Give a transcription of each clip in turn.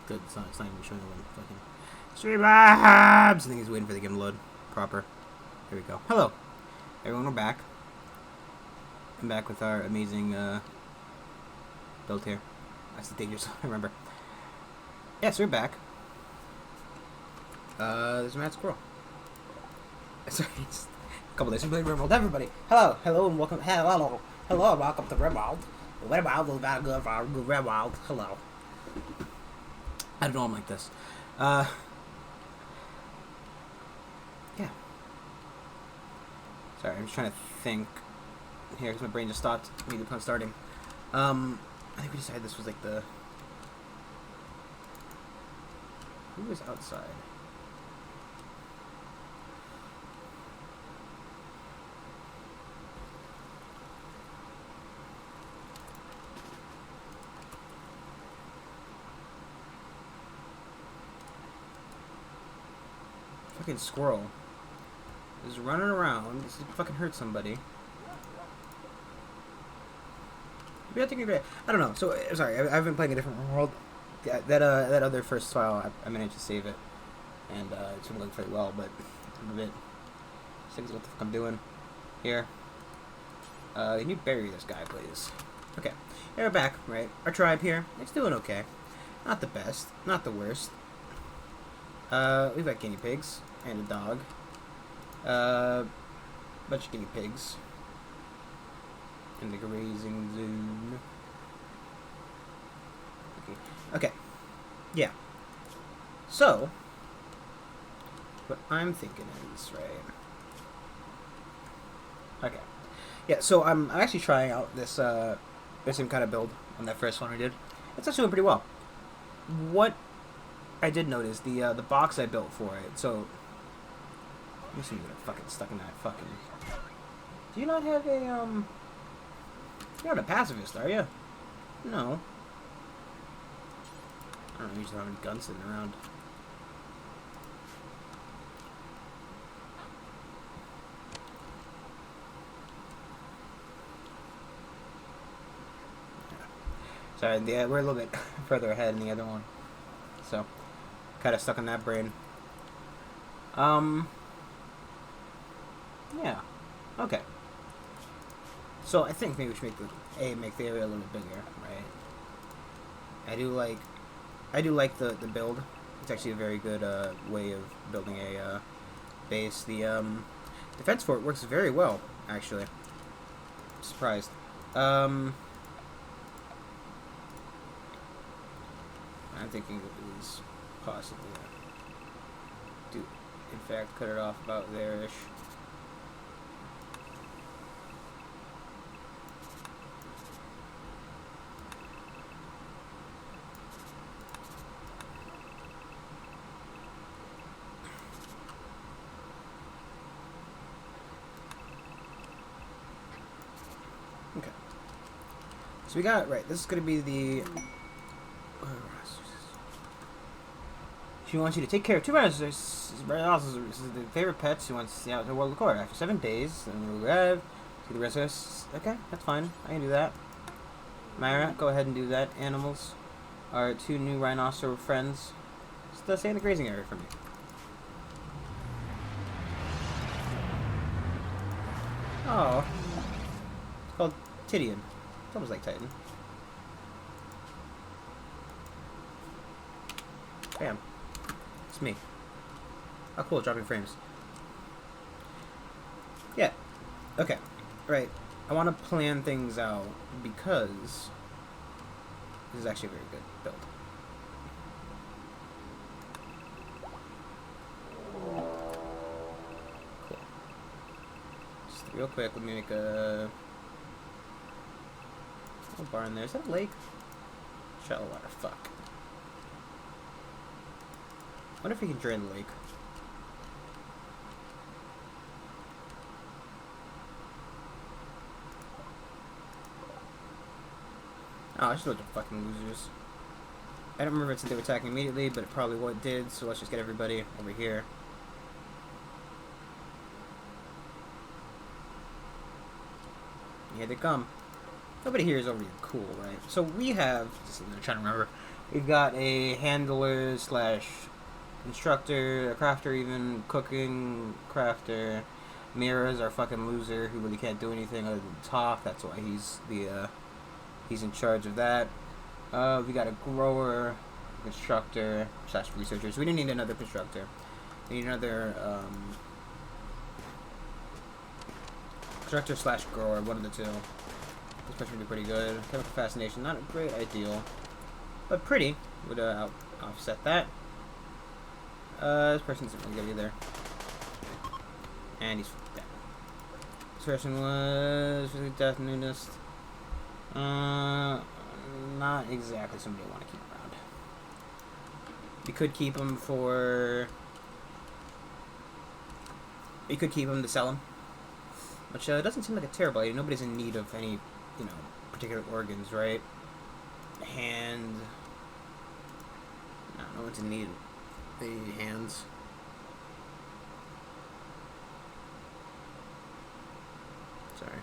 Good, it's not even showing the fucking Streamlabs! I think he's waiting for the game to load proper. Here we go. Hello, everyone, we're back. I'm back with our amazing build here. That's the dangerous one, I remember. Yes, we're back. There's a mad squirrel. Sorry, it's a couple days from playing Rimworld. Everybody, hello, and welcome. Hello, and welcome to Rimworld. Rimworld is not good for Rimworld. Hello. I don't know, I'm like this. Yeah. Sorry, I'm just trying to think here because my brain just stopped immediately upon starting. I think we decided this was like the. Who was outside? Fucking squirrel is running around. This fucking hurt somebody. Maybe I think I don't know. So sorry, I've been playing a different world. That other first file, I managed to save it, and it's been going pretty well. But I'm a bit sick of what the fuck I'm doing here. Can you bury this guy, please? Okay, yeah, we're back. Right, our tribe here. It's doing okay. Not the best, not the worst. We've got guinea pigs and a dog. Bunch of guinea pigs in the grazing zone. Okay. Yeah. So, what I'm thinking is, right. Okay. Yeah. So I'm actually trying out this same kind of build on that first one I did. It's actually doing pretty well. What I did notice the box I built for it. So, let me see if I'm fucking stuck in that fucking. Do you not have a You're not a pacifist, are you? No. I don't know. You just have any guns sitting around. Sorry, we're a little bit further ahead in the other one, so kind of stuck on that brain. Yeah. Okay. So I think maybe we should make the area a little bit bigger, right? I do like the build. It's actually a very good way of building a base. The defense fort works very well, actually. I'm surprised. I'm thinking it was possibly do in fact cut it off about there-ish. Okay. So we got, right, this is going to be the... She wants you to take care of two rhinos. This is the favorite pets. She wants to see out the world of court. After 7 days, then we'll arrive. See the rest of us. Okay, that's fine. I can do that. Myra, go ahead and do that. Animals. Our 2 new rhinoceros friends. Just stay in the grazing area for me. Oh. It's called Tidian. It's almost like Titan. Bam. It's me. Oh, cool, dropping frames. Yeah. Okay. Right. I want to plan things out because this is actually a very good build. Cool. Just real quick, let me make a little barn there. Is that a lake? Shallow water. Fuck. I wonder if we can drain the lake. Oh, it's just a bunch of fucking losers. I don't remember if they were attacking immediately, but it probably what did, so let's just get everybody over here. Here they come. Nobody here is over here cool, right? So we have, just trying to remember, We've got a handler slash instructor, a crafter, even cooking crafter. Mira's our fucking loser who really can't do anything other than talk. That's why he's in charge of that. We got a grower, instructor slash researcher. So we didn't need another constructor. We need another constructor slash grower, one of the two. This person would be pretty good. Chemical fascination, not a great ideal, but pretty. Would offset that. This person isn't really good either. And he's dead. This person was death nudist. Not exactly somebody I want to keep around. We could keep him for. We could keep him to sell him, which doesn't seem like a terrible idea. Nobody's in need of any, particular organs, right? Hand. No one's in need of the hands. Sorry.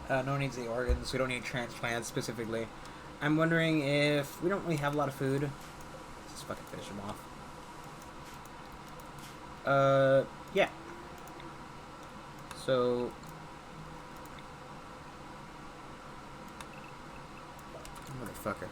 No one needs the organs. We don't need transplants specifically. I'm wondering if we don't really have a lot of food. Let's just fucking finish them off. Yeah. So. Motherfucker.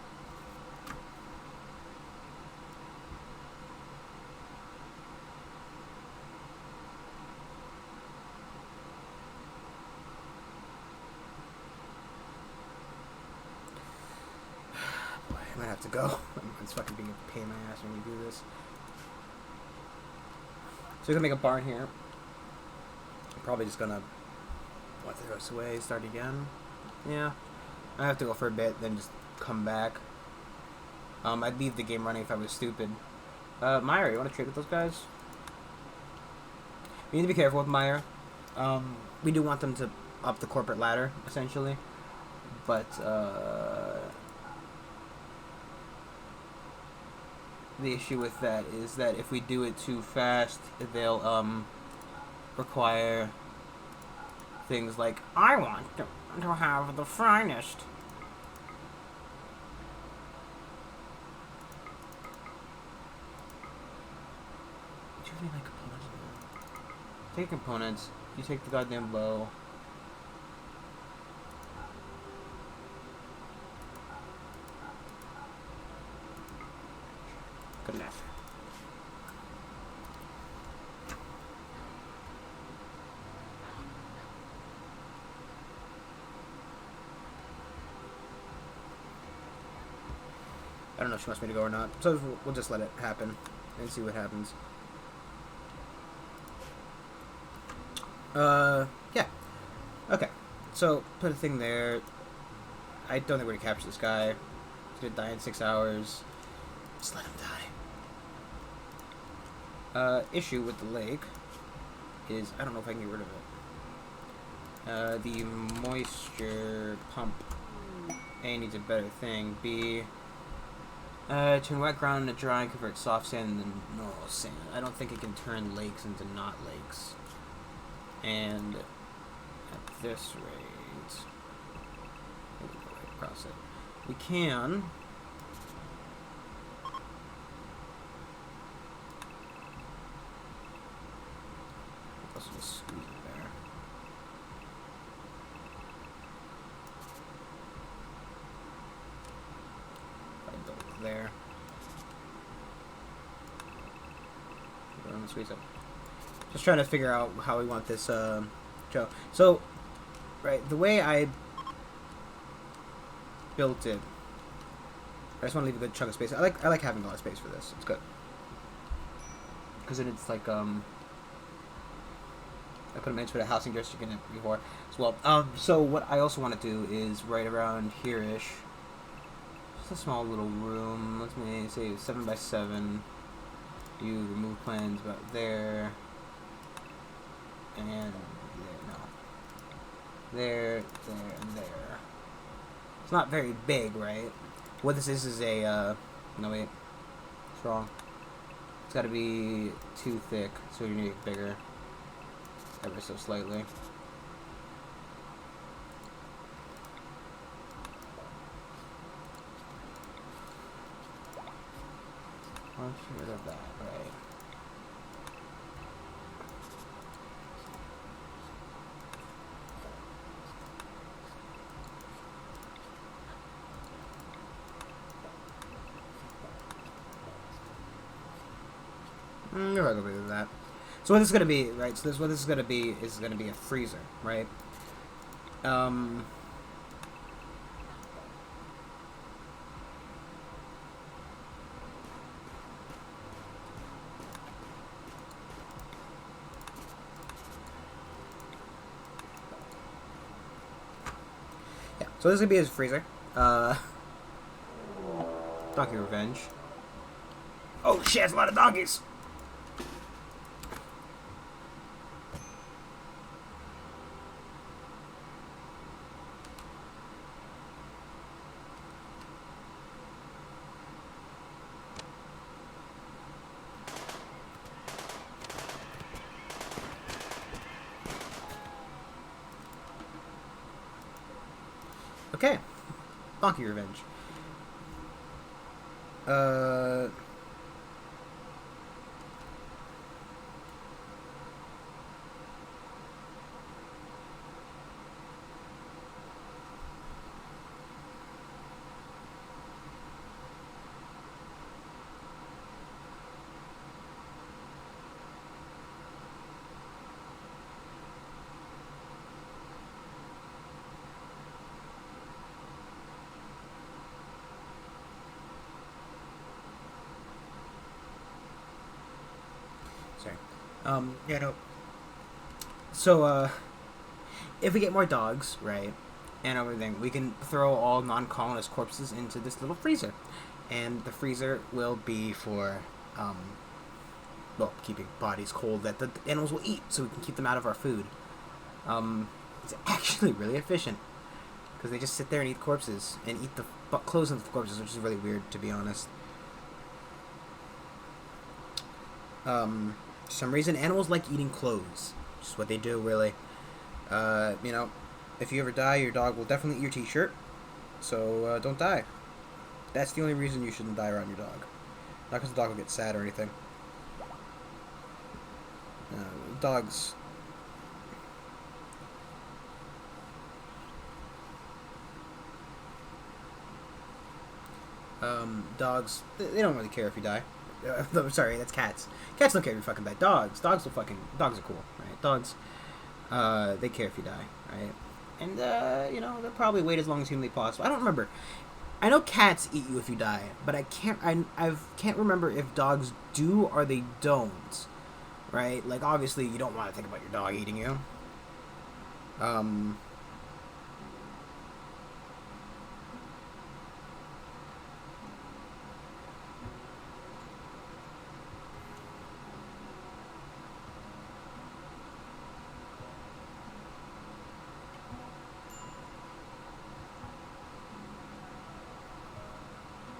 I might have to go. It's fucking being a pain in my ass when we do this. So we're gonna make a barn here. I'm probably just gonna let the rest away, start again. Yeah. I have to go for a bit, then just come back. I'd leave the game running if I was stupid. Meyer, you wanna trade with those guys? We need to be careful with Meyer. We do want them to up the corporate ladder, essentially. But, the issue with that is that if we do it too fast, they'll require things like, I want to have the finest. Do you have any like components? Take components. You take the goddamn bow. Good enough. I don't know if she wants me to go or not, so we'll just let it happen and see what happens. Yeah. Okay. So, put a thing there. I don't think we're gonna capture this guy. He's gonna die in 6 hours. Just let him die. Issue with the lake is I don't know if I can get rid of it. The moisture pump A needs a better thing. B, turn wet ground into dry and convert soft sand into normal sand. I don't think it can turn lakes into not lakes. And at this rate, we'll go right across it. We can. Let's just squeeze it there. I built it there. Squeeze it. Just trying to figure out how we want this show. So, right, the way I built it, I just want to leave a good chunk of space. I like having a lot of space for this. It's good because then it's like I put a management of housing district in it before as well. So what I also want to do is right around here-ish, just a small little room. Let me say 7x7. You remove plans about there. and there. No. There, and there. It's not very big, right? What this is a, no wait. It's wrong. It's gotta be too thick, so you need it bigger. Ever so slightly. Let's get rid of that, right? You're right over that. So what this is gonna be, right? So what this is gonna be a freezer, right? Yeah. So this is gonna be his freezer. Donkey Revenge. Oh shit! That's a lot of donkeys. Okay. Donkey Revenge. Sorry. Yeah, no. So, if we get more dogs, right, and everything, we can throw all non-colonist corpses into this little freezer. And the freezer will be for, well, keeping bodies cold that the animals will eat, so we can keep them out of our food. It's actually really efficient, because they just sit there and eat corpses, and eat the clothes of the corpses, which is really weird, to be honest. For some reason, animals like eating clothes. Just what they do, really. You know, if you ever die, your dog will definitely eat your t-shirt. So, don't die. That's the only reason you shouldn't die around your dog. Not because the dog will get sad or anything. Dogs... dogs, they don't really care if you die. Sorry, that's cats. Cats don't care if you fucking die. Dogs will fucking... Dogs are cool, right? Dogs, they care if you die, right? And, you know, they'll probably wait as long as humanly possible. I don't remember. I know cats eat you if you die, but I can't remember if dogs do or they don't, right? Like, obviously, you don't want to think about your dog eating you.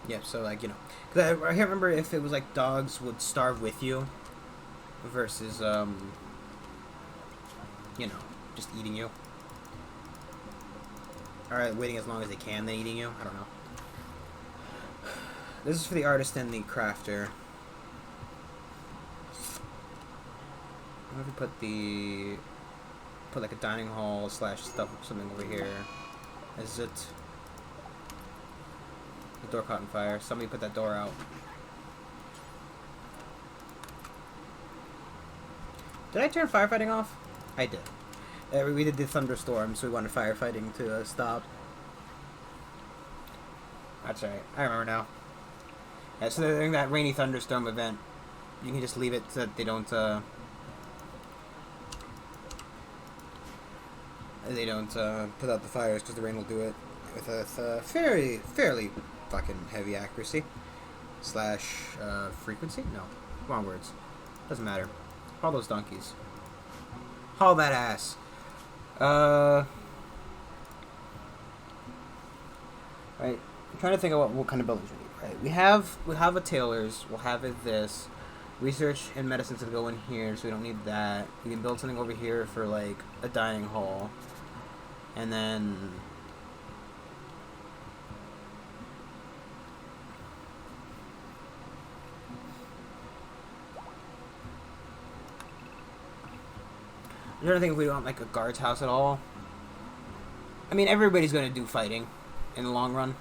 Yeah, so, like, you know, cause I can't remember if it was, like, dogs would starve with you versus, you know, just eating you. Or waiting as long as they can, then eating you. I don't know. This is for the artist and the crafter. What if we put like a dining hall / stuff, something over here? Is it... The door caught on fire. Somebody put that door out. Did I turn firefighting off? I did. We did the thunderstorm, so we wanted firefighting to stop. That's right. I remember now. Yeah, so during that rainy thunderstorm event, you can just leave it so that they don't put out the fires, because the rain will do it with a fairly fucking heavy accuracy / frequency. No, wrong words. Doesn't matter. All those donkeys. Haul that ass. Right. I'm trying to think of what kind of buildings we need. Right. We have a tailor's. We'll have it this. Research and medicine's gonna go in here, so we don't need that. We can build something over here for like a dining hall, and then I'm trying to think if we want like a guard's house at all. I mean, everybody's gonna do fighting in the long run.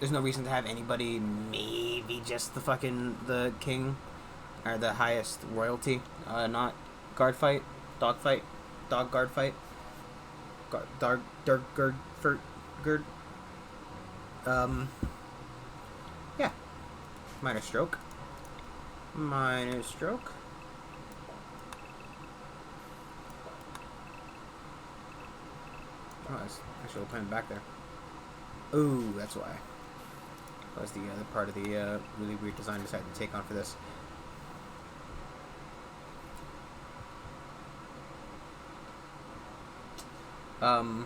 There's no reason to have anybody. Maybe just the king. Or the highest royalty, not guard fight, dog fight, dog guard fight, guard. Yeah, minor stroke. Oh, that's actually a plan back there. Ooh, that's why. That was the other part of the really weird design I decided to take on for this. I'm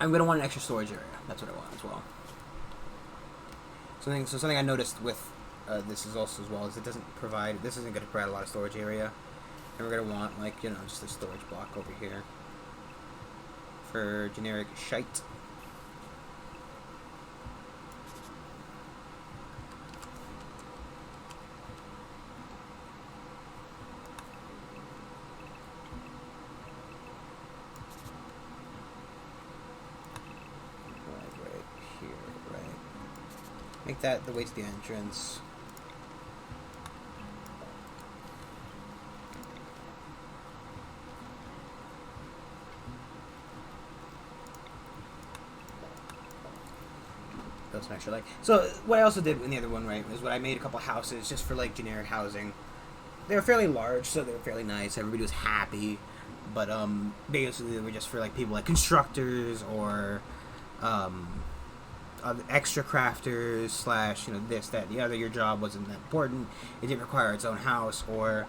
gonna want an extra storage area. That's what I want as well. Something I noticed with this is also as well is this isn't gonna provide a lot of storage area, and we're gonna want like just a storage block over here for generic shite. Make that the way to the entrance. Build some extra So what I also did in the other one, right, was I made a couple houses just for like generic housing. They were fairly large, so they were fairly nice. Everybody was happy, but basically they were just for like people like constructors or extra crafters / this, that, the other. Your job wasn't that important. It didn't require its own house or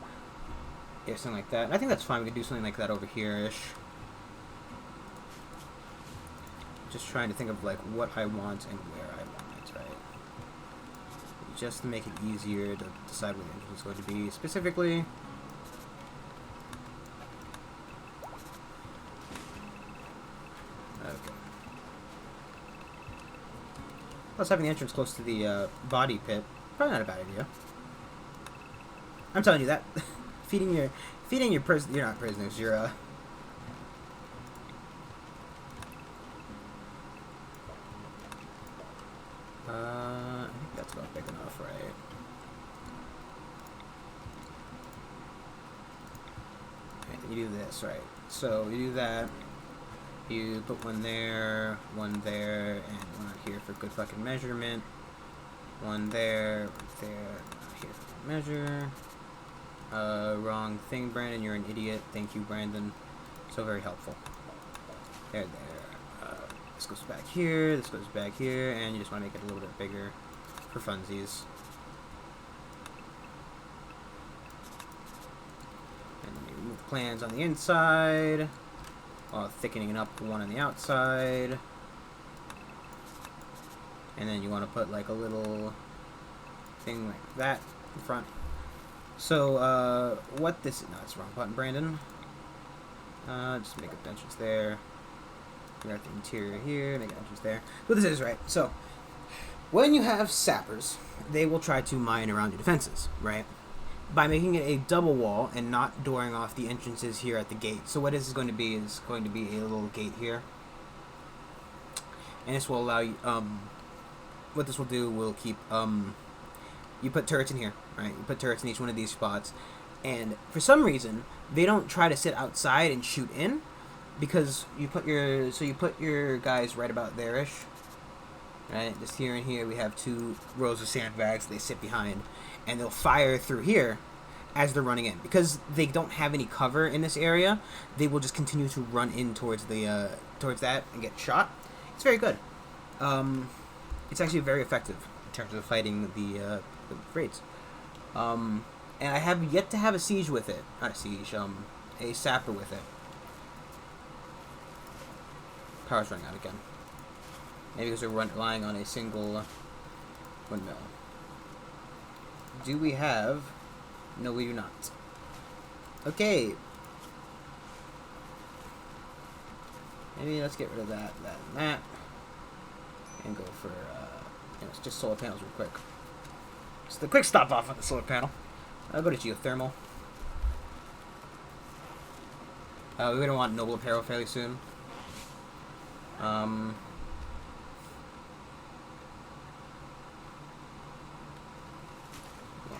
something like that. And I think that's fine. We could do something like that over here-ish. Just trying to think of like what I want and where I want it, right? Just to make it easier to decide where the entrance is going to be specifically. Okay. Plus, having the entrance close to the body pit, probably not a bad idea. I'm telling you that feeding your you're not prisoners. You're I think that's about big enough, right? Okay, you do this, right? So you do that. You put one there, and one out here for good fucking measurement. One there, out here for measure. Wrong thing, Brandon. You're an idiot. Thank you, Brandon. So very helpful. There. This goes back here, this goes back here, and you just want to make it a little bit bigger for funsies. And then you move plans on the inside, while thickening up one on the outside. And then you want to put like a little thing like that in front. So, what this is... No, it's the wrong button, Brandon. Just make a entrance there. We got the interior here, make an entrance there. What this is, right? So, when you have sappers, they will try to mine around your defenses, right? By making it a double wall and not dooring off the entrances here at the gate. So what this is going to be a little gate here. And this will allow you, what this will do will keep, you put turrets in here, right? You put turrets in each one of these spots. And for some reason, they don't try to sit outside and shoot in. Because you put your guys right about there-ish. Right? Just here and here we have 2 rows of sandbags they sit behind. And they'll fire through here as they're running in. Because they don't have any cover in this area, they will just continue to run in towards the towards that and get shot. It's very good. It's actually very effective in terms of fighting the raids. And I have yet to have a siege with it. Not a siege, a sapper with it. Power's running out again. Maybe because we're relying on a single windmill. Do we have... No, we do not. Okay. Maybe let's get rid of that, and that. And go for, it's just solar panels real quick. Just a quick stop off on the solar panel. I'll go to geothermal. We're going to want noble apparel fairly soon. I'll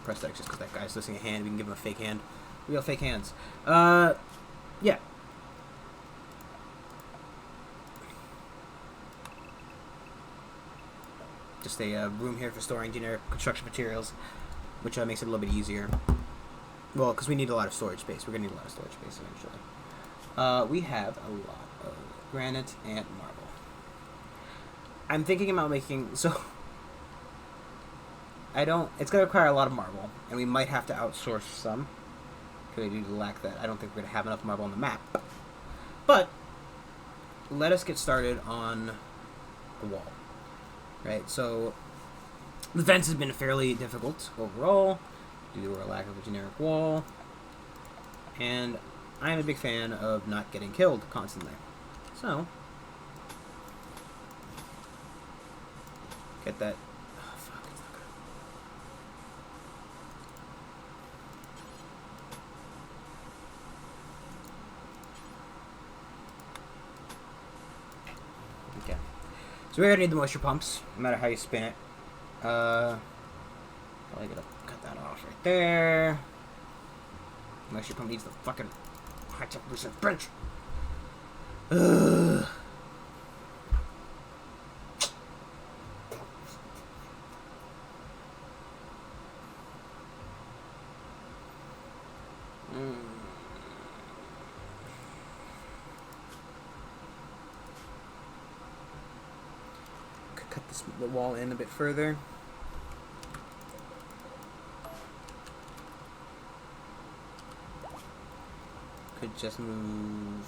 press that just because that guy's listing a hand. We can give him a fake hand. Real fake hands. Yeah. Just a room here for storing generic construction materials, which makes it a little bit easier. Well, because we need a lot of storage space. We're going to need a lot of storage space eventually. We have a lot of granite and marble. I'm thinking about making... So, it's going to require a lot of marble, and we might have to outsource some. Because we do lack that. I don't think we're going to have enough marble on the map. But, let us get started on the wall. Right, so the fence has been fairly difficult overall due to our lack of a generic wall, and I'm a big fan of not getting killed constantly. So, get that. Oh, fuck, it's not good. Okay. So we're gonna need the moisture pumps, no matter how you spin it. Probably gonna cut that off right there. Moisture pump needs the fucking high temperature bench. Cut the wall in a bit further. Could just move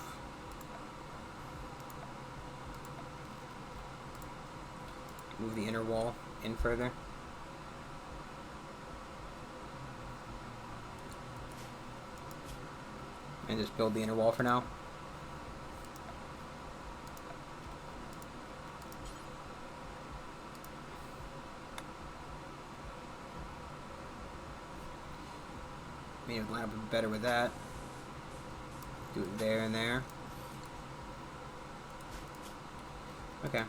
the inner wall in further. And just build the inner wall for now. Maybe line up a bit better with that. Do it there and there. Okay.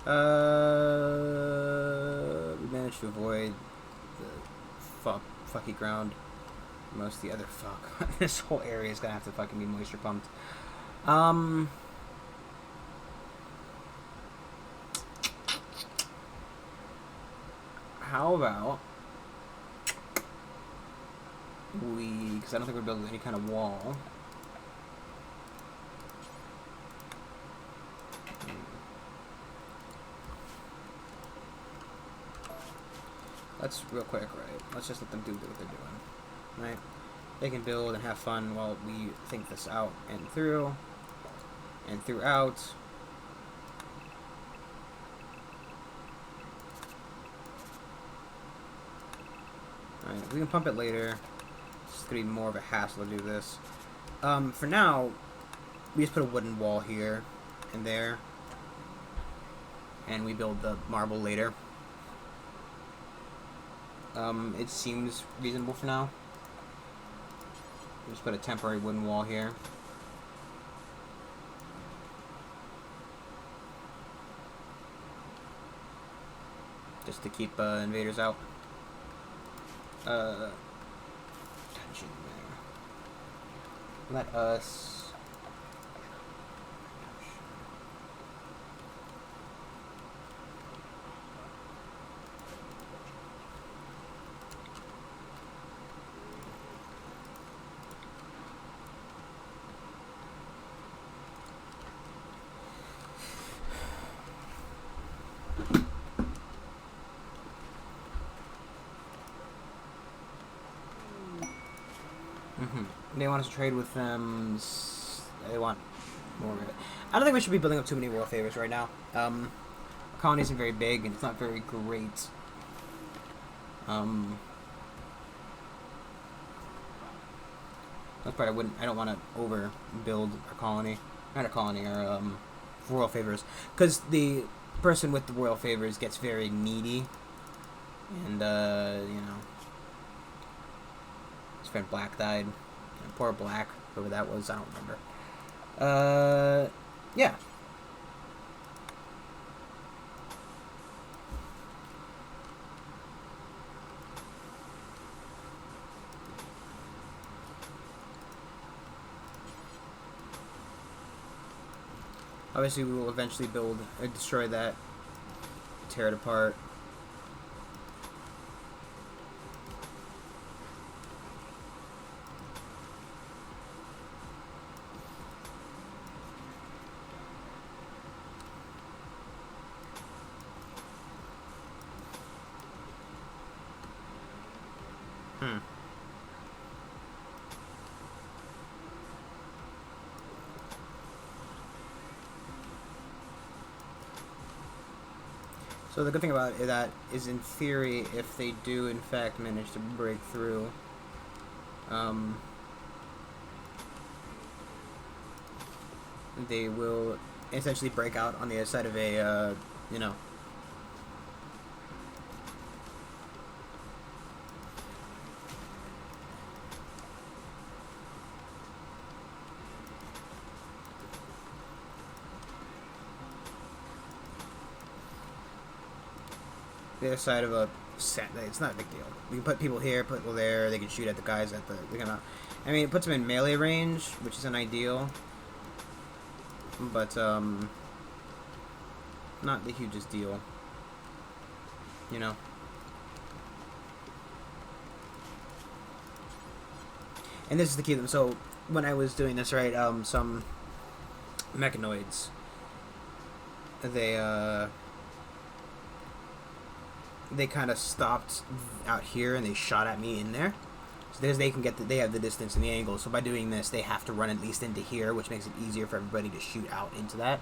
We managed to avoid the fucky ground. Most of the other fuck. This whole area is gonna have to fucking be moisture pumped. How about because I don't think we're building any kind of wall. Let's real quick, right? Let's just let them do what they're doing, right? They can build and have fun while we think this out and through and throughout. Alright, we can pump it later. It's gonna be more of a hassle to do this. For now, we just put a wooden wall here and there, and we build the marble later. It seems reasonable for now. Just put a temporary wooden wall here. Just to keep invaders out. Tension there. Let us... They want us to trade with them. They want more of it. I don't think we should be building up too many royal favors right now. Colony isn't very big and it's not very great. That's part I don't want to overbuild our colony, not a colony, our royal favors, because the person with the royal favors gets very needy, and you know, his friend Black died. Poor Black, whoever that was, I don't remember. Yeah. Obviously, we will eventually build or destroy that, tear it apart. So the good thing about that is, in theory, if they do in fact manage to break through, they will essentially break out on the other side of a, you know, the other side of a set. It's not a big deal. We can put people here, put people there. They can shoot at the guys at the. They can, I mean, it puts them in melee range, which isn't ideal, but not the hugest deal. You know. And this is the key. So when I was doing this, right, some mechanoids, they kind of stopped out here and they shot at me in there. So they can get they have the distance and the angle. So by doing this, they have to run at least into here, which makes it easier for everybody to shoot out into that.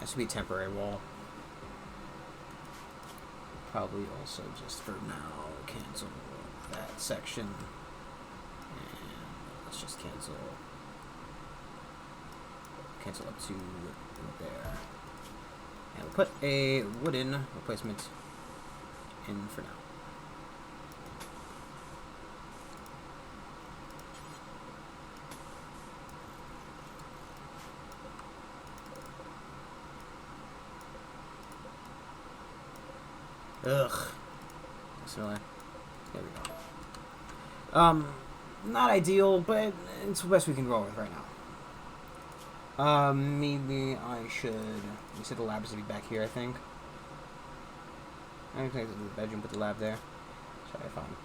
This would be a temporary wall. Probably also just for now cancel that section. And let's just cancel up to there. And we'll put a wooden replacement in for now. Ugh. There we go. Not ideal, but it's the best we can roll with right now. Maybe I should. You said the lab is to be back here, I think. I don't think it's the bedroom, put the lab there. Sorry, fine.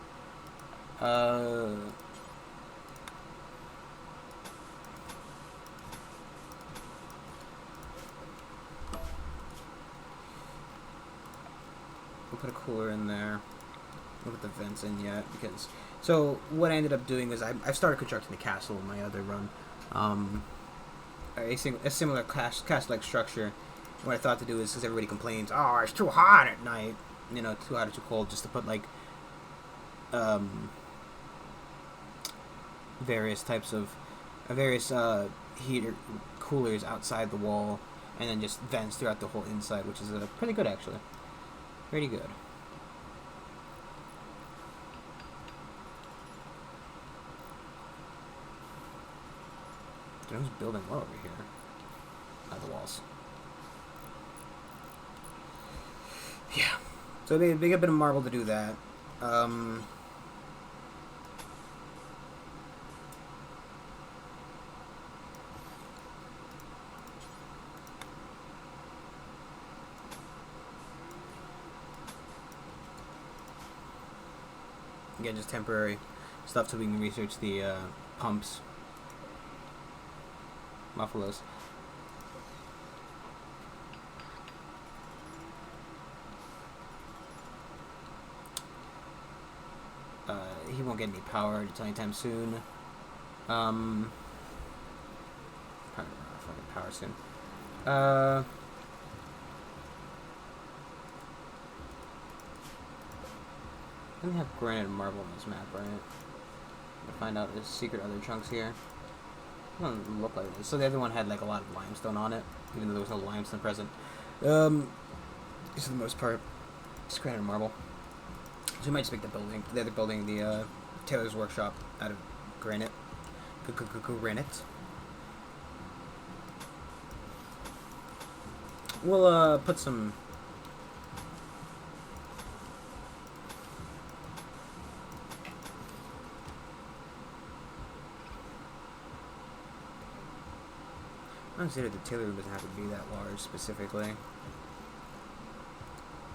We'll put a cooler in there. We'll put the vents in yet, because. So, what I ended up doing is I started constructing the castle in my other run. A similar cast-like structure. What I thought to do is, because everybody complains, oh, it's too hot at night, you know, too hot or too cold, just to put like various types of heater coolers outside the wall, and then just vents throughout the whole inside, which is pretty good actually, pretty good. Who's building what over here? The walls. Yeah. So they get a bit of marble to do that. Again, just temporary stuff so we can research the pumps. Muffalos. won't get any power until anytime soon. Probably not fucking power soon. I think we have granite and marble on this map, right? To find out there's secret other chunks here. It doesn't look like it. So the other one had like a lot of limestone on it, even though there was no limestone present. Just for the most part, it's granite and marble. So we might just make the other building, the Taylor's workshop, out of granite. Granite. We'll put some. I consider the Taylor room doesn't have to be that large specifically.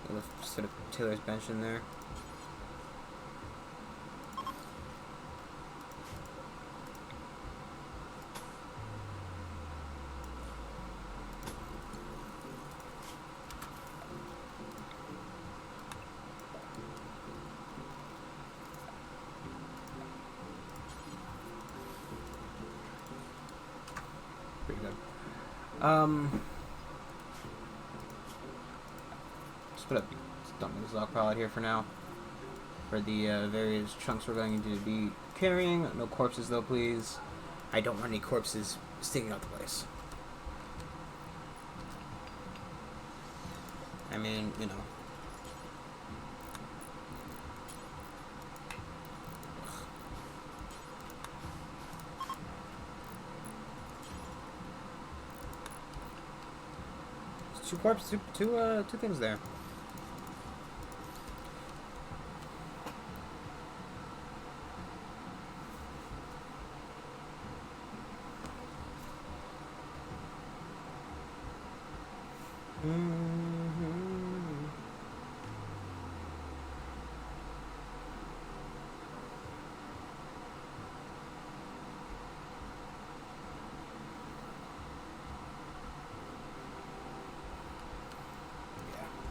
We'll set up Taylor's bench in there. Pretty good. Just put a dumping stockpile out here for now. For the various chunks we're going to be carrying. No corpses though, please. I don't want any corpses sticking out the place. I mean, you know. Two corpses, two things there.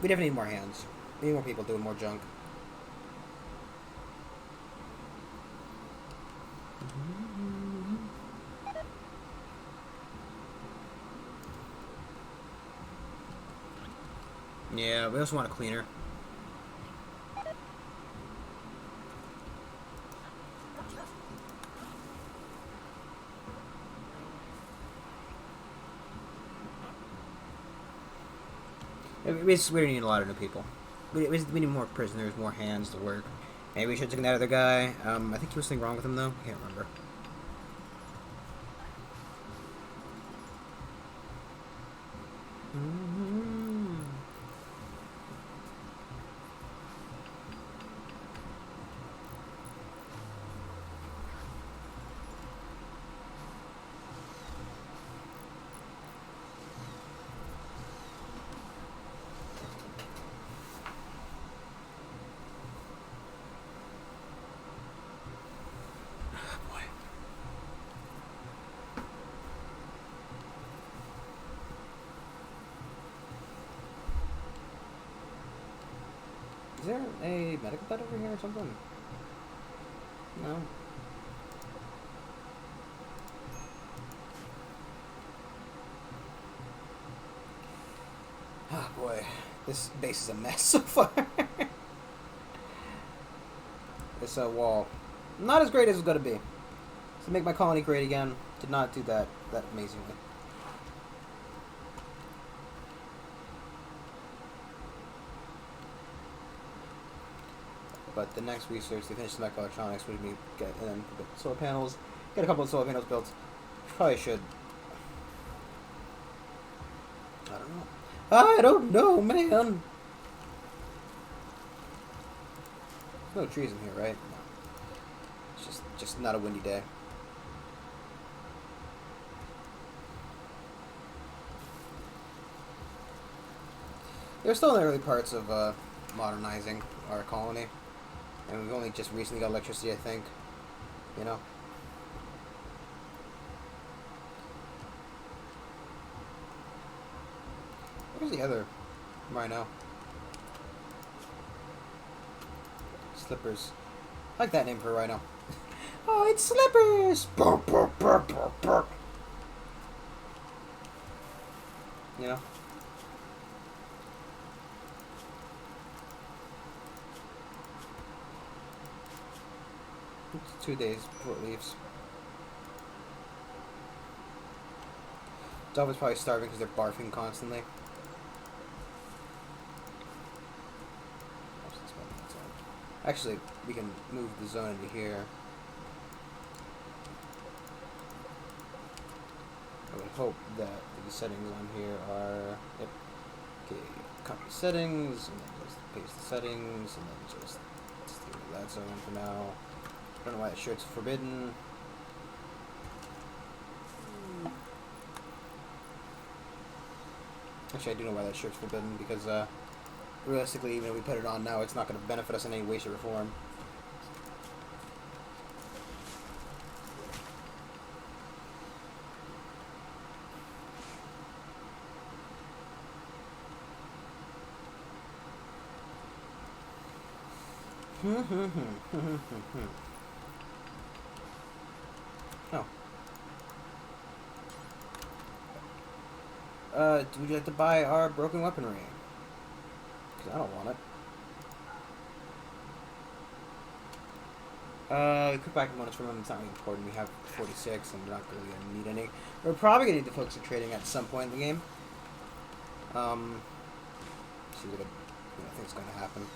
We definitely need more hands. We need more people doing more junk. Yeah, we also want a cleaner. We need a lot of new people. We need more prisoners, more hands to work. Maybe we should take that other guy. I think he was something wrong with him though. I can't remember. Is there a medical bed over here or something? No. Oh boy, this base is a mess so far. This wall, not as great as it's gonna be. To make my colony great again, did not do that amazingly. But the next research, to finish the microelectronics, would be get solar panels. Get a couple of solar panels built. Probably should. I don't know, man. There's no trees in here, right? No. It's just not a windy day. They're still in the early parts of modernizing our colony. And we've only just recently got electricity, I think. You know? Where's the other rhino? Slippers. I like that name for a rhino. Oh, it's slippers! Burp, burp, burp, burp, burp. You know? It's 2 days before it leaves. Dog is probably starving because they're barfing constantly. Actually, we can move the zone into here. I would hope that the settings on here are... Yep. Okay, copy settings, and then just paste the settings, and then just stay with that zone for now. I don't know why that shirt's forbidden. Actually, I do know why that shirt's forbidden, because realistically, even if we put it on now, it's not going to benefit us in any way, shape, or form. Oh. Would you like to buy our broken weaponry? Because I don't want it. Quick buy components from them, it's not really important. We have 46 and we're not really going to need any. We're probably going to need to focus on trading at some point in the game. See what I think is going to happen.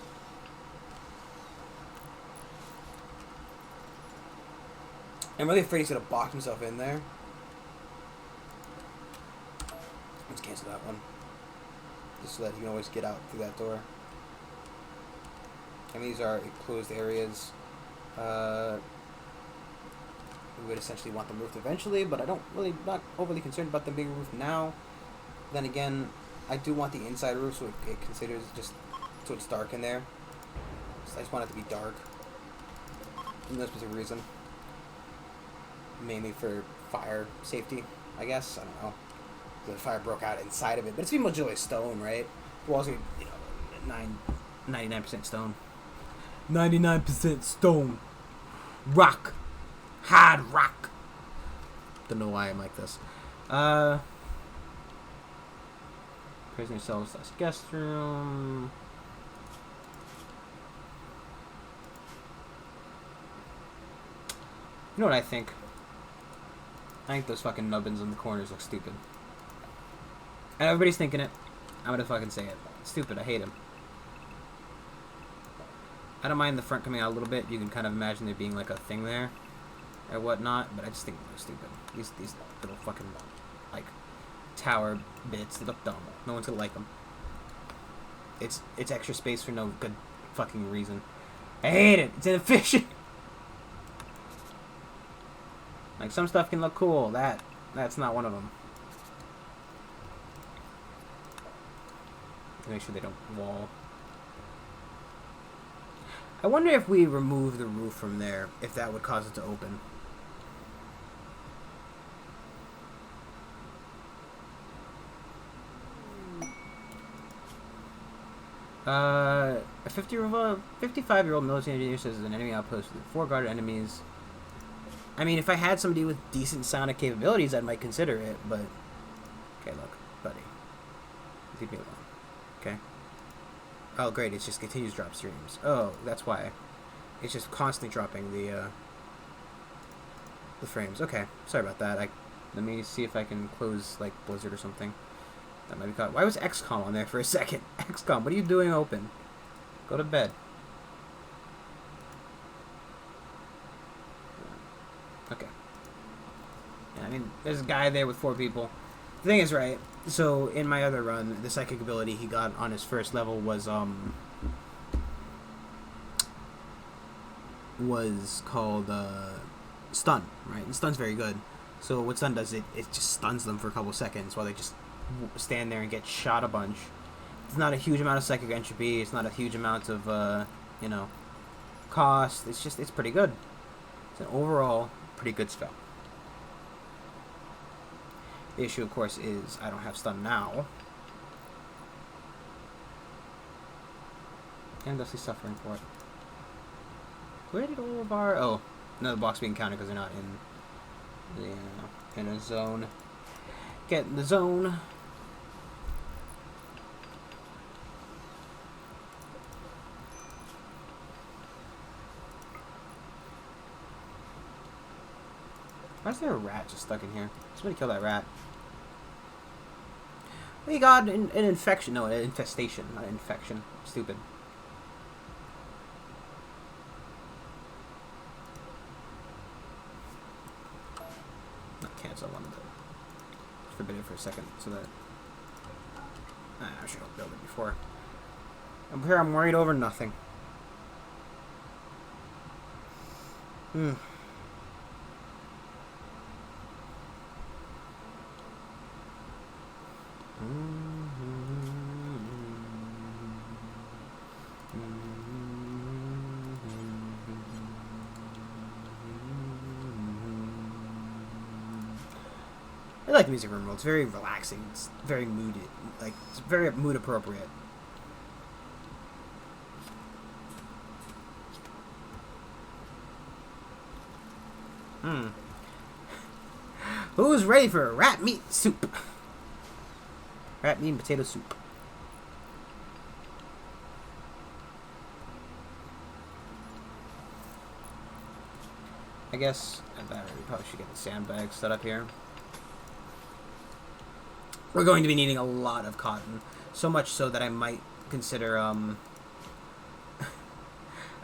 I'm really afraid he's going to box himself in there. Let's cancel that one. Just so that he can always get out through that door. And these are closed areas. We would essentially want them roofed eventually, but not overly concerned about them being roofed now. Then again, I do want the inside roof so it considers just so it's dark in there. So I just want it to be dark. For no specific reason. Mainly for fire safety, I guess. I don't know. The fire broke out inside of it, but it's being majority stone, right? The walls are, 99% stone. 99% stone. Rock. Hard rock. Don't know why I'm like this. Prisoner cells / guest room. You know what I think? I think those fucking nubbins in the corners look stupid. And everybody's thinking it. I'm gonna fucking say it. It's stupid. I hate him. I don't mind the front coming out a little bit. You can kind of imagine there being like a thing there or whatnot, but I just think they're stupid. These little fucking like tower bits, they look dumb. No one's gonna like them. It's extra space for no good fucking reason. I hate it. It's inefficient. Like, some stuff can look cool. That's not one of them. Make sure they don't wall. I wonder if we remove the roof from there, if that would cause it to open. A 55-year-old military engineer says an enemy outpost with 4 guarded enemies. I mean, if I had somebody with decent sonic capabilities, I might consider it, but... Okay, look, buddy. Leave me alone. Okay? Oh, great, it just continues to drop streams. Oh, that's why. It's just constantly dropping the frames. Okay, sorry about that. Let me see if I can close, like, Blizzard or something. That might be caught. Why was XCOM on there for a second? XCOM, what are you doing open? Go to bed. Okay. Yeah, I mean, there's a guy there with 4 people. The thing is, right, so in my other run, the psychic ability he got on his first level was called Stun, right? And Stun's very good. So what Stun does, it just stuns them for a couple seconds while they just stand there and get shot a bunch. It's not a huge amount of psychic entropy. It's not a huge amount of, cost. It's pretty good. It's an overall pretty good spell. The issue, of course, is I don't have stun now. And thusly suffering for it. Where did all of our... Oh, another box being counted because they're not in a zone. Get in the zone. Why is there a rat just stuck in here? Somebody kill that rat. We got an infection. No, an infestation, not an infection. Stupid. Not cancel. I wanted to forbid it for a second so that I should have built it before. I'm here. I'm worried over nothing. I like the music room. It's very relaxing. It's very moody. Like, it's very mood appropriate. Who's ready for a rat meat soup? Rat meat and potato soup. I guess we probably should get the sandbags set up here. We're going to be needing a lot of cotton. So much so that I might consider,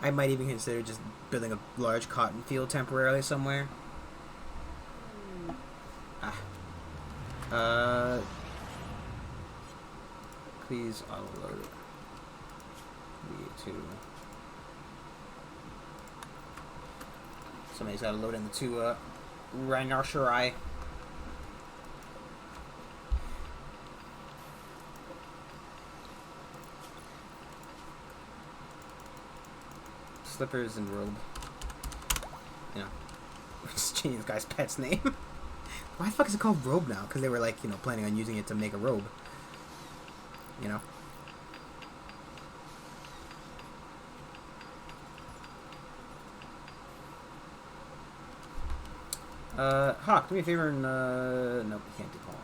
I might even consider just building a large cotton field temporarily somewhere. Please upload the two. Somebody's got to load in the two, rhinoceros. Slippers and robe. You know, just changing this guy's pet's name. Why the fuck is it called robe now? Because they were like, you know, planning on using it to make a robe. You know. Hawk, do me a favor and nope, you can't do Paul.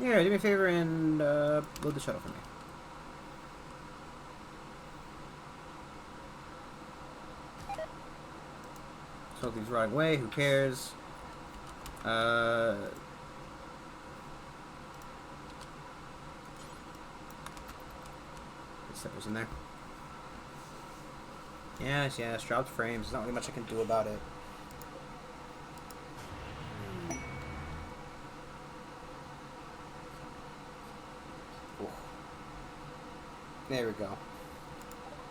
Yeah, do me a favor and load the shuttle for me. So these rotting away, who cares? Steppers in there. Yes, dropped frames. There's not really much I can do about it. Ooh. There we go.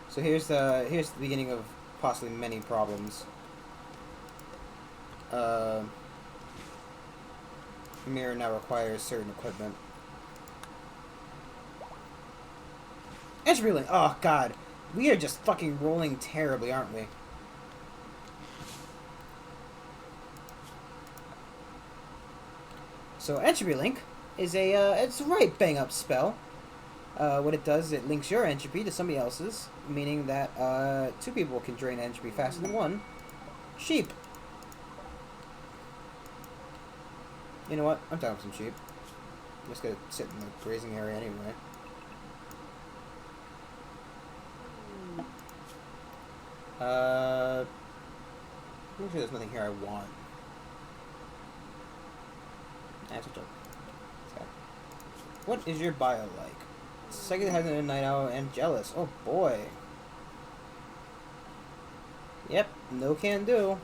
So here's the beginning of possibly many problems. Mirror now requires certain equipment. Entry link. Oh god, we are just fucking rolling terribly, aren't we? So entropy link is it's a right bang up spell. What it does, it links your entropy to somebody else's, meaning that two people can drain entropy faster than one. Sheep. You know what? I'm down with some sheep. I'm just gonna sit in the grazing area anyway. I'm sure there's nothing here I want. That's a joke. Okay. What is your bio like? Second has a night owl and jealous. Oh boy. Yep, no can do.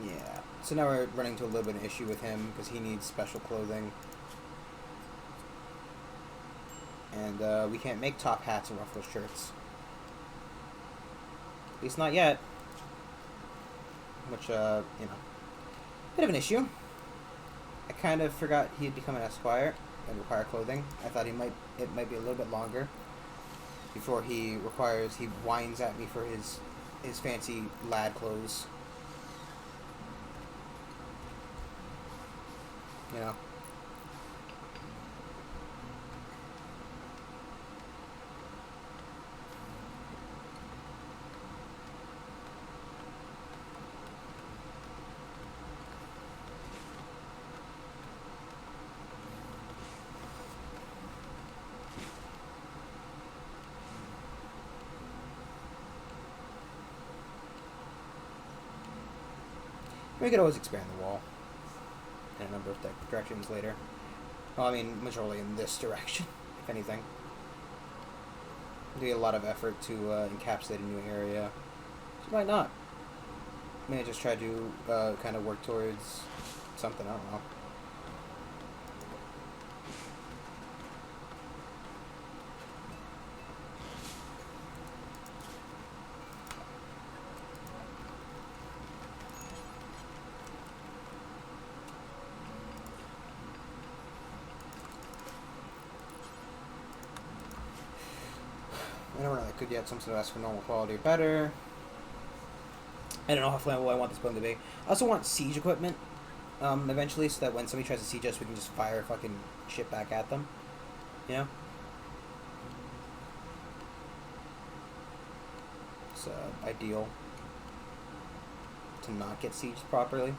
Yeah. So now we're running into a little bit of an issue with him because he needs special clothing. And we can't make top hats and ruffled shirts. At least not yet. Which, you know, bit of an issue. I kind of forgot he had become an esquire and require clothing. I thought it might be a little bit longer before he whines at me for his fancy lad clothes. You know. We could always expand the wall in a number of directions later. Well, I mean, majorly in this direction, if anything. It'd be a lot of effort to encapsulate a new area. So why not? Maybe just try to kind of work towards something, I don't know. I don't know, I could get some sort of ask for normal quality or better. I don't know how flammable I want this building to be. I also want siege equipment, eventually, so that when somebody tries to siege us, we can just fire fucking shit back at them. You know? It's ideal to not get sieged properly.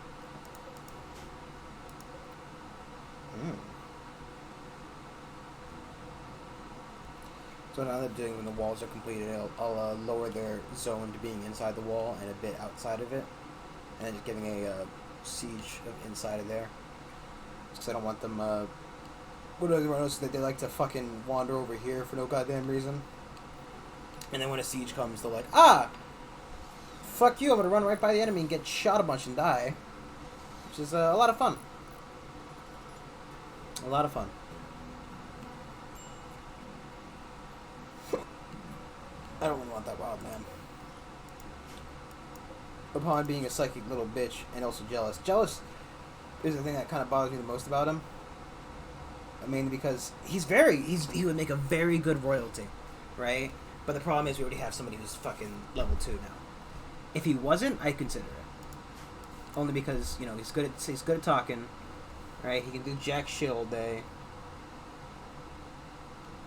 So now that I'm doing when the walls are completed, I'll lower their zone to being inside the wall and a bit outside of it. And then just giving a siege of inside of there. Because I don't want them, what do I notice that they like to fucking wander over here for no goddamn reason. And then when a siege comes, they're like, ah! Fuck you, I'm gonna run right by the enemy and get shot a bunch and die. Which is a lot of fun. A lot of fun. I don't really want that wild man. Upon being a psychic little bitch and also jealous. Jealous is the thing that kind of bothers me the most about him. I mean, because he would make a very good royalty, right? But the problem is we already have somebody who's fucking level 2 now. If he wasn't, I'd consider it. Only because, you know, he's good at talking, right? He can do jack shit all day.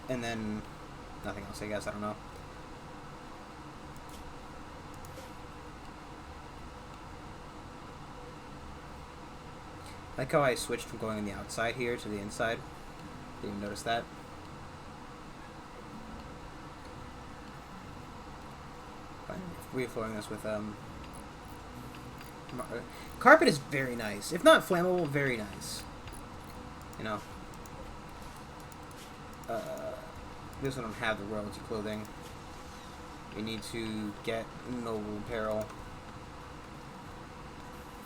And then nothing else, I guess, I don't know. I like how I switched from going on the outside here to the inside. Didn't even notice that. Fine. Reflooring this with carpet is very nice. If not flammable, very nice. You know. This one don't have the royalty clothing. We need to get noble apparel.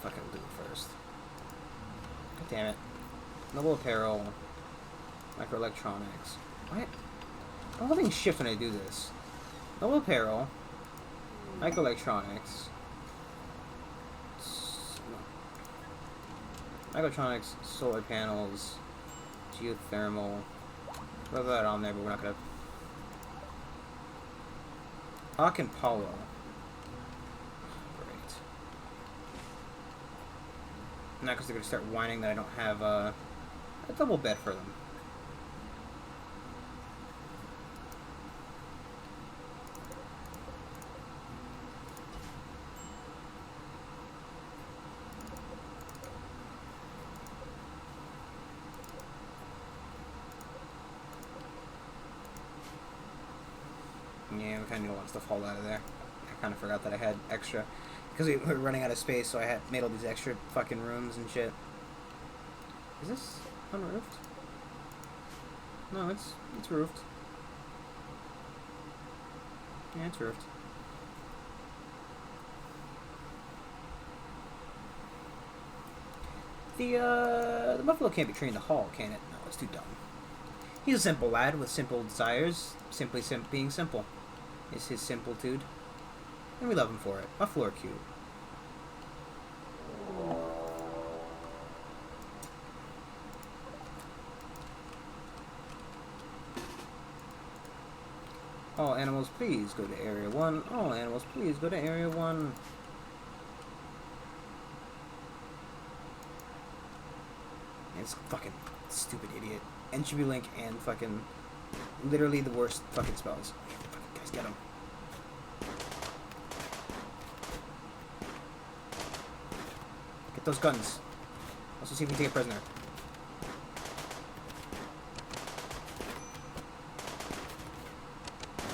Fuck it, we'll do it first. God damn it. Noble apparel. Microelectronics. What? I'm holding shift when I do this. Noble apparel. Microelectronics. Microelectronics, solar panels, geothermal. We'll have that on there, but we're not gonna. Hawk and Polo. Great. Not because they're gonna start whining that I don't have a double bed for them. Yeah, we kind of need a lot of stuff hauled out of there. I kind of forgot that I had extra. Because we were running out of space, so I had made all these extra fucking rooms and shit. Is this unroofed? No, it's roofed. Yeah, it's roofed. The buffalo can't be trained to haul, can it? No, it's too dumb. He's a simple lad with simple desires. Simply being simple is his simplitude. And we love him for it. Buffalo are cute. All animals, please go to Area 1. All animals, please go to Area 1. It's fucking stupid idiot. Entropy Link and fucking literally the worst fucking spells. Fucking guys, get him. Get those guns. Also see if we can take a prisoner.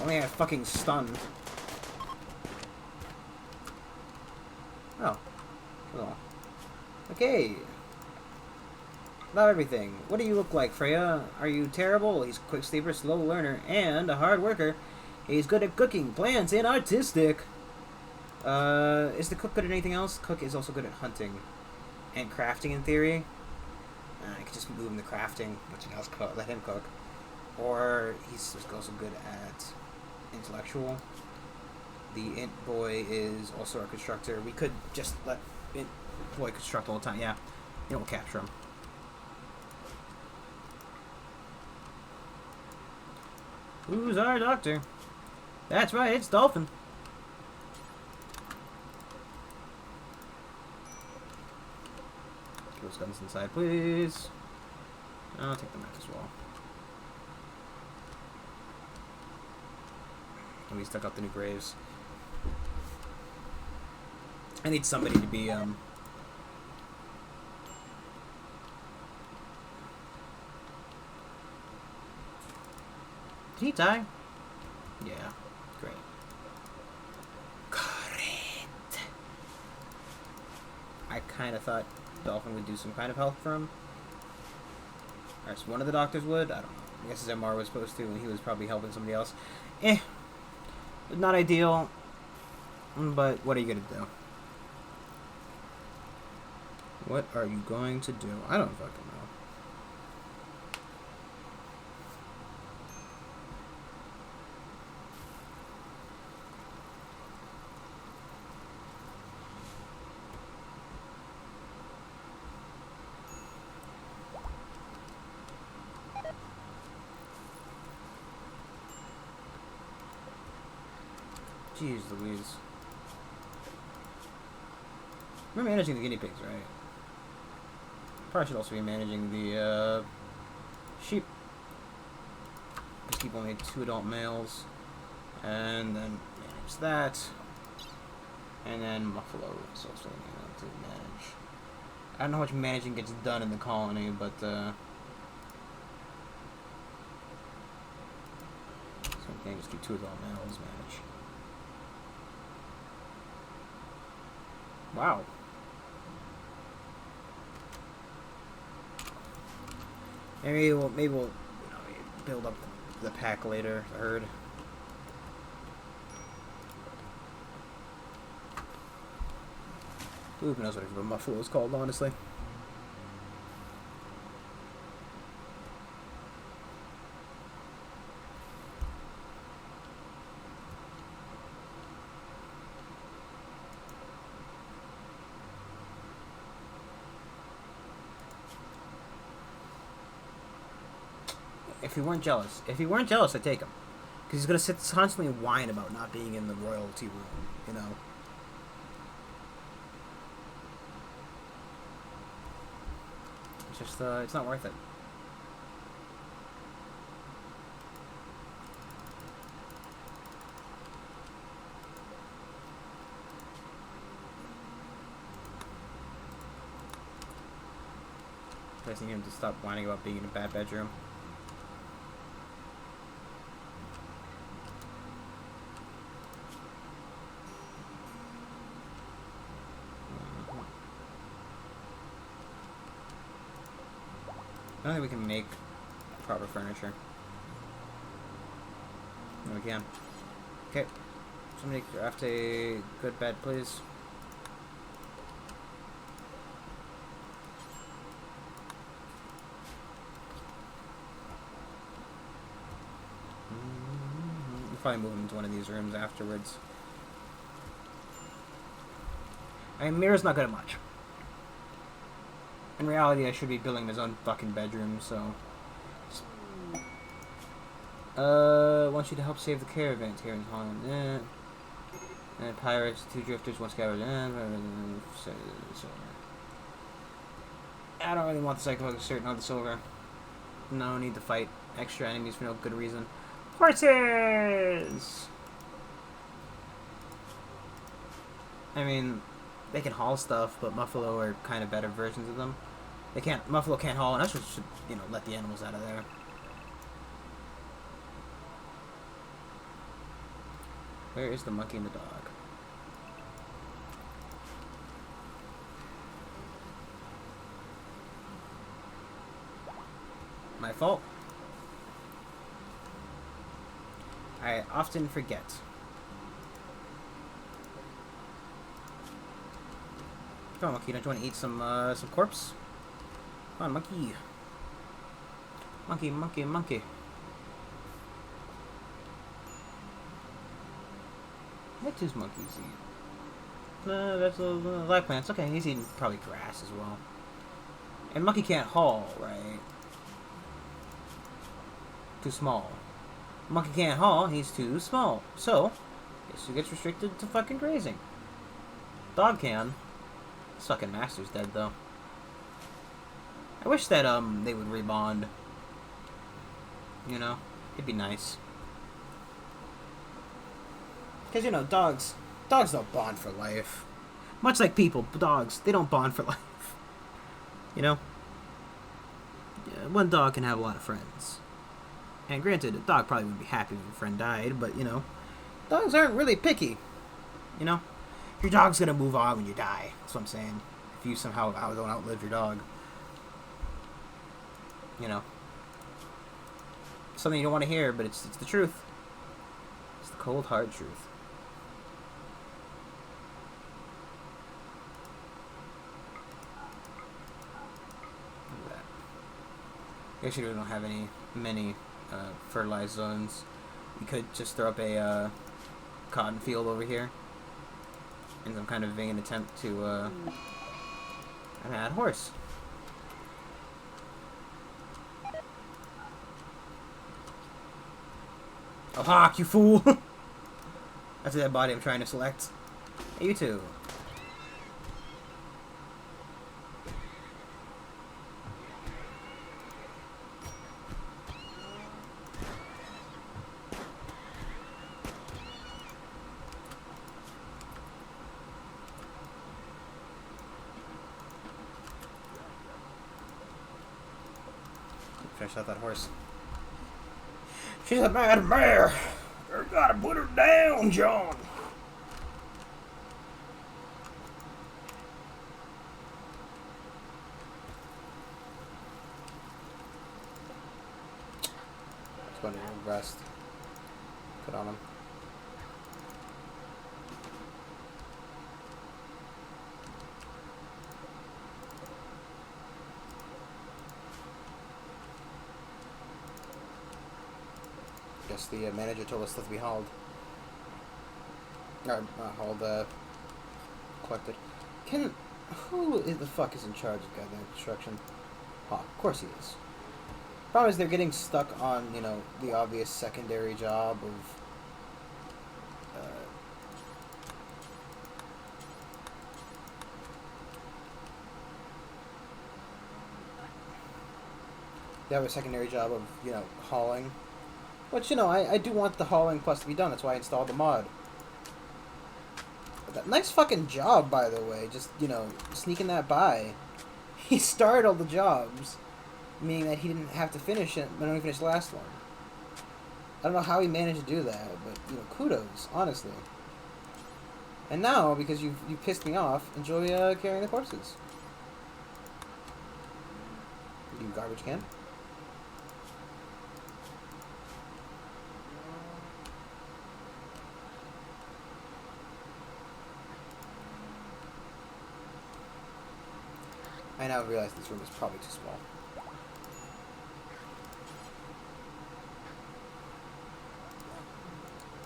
Only I fucking stunned. Oh. Well. Okay. About everything. What do you look like, Freya? Are you terrible? He's a quick sleeper, slow learner, and a hard worker. He's good at cooking, plants, and artistic. Is the cook good at anything else? Cook is also good at hunting and crafting in theory. I could just move him to crafting, let him cook. Or he's also good at intellectual. The int boy is also our constructor. We could just let int boy construct all the time. Yeah, we'll capture him. Who's our doctor? That's right, it's Dolphin. Get those guns inside, please. I'll take the map as well. And we stuck up the new graves. I need somebody to be, Did he die? Yeah. Great. Great. I kind of thought Dolphin would do some kind of health for him. Or so one of the doctors would. I don't know. I guess his MR was supposed to, and he was probably helping somebody else. Not ideal. But what are you going to do? What are you going to do? I don't fucking know. Jeez Louise. We're managing the guinea pigs, right? Probably should also be managing the sheep. Just keep only 2 adult males. And then manage that. And then Buffalo is also to manage. I don't know how much managing gets done in the colony, but same thing, just keep 2 adult males manage. Wow. Maybe we'll build up the pack later, the herd. Who knows what a muffalo is called, honestly. If he weren't jealous, I'd take him. Because he's going to sit constantly and whine about not being in the royalty room, you know. It's just, it's not worth it. I just need him to stop whining about being in a bad bedroom. I don't think we can make proper furniture. No, we can. Okay. Somebody craft a good bed, please. We'll probably move him into one of these rooms afterwards. I mean, Mira's not good at much. In reality, I should be building his own fucking bedroom, so... want you to help save the caravans here in Holland. And pirates, 2 drifters, 1 scavenger. I don't really want the psycho certain on the silver. No need to fight extra enemies for no good reason. Horses! I mean, they can haul stuff, but Muffalo are kind of better versions of them. Muffalo can't haul, and that's what should, let the animals out of there. Where is the monkey and the dog? fault. I often forget. Come on, monkey. Don't you want to eat some corpse? Come on, monkey. Monkey, monkey, monkey. What does monkeys eat? Vegetables, live plants. Okay, he's eating probably grass as well. And monkey can't haul, right? Too small. Monkey can't haul, he's too small. So, guess he gets restricted to fucking grazing. Dog can. This fucking master's dead, though. I wish that, they would rebond. You know? It'd be nice. Because, you know, dogs don't bond for life. Much like people, dogs, they don't bond for life. You know? Yeah, one dog can have a lot of friends. And granted, a dog probably wouldn't be happy if a friend died, but, you know, dogs aren't really picky. You know? Your dog's gonna move on when you die. That's what I'm saying. If you somehow don't outlive your dog. You know? Something you don't want to hear, but it's the truth. It's the cold, hard truth. Look at that. Actually, we don't have many fertilized zones. We could just throw up a cotton field over here in some kind of vain attempt to add horse. Oh, hawk, you fool! That's that body I'm trying to select. Hey, you two. Finish out that horse. She's a bad mare. You gotta put her down, John. Let's go to rest. Put on him. Guess the manager told us to be hauled. Or, not hauled, collected. Who the fuck is in charge of goddamn construction? Oh, of course he is. Problem is they're getting stuck on, you know, the obvious secondary job of, they have a secondary job of, you know, hauling. Which, you know, I do want the hauling plus to be done. That's why I installed the mod. But nice fucking job, by the way. Just, you know, sneaking that by. He started all the jobs, meaning that he didn't have to finish it, but only finished the last one. I don't know how he managed to do that, but, you know, kudos, honestly. And now, because you pissed me off, enjoy carrying the corpses. You garbage can. I now realize this room is probably too small.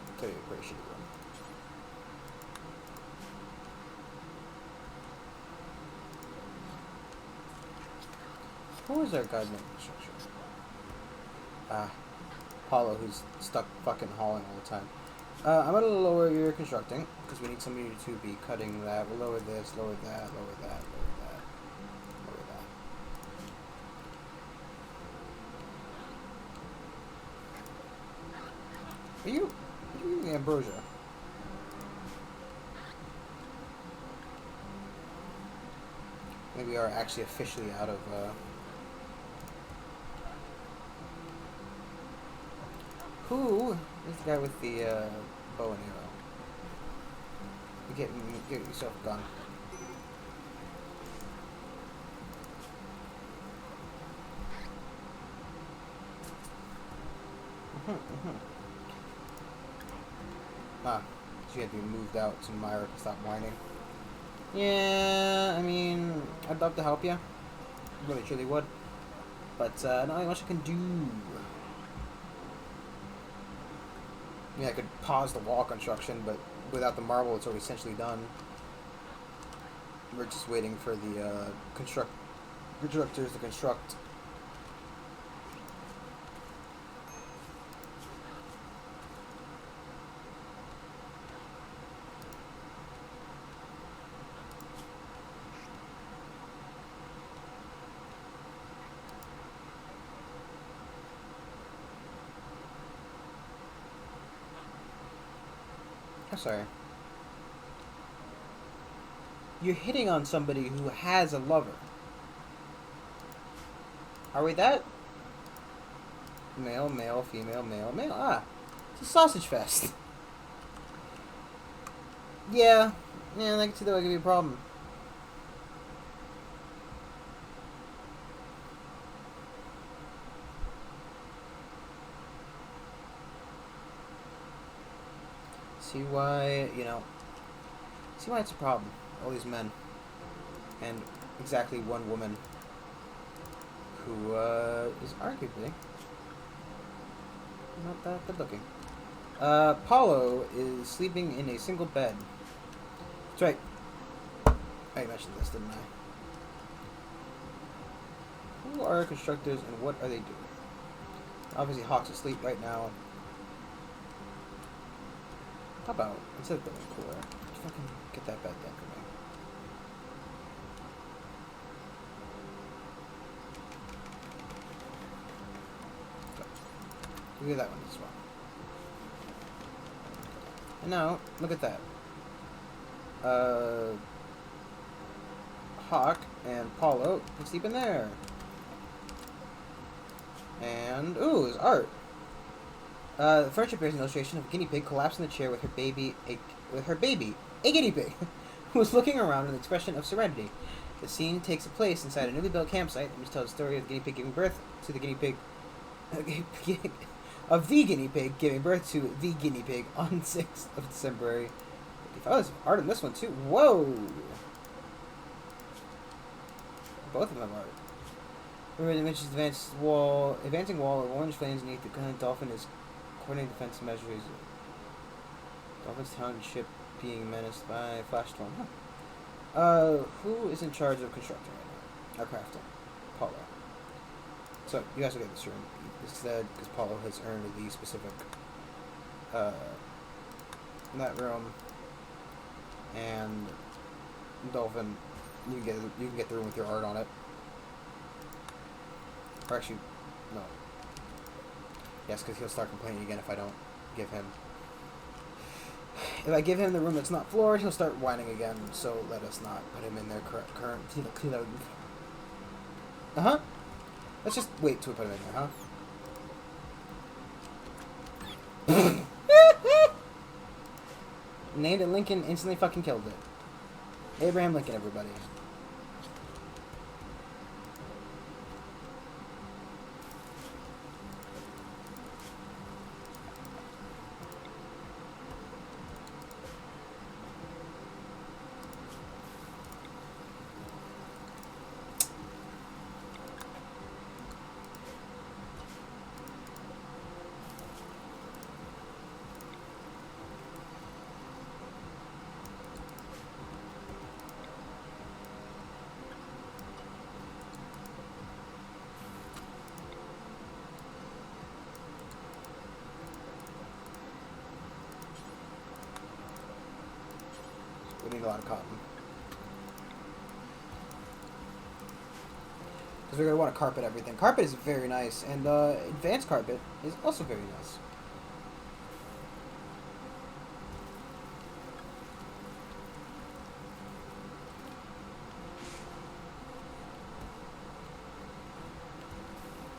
I'll tell you a pretty shitty room. Who is our goddamn construction? Paulo, who's stuck fucking hauling all the time. I'm gonna lower your constructing, because we need somebody to be cutting that. We'll lower this, lower that, lower that, lower that. Are you eating ambrosia? Maybe we are actually officially out of, Who is the guy with the, bow and arrow? Get yourself a gun. Ah, she had to be moved out so Myra can stop whining. Yeah, I mean, I'd love to help you. Really, truly would. But not much I can do. Yeah, I could pause the wall construction, but without the marble, it's already essentially done. We're just waiting for the constructors to construct. I'm sorry. You're hitting on somebody who has a lover. Are we that? Male, male, female, male, male. Ah, it's a sausage fest. Yeah, I can see that would be a problem. See why, see why it's a problem. All these men. And exactly one woman who is arguably not that good looking. Paulo is sleeping in a single bed. That's right. I mentioned this, didn't I? Who are constructors and what are they doing? Obviously Hawk's asleep right now. How about, instead of building cooler, just fucking get that bed done for me. Look at that one as well. And now, look at that. Hawk and Paulo can sleep in there. And, ooh, there's art. The furniture bears an illustration of a guinea pig collapsed in the chair with her baby, a guinea pig, who was looking around with an expression of serenity. The scene takes place inside a newly built campsite, which tells the story of the guinea pig giving birth to the guinea pig, of the guinea pig giving birth to the guinea pig on 6th of December. Oh, there's art in this one too. Whoa! Both of them are art. Remember the mentions advancing wall of orange flames beneath the dolphin is coordinating defense measures. Dolphin's township being menaced by flash storm. Huh. Who is in charge of constructing right now? Or crafting? Paulo. So, you guys will get this room instead, because Paulo has earned the specific, that room. And Dolphin, you can get the room with your art on it. Or actually, no. Yes, because he'll start complaining again if I don't give him. If I give him the room that's not floored, he'll start whining again. So let us not put him in their current. Let's just wait till we put him in there, huh? Named it Lincoln, instantly fucking killed it. Abraham Lincoln, everybody. We need a lot of cotton. Because we're going to want to carpet everything. Carpet is very nice, and advanced carpet is also very nice.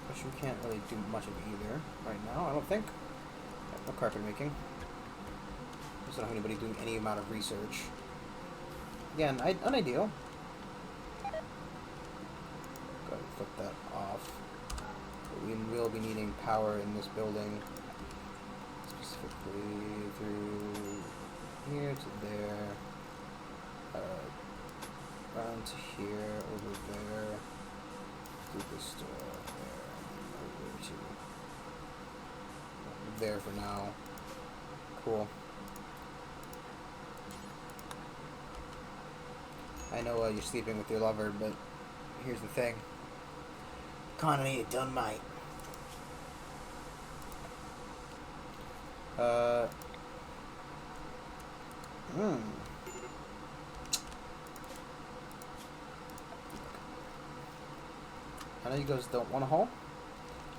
Which we can't really do much of either right now, I don't think. No carpet making. Just don't have anybody doing any amount of research. Again, unideal. Go ahead and flip that off. But we will be needing power in this building specifically through here to there, around to here, over there, through this door, there, over to there for now. Cool. I know you're sleeping with your lover, but here's the thing. Kinda need it done, mate. I know you guys don't want a hole.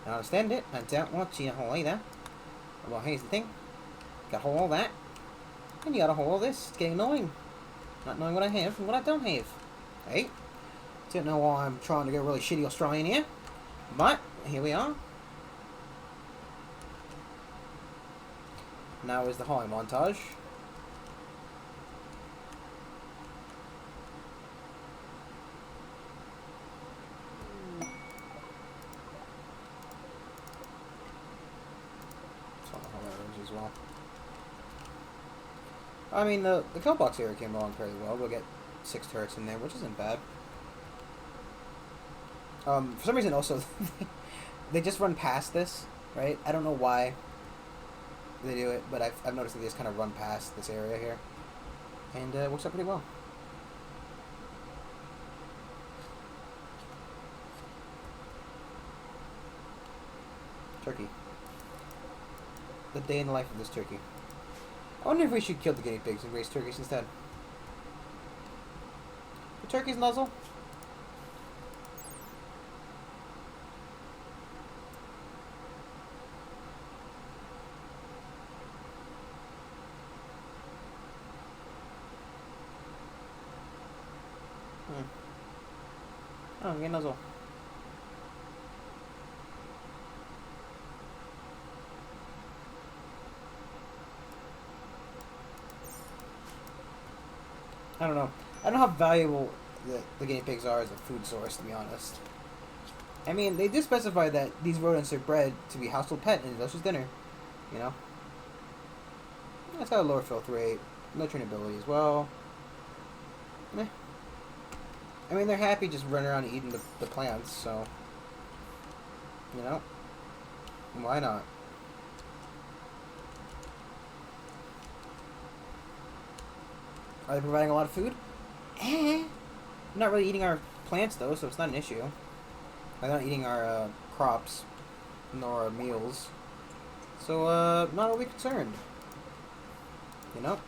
I understand it. I don't want you a hole either. Well, here's the thing. Got a hole all that. And you got a hole all this. It's getting annoying. Not knowing what I have and what I don't have. Hey? Don't know why I'm trying to get really shitty Australian here. But, here we are. Now is the hauling montage. As well. I mean, the kill box area came along fairly well. We'll get 6 turrets in there, which isn't bad. For some reason, also, they just run past this, right? I don't know why they do it, but I've noticed that they just kind of run past this area here. And it works out pretty well. Turkey. The day in the life of this turkey. I wonder if we should kill the guinea pigs and raise turkeys instead. The turkey's nuzzle. Oh, get nuzzle. I don't know. I don't know how valuable the guinea pigs are as a food source, to be honest. I mean, they do specify that these rodents are bred to be household pet and delicious dinner. You know? It's got a lower filth rate, no trainability as well. Meh. I mean, they're happy just running around eating the plants, so... You know? Why not? Are they providing a lot of food? They're not really eating our plants, though, so it's not an issue. They're not eating our crops, nor our meals. So, not really concerned. You know?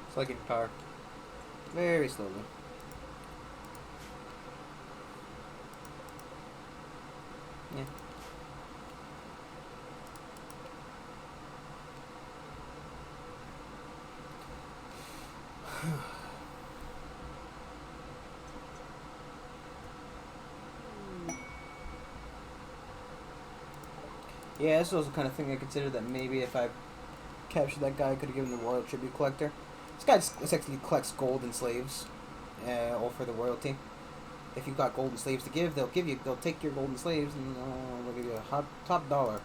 It's like in power. Very slowly. Yeah. Yeah, this is also the kind of thing I consider that maybe if I captured that guy, I could have given the royal tribute collector. This guy essentially collects gold and slaves, all for the royalty. If you've got gold and slaves to give, they'll take your gold and slaves and they'll give you a top dollar.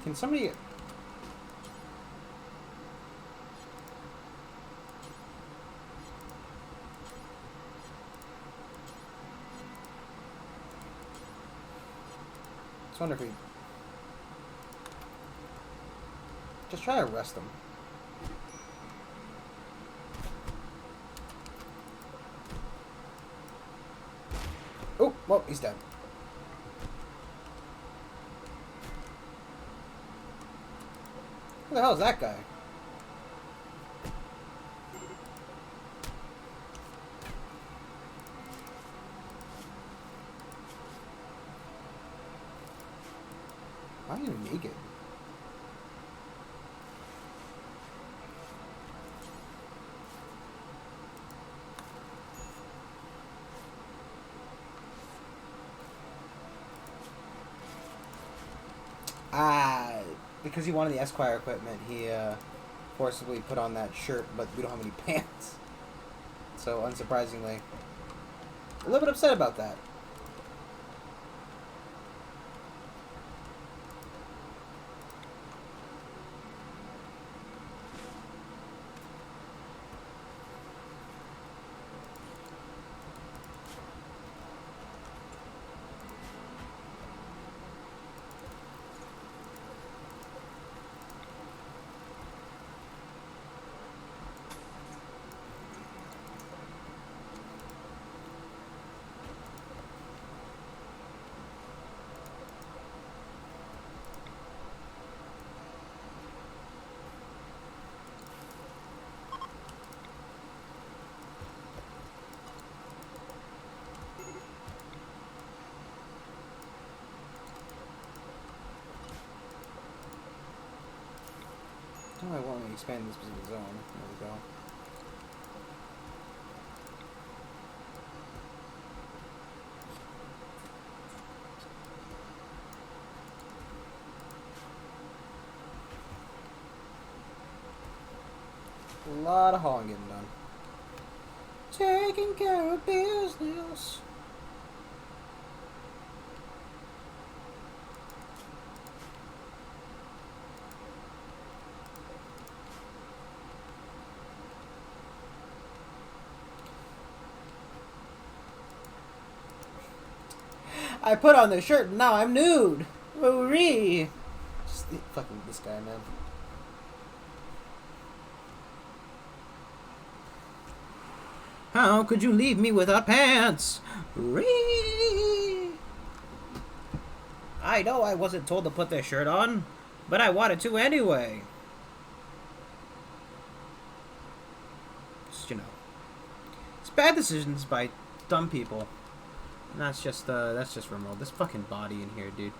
Can somebody... I wonder if we... Just try to arrest them. Oh, well, he's dead. Who the hell is that guy? Why are you naked? Ah, because he wanted the Esquire equipment, he forcibly put on that shirt, but we don't have any pants. So, unsurprisingly, a little bit upset about that. Oh, I want to expand this specific zone. There we go. A lot of hauling getting done. Taking care of business. I put on the shirt and now I'm nude. Woo-ree. Just fucking this guy, man. How could you leave me without pants? Woo-ree. I know I wasn't told to put this shirt on, but I wanted to anyway. Just, you know. It's bad decisions by dumb people. And that's just Rimworld. This fucking body in here, dude.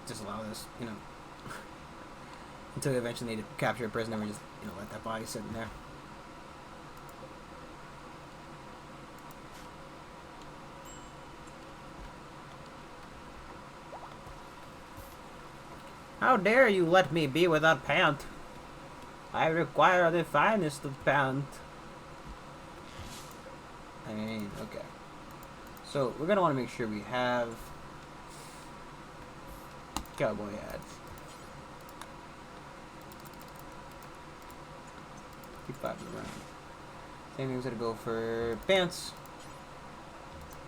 Just allow this, you know, until we eventually need to capture a prisoner and just, you know, let that body sit in there. How dare you let me be without pant? I require the finest of pant. I mean, okay. So, we're gonna want to make sure we have cowboy hats. Keep 5 around. Same thing's gonna go for pants.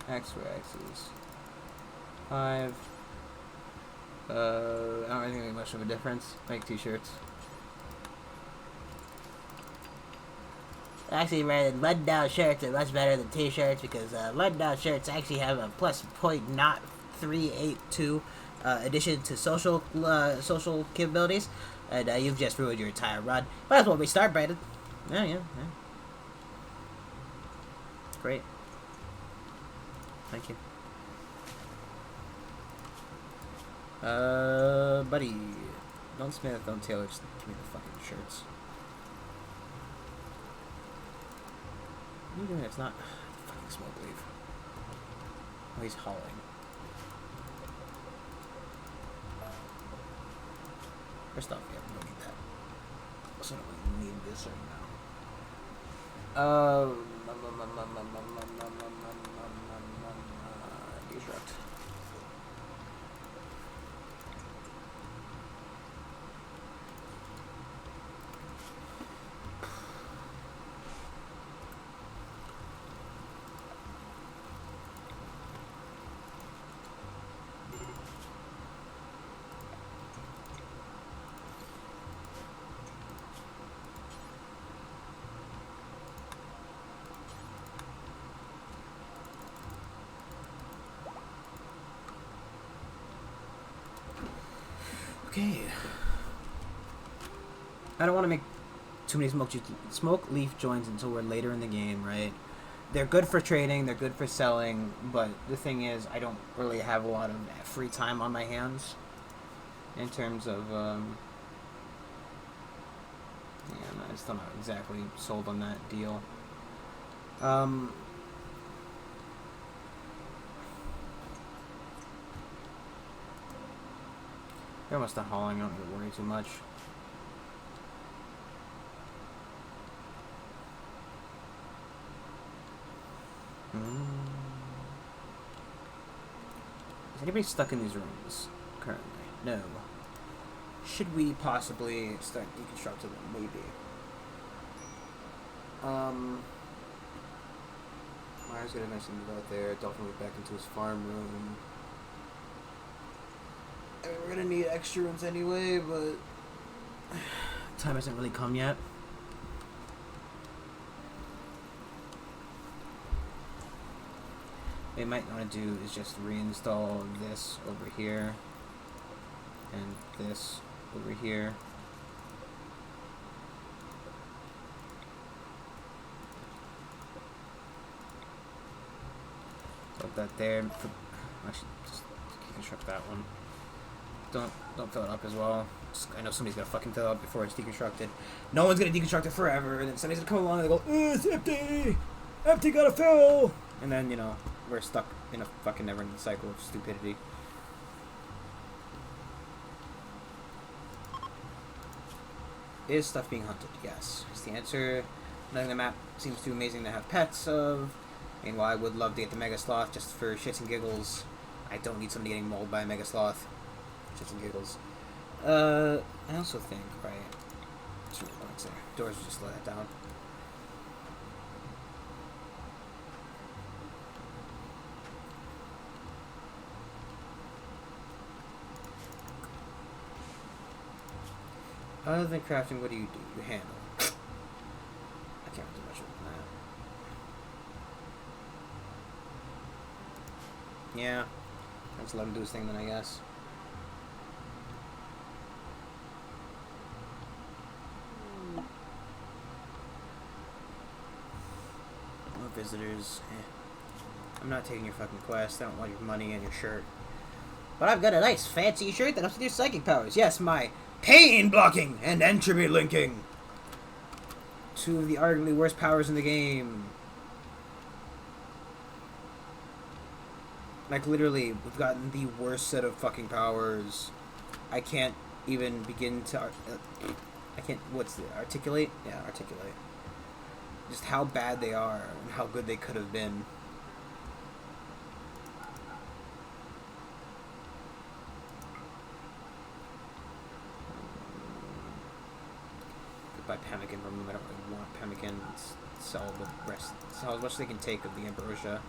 X-ray axes. 5. I don't really think much of a difference. Make t-shirts. Actually, rather than button-down shirts are much better than t-shirts because button-down shirts actually have a plus .0382 addition to social capabilities, and you've just ruined your entire run. Might as well restart, Brandon. Yeah. Great. Thank you. Buddy, don't smith, don't tailor, just give me the fucking shirts. What are you doing? It's not fucking smoke leave. Oh, he's hauling. First off, yeah, we don't need that. Also, don't need this right now. Destruct. Okay. I don't want to make too many smoke leaf joints until we're later in the game, right? They're good for trading, they're good for selling, but the thing is, I don't really have a lot of free time on my hands in terms of, yeah, I'm still not exactly sold on that deal. They're almost done hauling, I don't need to worry too much. Is anybody stuck in these rooms currently? No. Should we possibly start deconstructing them? Maybe. Myers got a nice move out there. Dolphin went back into his farm room. I mean, we're gonna need extra rooms anyway, but time hasn't really come yet. What I might want to do is just reinstall this over here and this over here. Put that there. Actually, just deconstruct that one. Don't fill it up as well. I know somebody's gonna fucking fill it up before it's deconstructed. No one's gonna deconstruct it forever, and then somebody's gonna come along and they go, it's empty! Empty, gotta fill! And then, you know, we're stuck in a fucking never-ending cycle of stupidity. Is stuff being hunted? Yes. Is the answer. Nothing the map seems too amazing to have pets of. I mean, while I would love to get the Mega Sloth just for shits and giggles, I don't need somebody getting mauled by a Mega Sloth. Shits and giggles. I also think, right, doors will just slow that down. Other than crafting, what do? You handle. I can't do much with that. Yeah. Let's let him do his thing then, I guess. No visitors. I'm not taking your fucking quest. I don't want your money and your shirt. But I've got a nice fancy shirt that helps with your psychic powers. Yes, my pain blocking and entropy linking. Two of the arguably worst powers in the game. Like, literally, we've gotten the worst set of fucking powers. I can't even begin to... I can't... Articulate? Yeah, articulate. Just how bad they are and how good they could have been. By pemmican from them. I don't really want pemmican. Sell the rest. Sell as much as they can take of the ambrosia.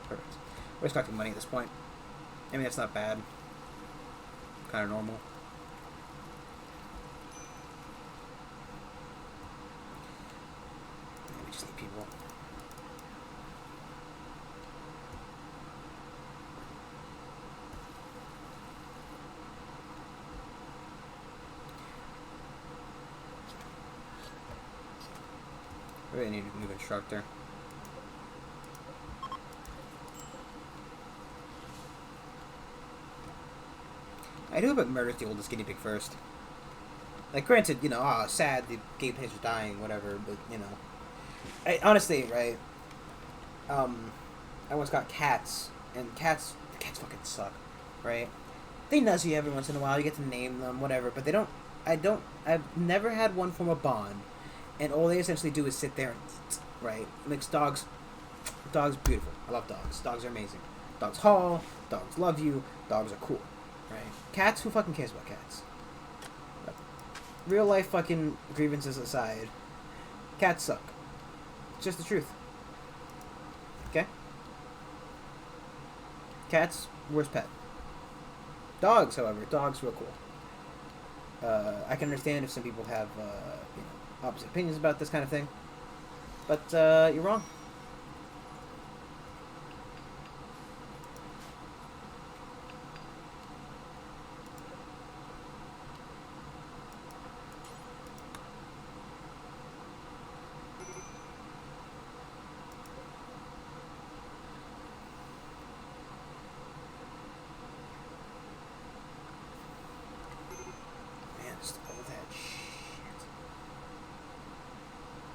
Perfect. We're just collecting money at this point. I mean, that's not bad. Kind of normal. People. I really need a new constructor. I do hope it murders the oldest guinea pig first. Like, granted, you know, sad the guinea pigs are dying, whatever, but, you know. Honestly, right, I once got cats, and the cats fucking suck, right? They nuzz you every once in a while, you get to name them, whatever, but they don't, I've never had one form a bond, and all they essentially do is sit there and eat, right? Makes dogs beautiful. I love dogs. Dogs are amazing. Dogs haul, dogs love you, dogs are cool, right? Cats, who fucking cares about cats? But real life fucking grievances aside, cats suck. It's just the truth. Okay? Cats, worst pet. Dogs, however. Dogs, real cool. I can understand if some people have opposite opinions about this kind of thing, but you're wrong. Man, just all that shit.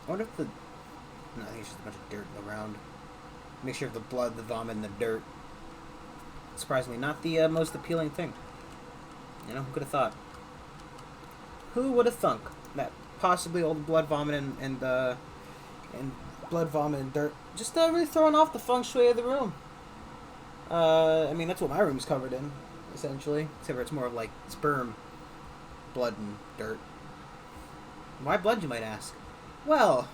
I wonder if the... No, I think it's just a bunch of dirt around. Mixture of the blood, the vomit, and the dirt. Surprisingly, not the most appealing thing. You know, who could have thought? Who would have thunk that possibly all the blood vomit and blood vomit and dirt just really throwing off the feng shui of the room. I mean, that's what my room's covered in, essentially. Except for it's more of like sperm, blood, and dirt. Why blood, you might ask? Well,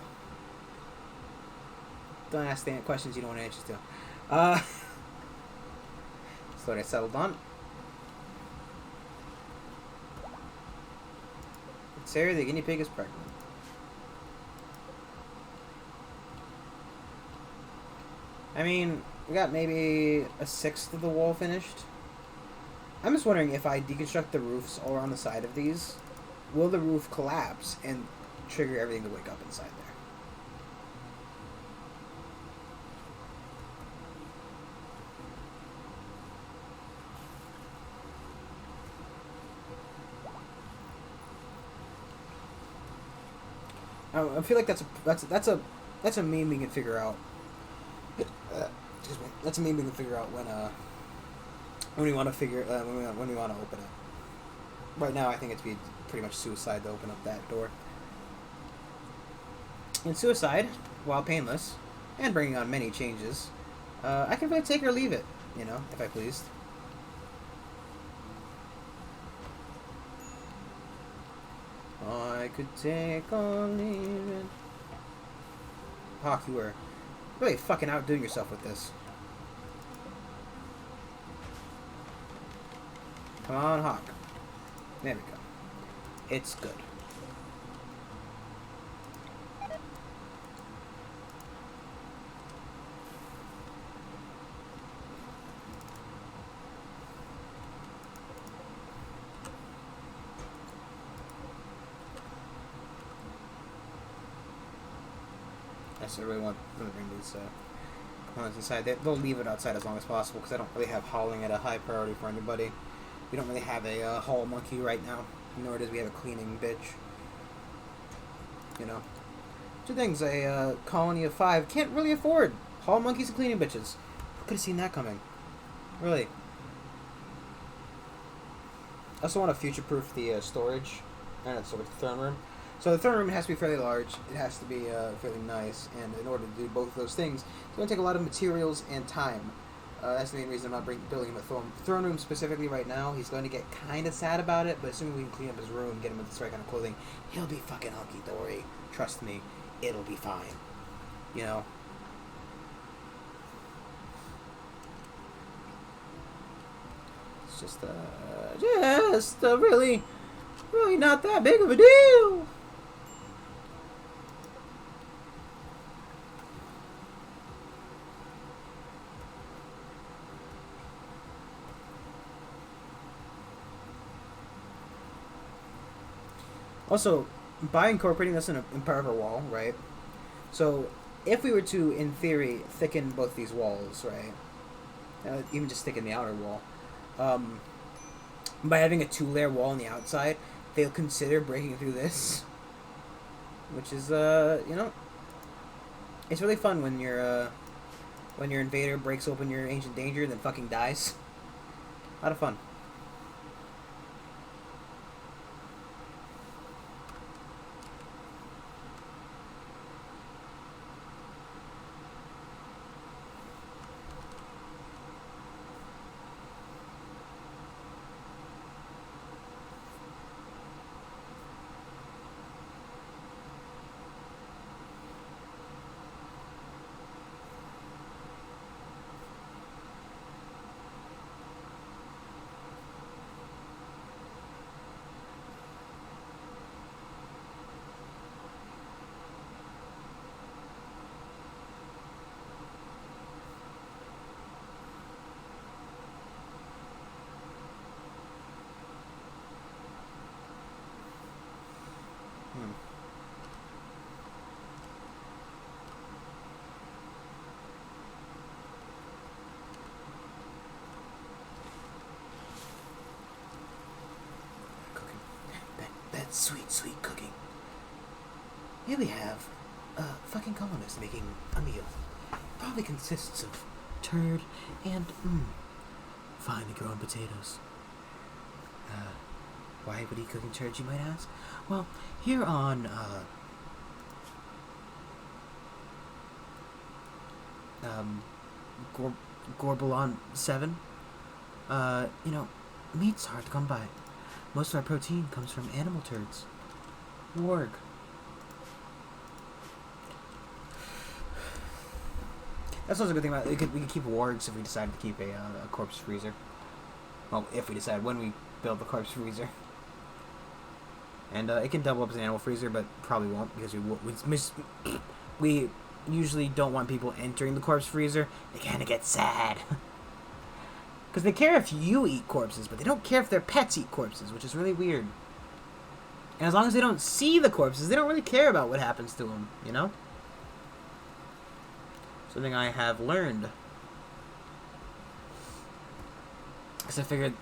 don't ask the questions you don't want answers to. That's what I settled on. Sarah, the guinea pig, is pregnant. I mean, we got maybe a sixth of the wall finished. I'm just wondering if I deconstruct the roofs all around the side of these, will the roof collapse and trigger everything to wake up inside there? I feel like that's a meme we can figure out. Excuse me. That's a meme we can figure out when we want to when we want to open it. Right now, I think it'd be pretty much suicide to open up that door. In suicide, while painless and bringing on many changes, I can really take or leave it. You know, if I pleased. I could take or leave it. Hawk, you were really fucking outdoing yourself with this. Come on, Hawk. There we go. It's good. I really want to bring these components inside. They'll leave it outside as long as possible because I don't really have hauling at a high priority for anybody. We don't really have a haul monkey right now, nor does we have a cleaning bitch. You know, two things a colony of 5 can't really afford: haul monkeys and cleaning bitches. Who could have seen that coming? Really. I also want to future-proof the storage, and the throne room. So the throne room has to be fairly large, it has to be fairly nice, and in order to do both of those things, it's going to take a lot of materials and time. That's the main reason I'm not building him a throne room specifically right now. He's going to get kind of sad about it, but assuming we can clean up his room, get him with the right kind of clothing, he'll be fucking hunky-dory. Trust me, it'll be fine. You know? It's just really not that big of a deal. Also, by incorporating this in part of our wall, right? So, if we were to, in theory, thicken both these walls, right? Even just thicken the outer wall, by having a 2-layer wall on the outside, they'll consider breaking through this, which is, you know, it's really fun when your invader breaks open your ancient danger and then fucking dies. A lot of fun. Sweet, sweet cooking. Here we have a fucking colonist making a meal. Probably consists of turd and, finely grown potatoes. Why would he cooking turds, you might ask? Well, here on, Gorbalon 7, meat's hard to come by. Most of our protein comes from animal turds. Warg. That's also a good thing about it. We could keep wargs if we decide to keep a corpse freezer. Well, if we decide when we build the corpse freezer. And it can double up as an animal freezer, but probably won't because we usually don't want people entering the corpse freezer. They kind of get sad. Because they care if you eat corpses, but they don't care if their pets eat corpses, which is really weird. And as long as they don't see the corpses, they don't really care about what happens to them, you know? Something I have learned. Because I figured,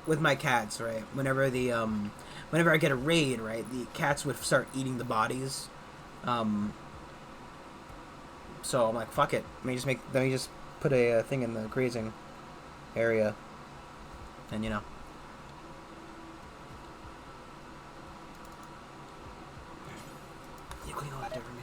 with my cats, right, whenever I get a raid, right, the cats would start eating the bodies. So I'm like, fuck it. Let me just put a thing in the grazing area. And, you know. You clean all that dirt for me.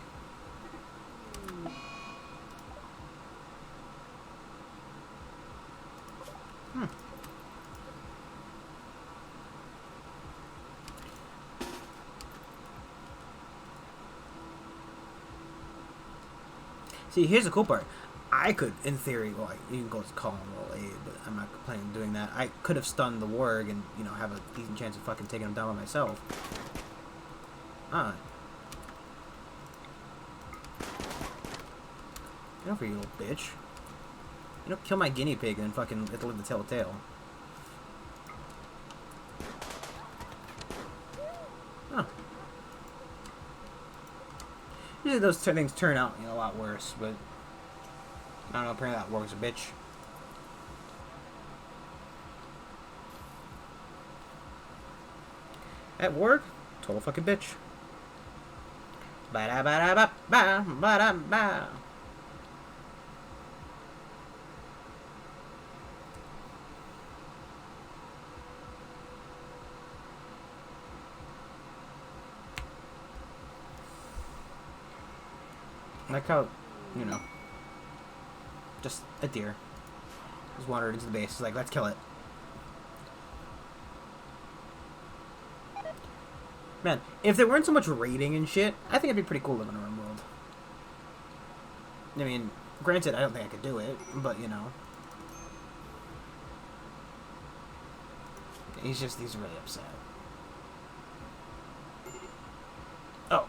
See, here's the cool part. I could, in theory, well, you can go to call and roll A, but I'm not planning on doing that. I could have stunned the warg and, have a decent chance of fucking taking him down by myself. Get over, you little bitch. You don't kill my guinea pig and then fucking have to live to tell a tale. Huh. Usually those things turn out, a lot worse, but I don't know, apparently that warg's a bitch. That warg? Total fucking bitch. Ba-da-ba-da-ba-ba, ba-da-ba. Like how, just a deer just wandered into the base. It's like, let's kill it. Man, if there weren't so much raiding and shit, I think it'd be pretty cool living in Rimworld. I mean, granted, I don't think I could do it, but, he's really upset. Oh.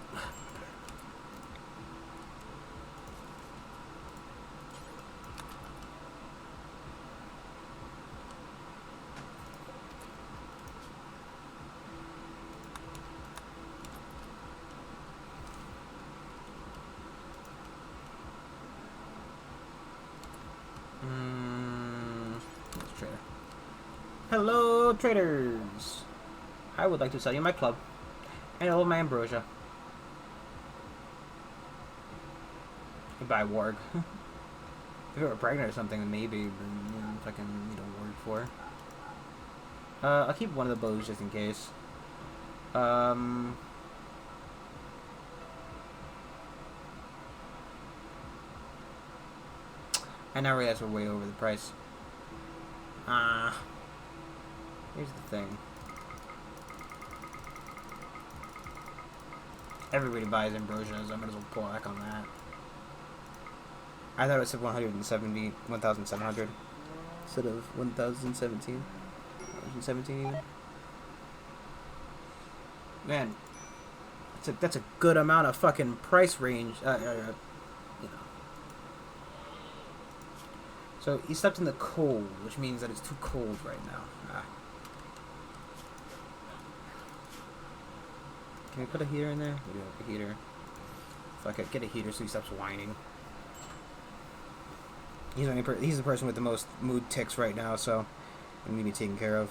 Hello, traders! I would like to sell you my club and all of my ambrosia. You buy a warg. If it were pregnant or something, then maybe, but fucking need a warg for. I'll keep one of the bows just in case. I now realize we're way over the price. Here's the thing. Everybody buys ambrosia, so I might as well pull back on that. I thought it said 1,700 instead of 1,017. 1,017 even. Man, that's a good amount of fucking price range. So he slept in the cold, which means that it's too cold right now. Can we put a heater in there? We do have a heater. Fuck it, get a heater so he stops whining. He's the person with the most mood ticks right now, so I need to be taken care of.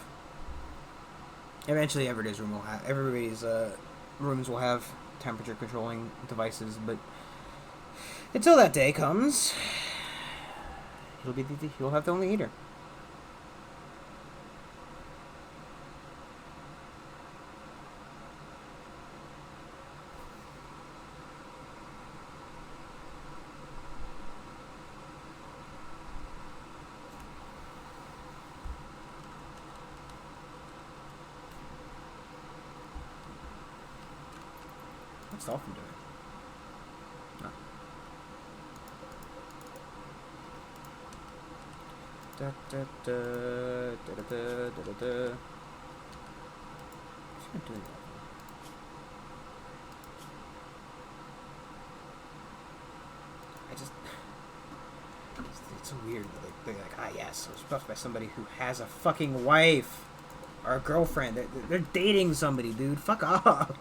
Eventually, everybody's rooms will have temperature controlling devices, but until that day comes, you'll have the only heater. What's Dolphin doing? Oh. Da, da, da, da, da, da, da, da. What's he doing? It's so weird. They're like, ah, yes, I was buffed by somebody who has a fucking wife or a girlfriend. They're dating somebody, dude. Fuck off.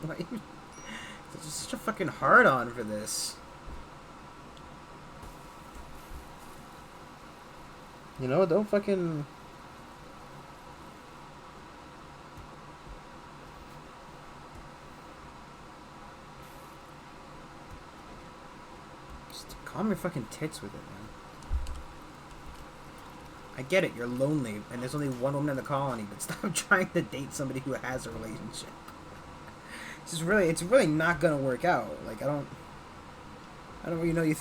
Like, there's just such a fucking hard on for this. You know, don't fucking. Just calm your fucking tits with it, man. I get it, you're lonely, and there's only one woman in the colony, but stop trying to date somebody who has a relationship. It's really not gonna work out. Like, I don't really know. I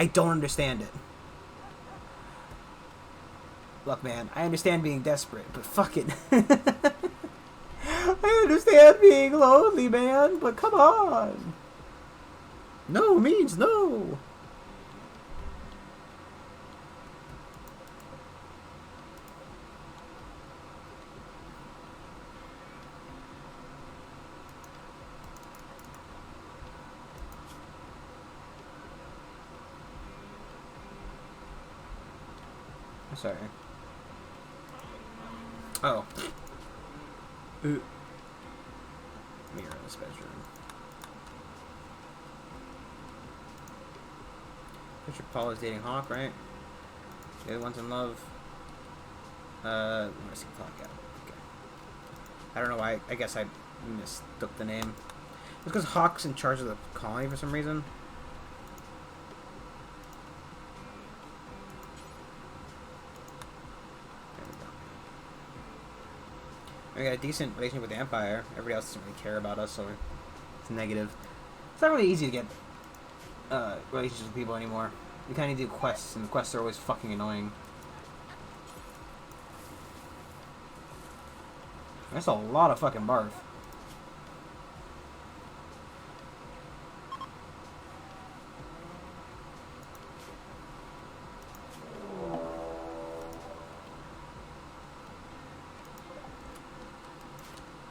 don't understand it. Look, man, I understand being desperate, but fuck it. I understand being lonely, man, but come on. No means no. Sorry. Oh. Mirror in this bedroom. Picture Paul is dating Hawk, right? The other one's in love. Let me see Hawk out. Okay. I don't know why. I guess I mistook the name. It's because Hawk's in charge of the colony for some reason. We got a decent relationship with the Empire. Everybody else doesn't really care about us, so it's negative. It's not really easy to get relationships with people anymore. You kind of need to do quests, and the quests are always fucking annoying. That's a lot of fucking barf.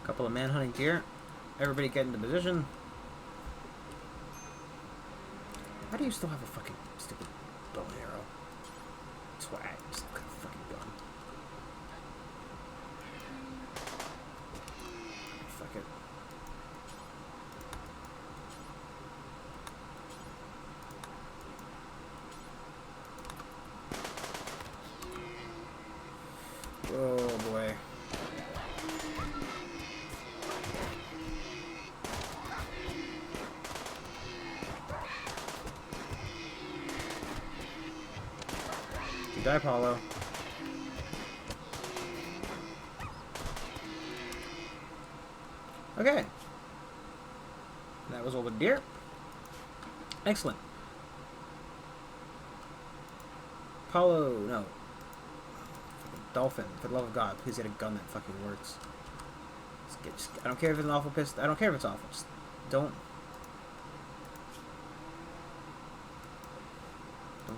Couple of man-hunting deer. Everybody get into position. Why do you still have a fucking stupid bow and arrow? That's why I just got a fucking gun. Fuck it. Oh boy. Die, Apollo. Okay. That was all the deer. Excellent. Apollo, no. Dolphin, for the love of God, please get a gun that fucking works. I don't care if it's an awful pistol. I don't care if it's awful. Just don't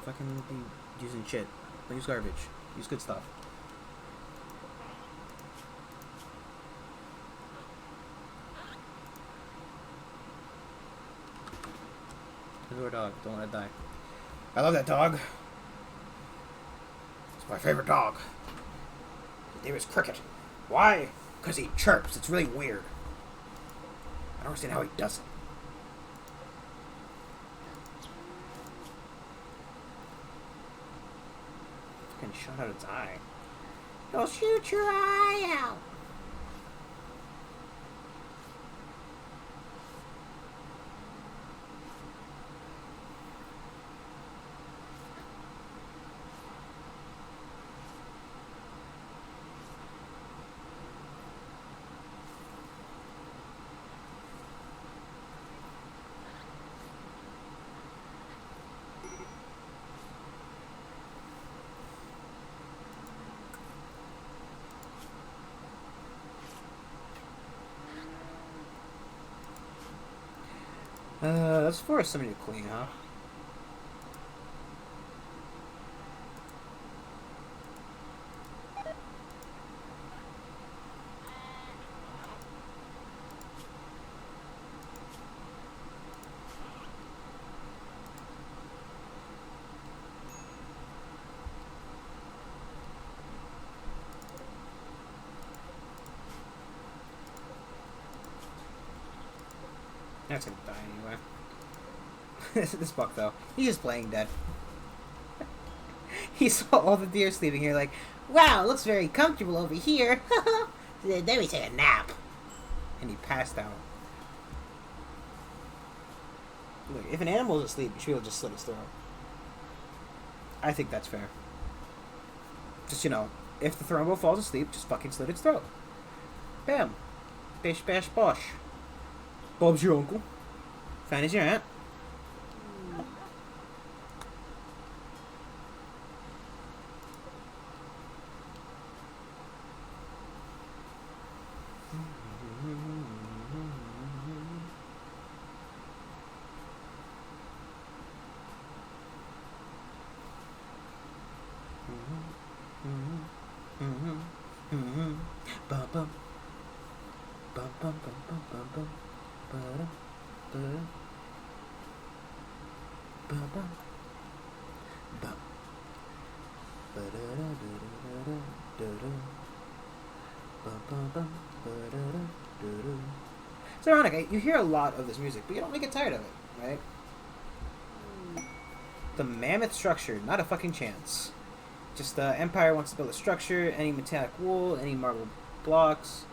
fucking be using shit. Don't use garbage. Use good stuff. Look at our dog. Don't let it die. I love that dog. It's my favorite dog. His name is Cricket. Why? Because he chirps. It's really weird. I don't understand how he does it. Fucking Shot out its eye. You'll shoot your eye out. Let's force somebody to clean, huh? That's gonna die anyway. This buck, though, he's just playing dead. He saw all the deer sleeping here, like, wow, it looks very comfortable over here. Then we take a nap. And he passed out. Look, if an animal is asleep, you should be able to just slit its throat. I think that's fair. Just, you know, if the thrombo falls asleep, just fucking slit its throat. Bam. Bish, bash, bosh. Bob's your uncle. Fanny's your aunt. Bum bum bum bum bum bum bum bum ba-dum, ba-dum, ba-bum, bum. Ba-da-da-da-da-da-da-da. Bum bum bum ba-da-da-da-da. It's ironic, you hear a lot of this music, but you don't really get tired of it, right? The mammoth structure, not a fucking chance. Just Empire wants to build a structure, any metallic wool, any marble blocks.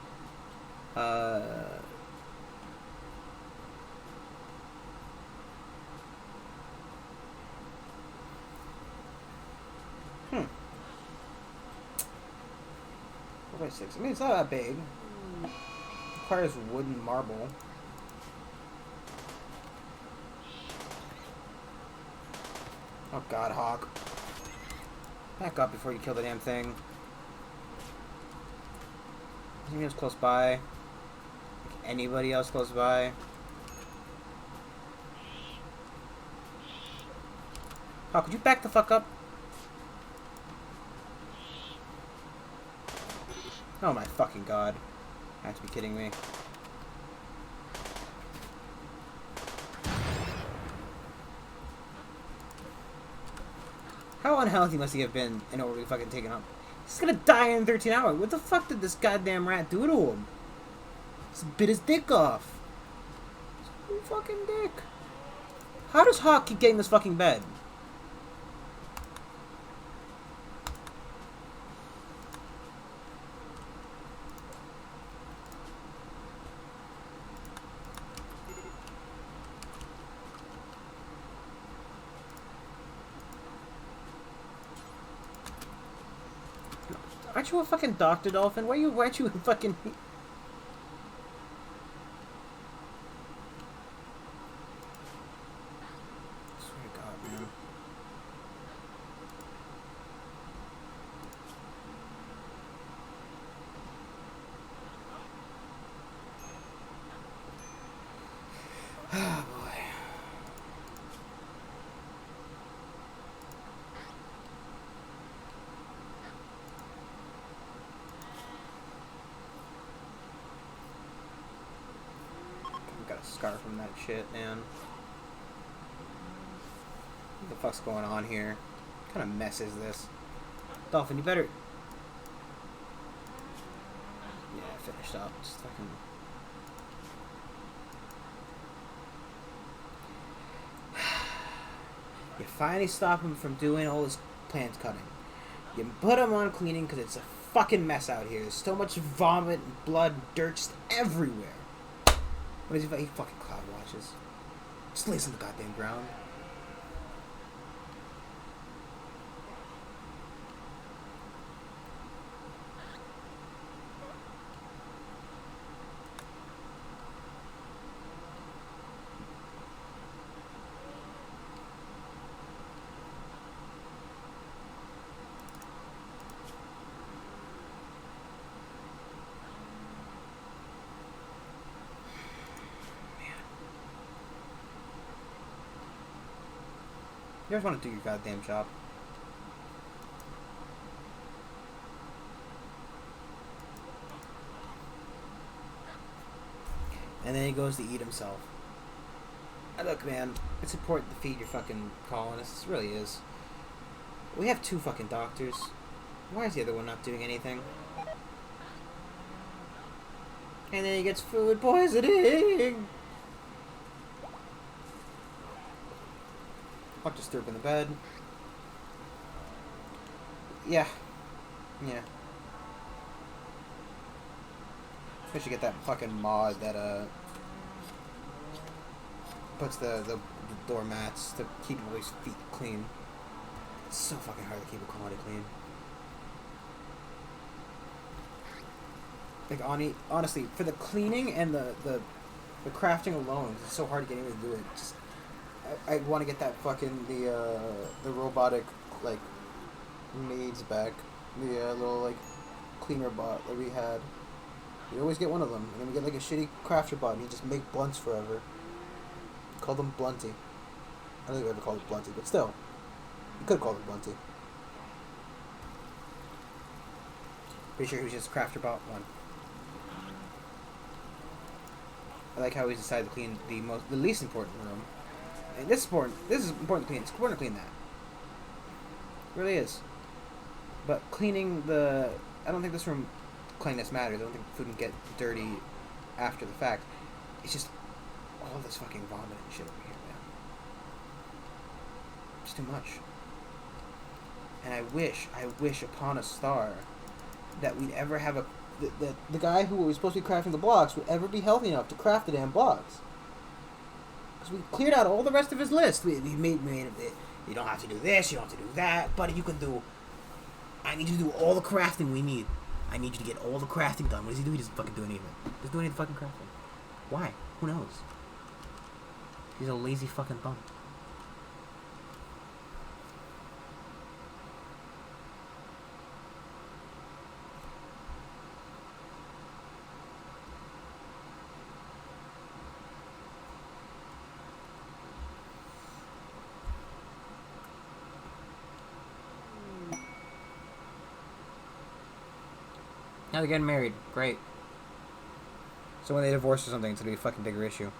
By 6. I mean, it's not that big. It requires wood and marble. Oh god, Hawk. Back up before you kill the damn thing. Anything else close by? Like anybody else close by? Hawk, could you back the fuck up? Oh my fucking god. You have to be kidding me. How unhealthy must he have been in order to fucking take him up? He's gonna die in 13 hours. What the fuck did this goddamn rat do to him? Just bit his dick off. His fucking dick. How does Hawk keep getting this fucking bed? Aren't you a fucking Dr. Dolphin? Why aren't you a fucking... I swear to God, man. Oh, boy. Got a scar from that shit, man. What the fuck's going on here? What kind of mess is this? Dolphin, you better... Yeah, finished up. Just fucking... You finally stop him from doing all his plant cutting. You put them on cleaning because it's a fucking mess out here. There's so much vomit, and blood, dirt just everywhere. What is he fucking cloud watches? Just lays on the goddamn ground. You guys want to do your goddamn job. And then he goes to eat himself. Look, man, it's important to feed your fucking colonists. It really is. We have 2 fucking doctors. Why is the other one not doing anything? And then he gets food poisoning! Fuck, disturb in the bed. Yeah. Yeah. I should get that fucking mod that, puts the doormats to keep everybody's feet clean. It's so fucking hard to keep a colony clean. Like, honestly, for the cleaning and the crafting alone, it's so hard to get anyone to do it. Just, I want to get that fucking, the robotic, like, maids back. The, little, like, cleaner bot that we had. We always get one of them, and then we get, like, a shitty crafter bot, and he just make blunts forever. Call them Blunty. I don't think we ever called it Blunty, but still. You could call it Blunty. Pretty sure he was just crafter bot 1. I like how he decided to clean the least important room. And this is important. This is important to clean. It's important to clean that. It really is. But cleaning I don't think this room cleanliness matters. I don't think food can get dirty after the fact. It's just all this fucking vomit and shit over here, man. It's too much. And I wish upon a star that we'd ever have the guy who was supposed to be crafting the blocks would ever be healthy enough to craft the damn blocks. Because we cleared out all the rest of his list. We made it. You don't have to do this, you don't have to do that, but you can do... I need you to do all the crafting we need. I need you to get all the crafting done. What does he do? He doesn't fucking do anything. Just do any of the fucking crafting. Why? Who knows? He's a lazy fucking bum. Now they're getting married. Great. So when they divorce or something, it's going to be a fucking bigger issue.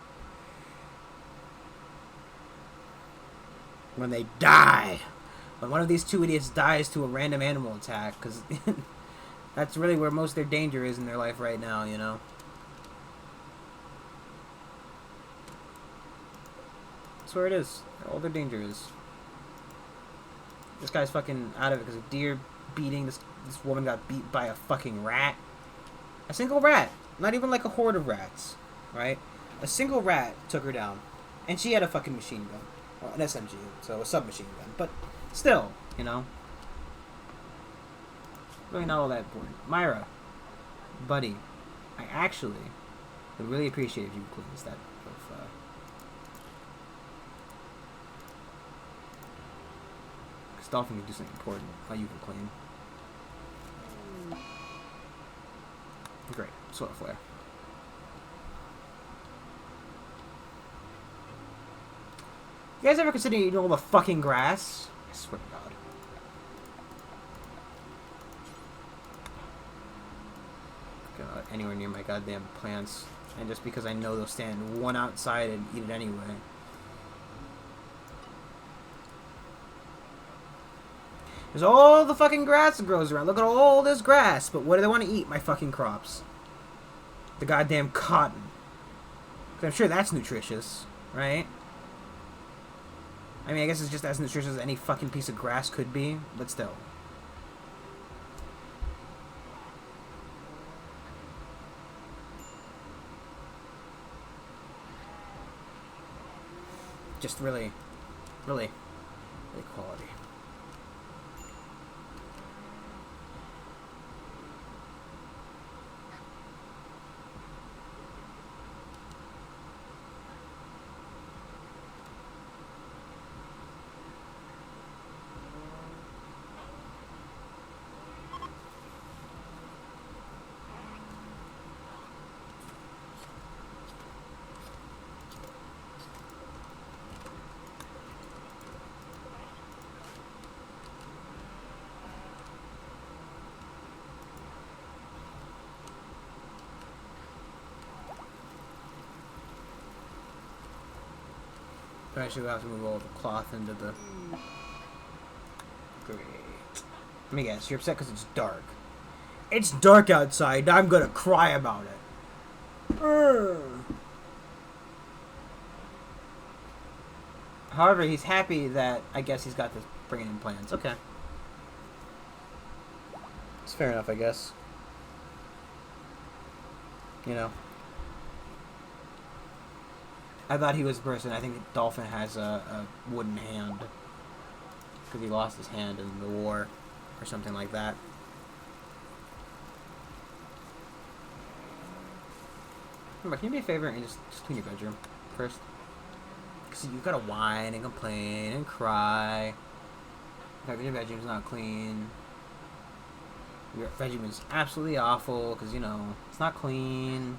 When they die. When one of these 2 idiots dies to a random animal attack. Because that's really where most of their danger is in their life right now, you know? That's where it is. All their danger is. This guy's fucking out of it because a deer beating this woman got beat by a fucking rat. A single rat. Not even like a horde of rats. Right? A single rat took her down. And she had a fucking machine gun. Well, an SMG. So a submachine gun. But still, you know. Really not all that important. Myra. Buddy. I actually would really appreciate if you could clean that of because Dolphin can do something important. How you can clean. Great. Solar flare. You guys ever consider eating all the fucking grass? I swear to God. God, anywhere near my goddamn plants. And just because I know they'll stand one outside and eat it anyway. There's all the fucking grass that grows around. Look at all this grass. But what do they want to eat? My fucking crops. The goddamn cotton. Because I'm sure that's nutritious, right? I mean, I guess it's just as nutritious as any fucking piece of grass could be, but still. Just really, really, really quality. Actually, we'll have to move all the cloth into the... Great. Let me guess, you're upset because it's dark. It's dark outside, I'm gonna cry about it. However, he's happy that, I guess he's got this bringing in plans. Okay. It's fair enough, I guess. You know. I thought he was a person. I think the dolphin has a wooden hand. Because he lost his hand in the war. Or something like that. Remember, can you do me a favor and just clean your bedroom first? Because you gotta whine and complain and cry. In fact, your bedroom's not clean. Your bedroom is absolutely awful because, you know, it's not clean.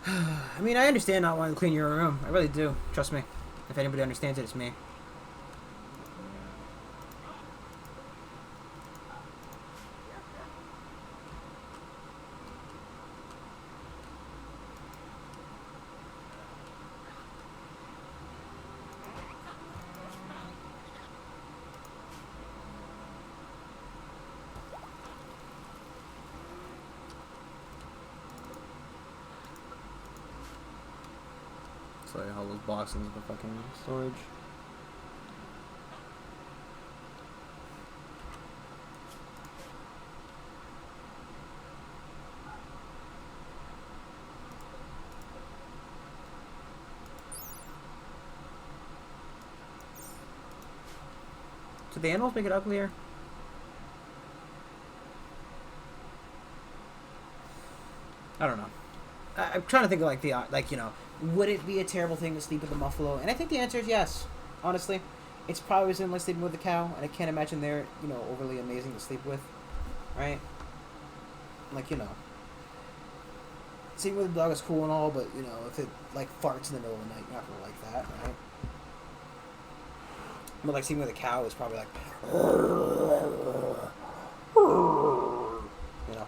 I mean, I understand not wanting to clean your room. I really do. Trust me. If anybody understands it, it's me. Like all those boxes of the fucking storage. So the animals make it uglier? I don't know. I'm trying to think of like the you know, would it be a terrible thing to sleep with a buffalo? And I think the answer is yes. Honestly, it's probably similar to sleeping with a cow, and I can't imagine they're, you know, overly amazing to sleep with, right? Like, you know, sleeping with a dog is cool and all, but you know, if it like farts in the middle of the night, you're not gonna like that, right? But like sleeping with a cow is probably like, you know.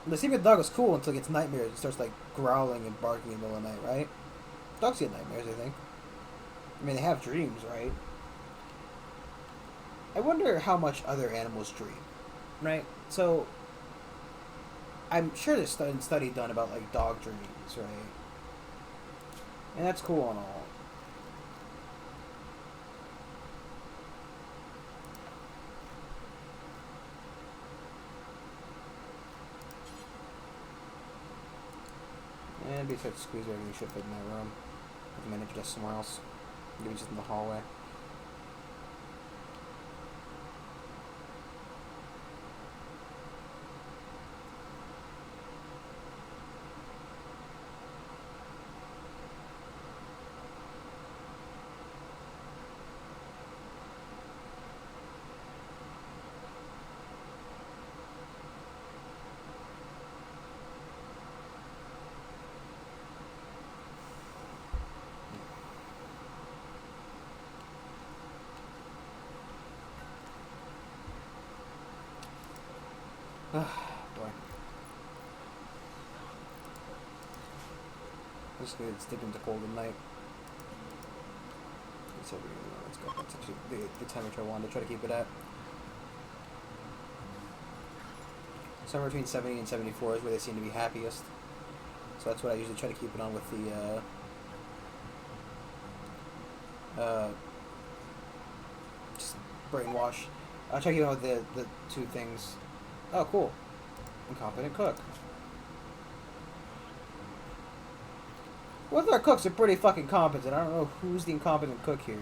The sleeping with the dog is cool until it gets nightmares and starts like growling and barking in the middle of the night, right? Dogs get nightmares, I think. I mean, they have dreams, right? I wonder how much other animals dream, right? So, I'm sure there's a study done about like dog dreams, right? And that's cool and all. And be such a squeeze everything should fit in that room. I manage just somewhere else. Maybe just in the hallway. Boy. Just gonna dip into cold at night. So let's go. That's actually the temperature I wanted to try to keep it at. Somewhere between 70 and 74 is where they seem to be happiest. So that's what I usually try to keep it on with the just brainwash. I'll try to keep it on with the two things. Oh, cool. Incompetent cook. Both our cooks are pretty fucking competent. I don't know who's the incompetent cook here.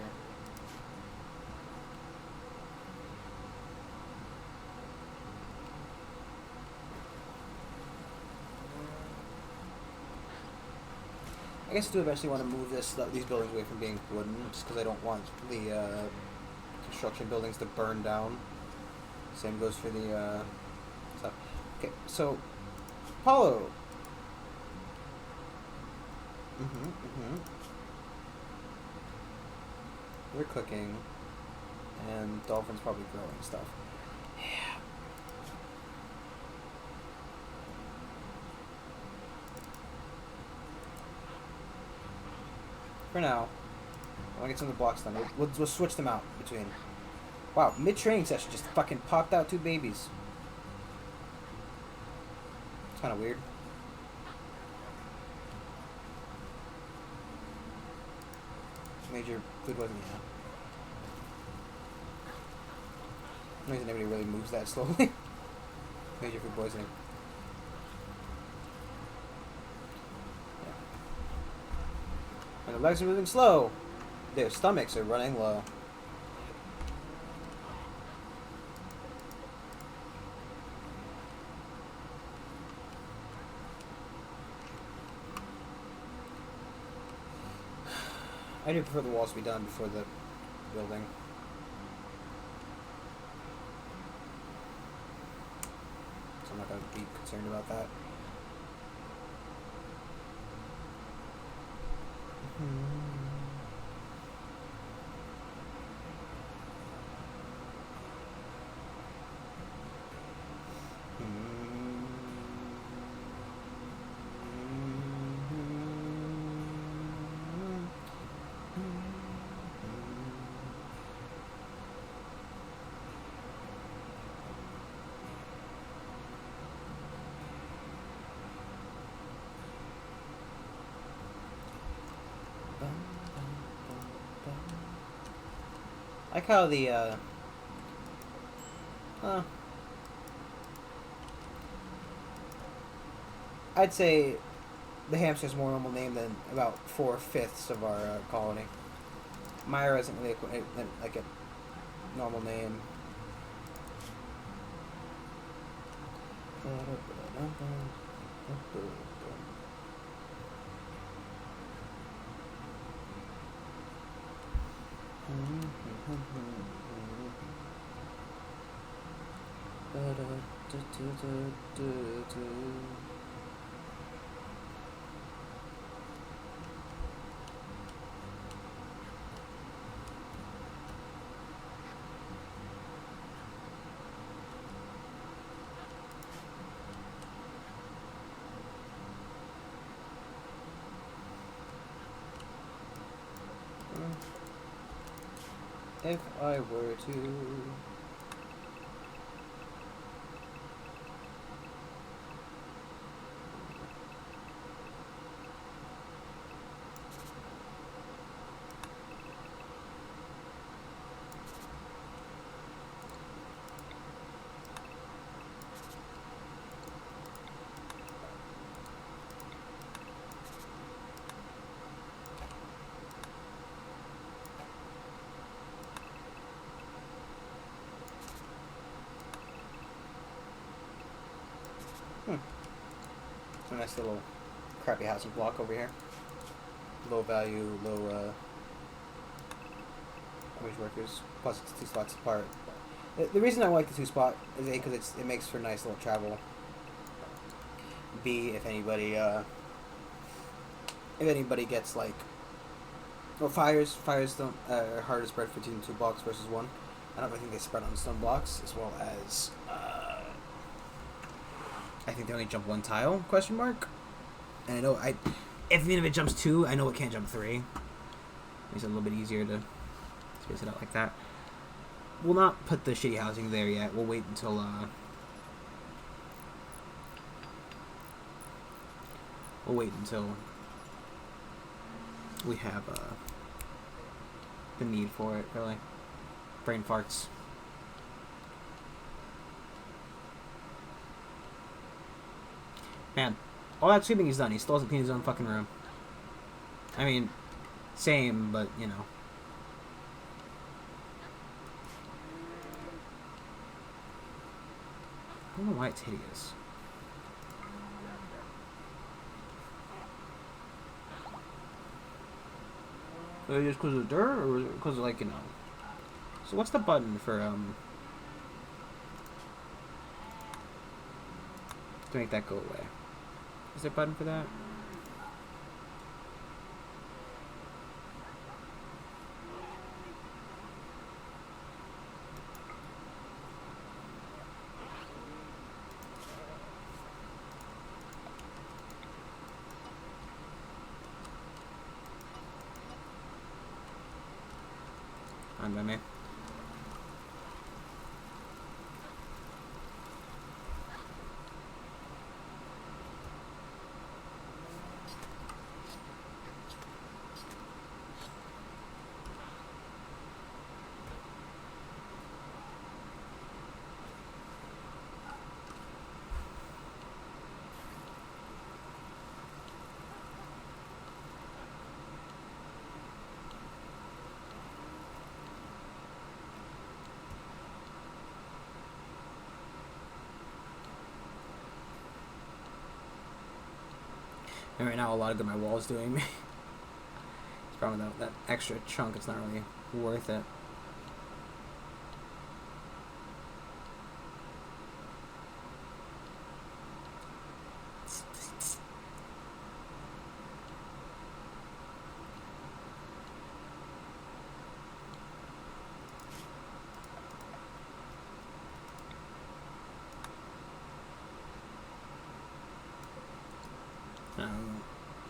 I guess I do eventually want to move these buildings away from being wooden, just because I don't want the construction buildings to burn down. Same goes for the stuff. Okay, so Paulo. They're cooking, and Dolphin's probably growing stuff. Yeah. For now, I want to get some of the blocks done. We'll switch them out between. Wow, mid-training session just fucking popped out 2 babies. It's kind of weird. Major food poisoning, yeah. No reason anybody really moves that slowly. Major food poisoning. Yeah. When the legs are moving slow, their stomachs are running low. I do prefer the walls to be done before the building. So I'm not going to be concerned about that. I like how the, I'd say the hamster's more normal name than about 4/5 of our colony. Myra isn't really like a normal name. If I were to... It's a nice little crappy housing block over here. Low value, low wage workers. Plus it's 2 spots apart. The reason I like the 2 spot is A, because it makes for nice little travel. B, if anybody gets like, well, fires don't are hard to spread between 2 blocks versus 1. I don't really think they spread on stone blocks, as well as I think they only jump 1 tile, question mark. And I know even if it jumps 2, I know it can't jump 3. Makes it a little bit easier to space it out like that. We'll not put the shitty housing there yet. We'll wait until we have the need for it, really. Brain farts. Man, all that sweeping he's done, he still hasn't cleaned his own fucking room. I mean, same, but, you know. I don't know why it's hideous. Is it just because of the dirt, or is it because of, like, you know... So what's the button for, to make that go away? Is there a button for that? Fine by me. And right now, a lot of good my wall is doing me. It's probably that extra chunk. It's not really worth it.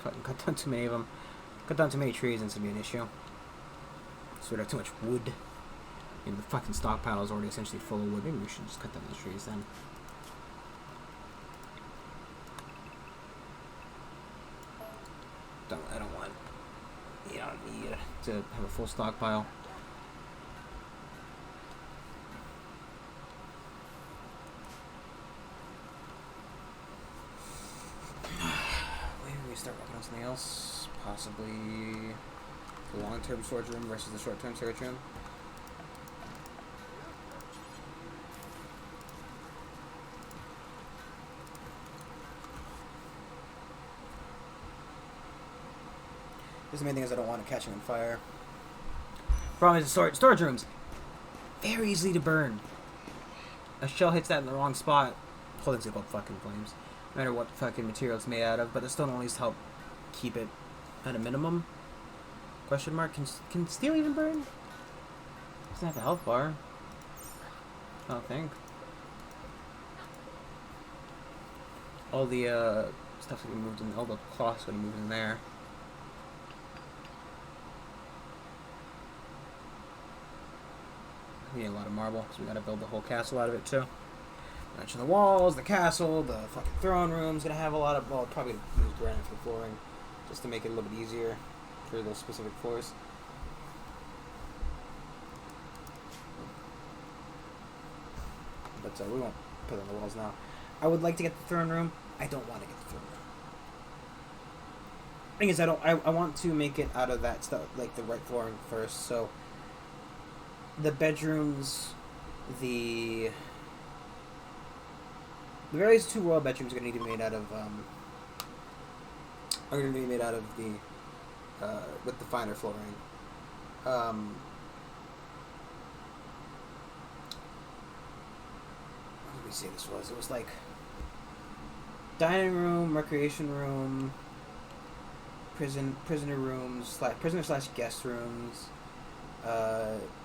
Fucking cut down too many of them. Cut down too many trees and it's gonna be an issue. Sort of too much wood. And the fucking stockpile is already essentially full of wood. Maybe we should just cut down those trees then. I don't want, you know, me to have a full stockpile. Start working on something else, possibly the long-term storage room versus the short-term storage room. This is the main thing is I don't want it catching on fire. Problem is the storage rooms, very easily to burn. A shell hits that in the wrong spot, whole thing's gonna go up fucking flames. No matter what fucking material it's made out of, but the stone will at least help keep it at a minimum. Question mark, can steel even burn? Doesn't have a health bar. I don't think. All the stuff's gonna be moved in, all the cloth's gonna move in there. We need a lot of marble, because we gotta build the whole castle out of it too. Matching the walls, the castle, the fucking throne room's gonna have a lot of, well, probably use granite for flooring, just to make it a little bit easier for those specific floors. But we won't put it on the walls now. I would like to get the throne room. I don't want to get the throne room. Thing is, I want to make it out of that stuff, like the right flooring first. So the bedrooms, the various 2 royal bedrooms are going to need to be made out of, with the finer flooring. What did we say this was? It was like dining room, recreation room, prisoner rooms, prisoner/guest rooms,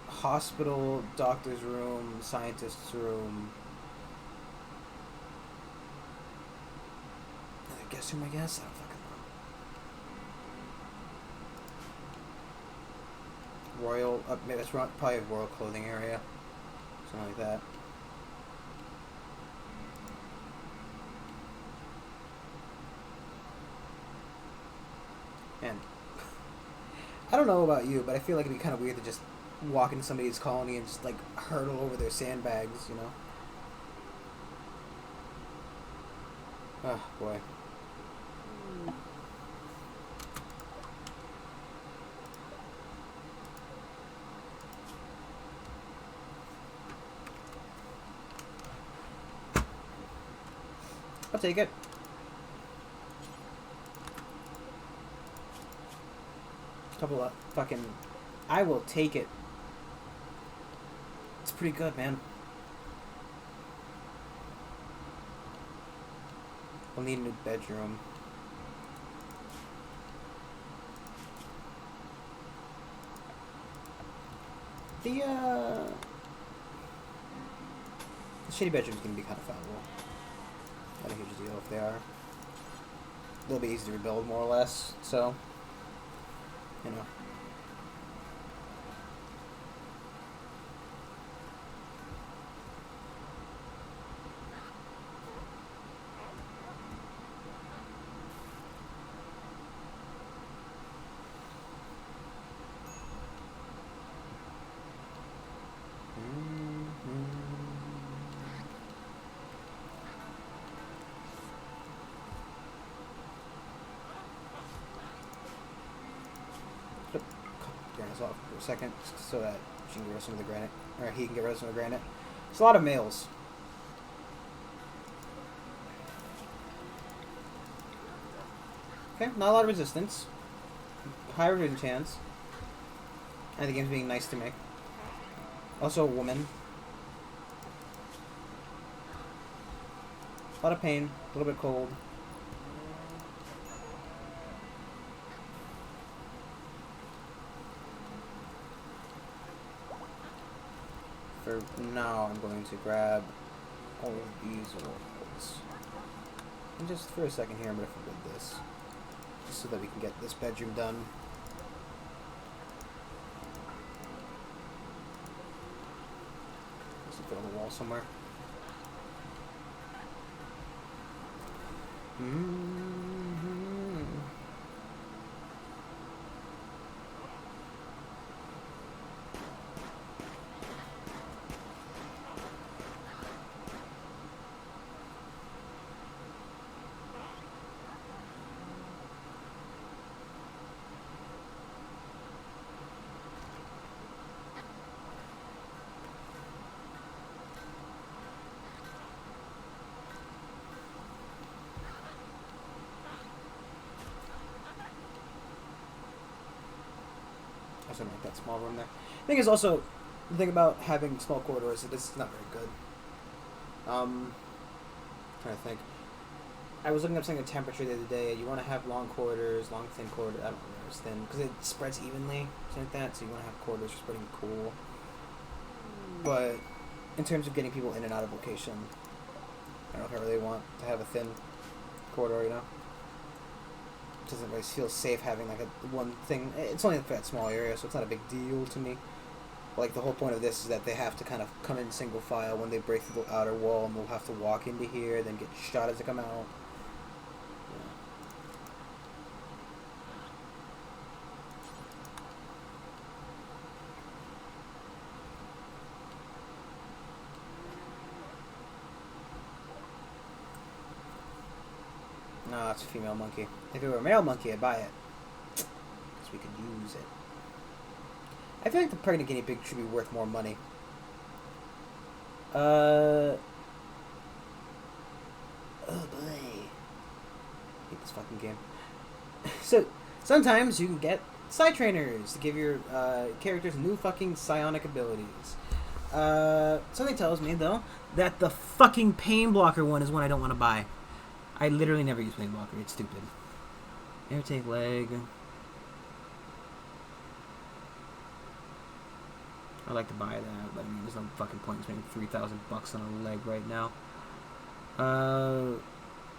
hospital, doctor's room, scientist's room. Guest room, I guess? I don't fucking know. Royal. Maybe that's probably a Royal clothing area. Something like that. And I don't know about you, but I feel like it'd be kind of weird to just walk into somebody's colony and just like hurdle over their sandbags, you know? Oh boy. I'll take it. Couple of fucking... I will take it. It's pretty good, man. We'll need a new bedroom. The shitty bedroom's gonna be kind of valuable. Not a huge deal if they are. They'll be easy to rebuild, more or less, so... You know. Off for a second so that she can get rid of some of the granite, or he can get rid of some of the granite. It's a lot of males. Okay, not a lot of resistance. High revision chance. And the game's being nice to me. Also a woman. A lot of pain, a little bit cold. For now, I'm going to grab all of these oracles. And just for a second here, I'm going to forbid this. Just so that we can get this bedroom done. Let's put it on the wall somewhere. Like that small room there. I think it's also the thing about having small corridors is it's not very good. Trying to think. I was looking up something at temperature the other day. You want to have long corridors, long thin corridors. I don't know, it's thin because it spreads evenly, something like that. So you want to have corridors for spreading cool. But in terms of getting people in and out of location, I don't know if I really want to have a thin corridor. You know. Doesn't really feel safe having like a one thing. It's only for that small area, so it's not a big deal to me. But, like the whole point of this is that they have to kind of come in single file when they break through the outer wall, and they'll have to walk into here, then get shot as they come out. No, it's a female monkey. If it were a male monkey, I'd buy it. Because we could use it. I feel like the pregnant guinea pig should be worth more money. Oh boy. I hate this fucking game. So, sometimes you can get side trainers to give your characters new fucking psionic abilities. Something tells me, though, that the fucking pain blocker one is one I don't want to buy. I literally never use pain blocker. It's stupid. Air take leg. I'd like to buy that, but I mean, there's no fucking point in spending $3,000 on a leg right now. I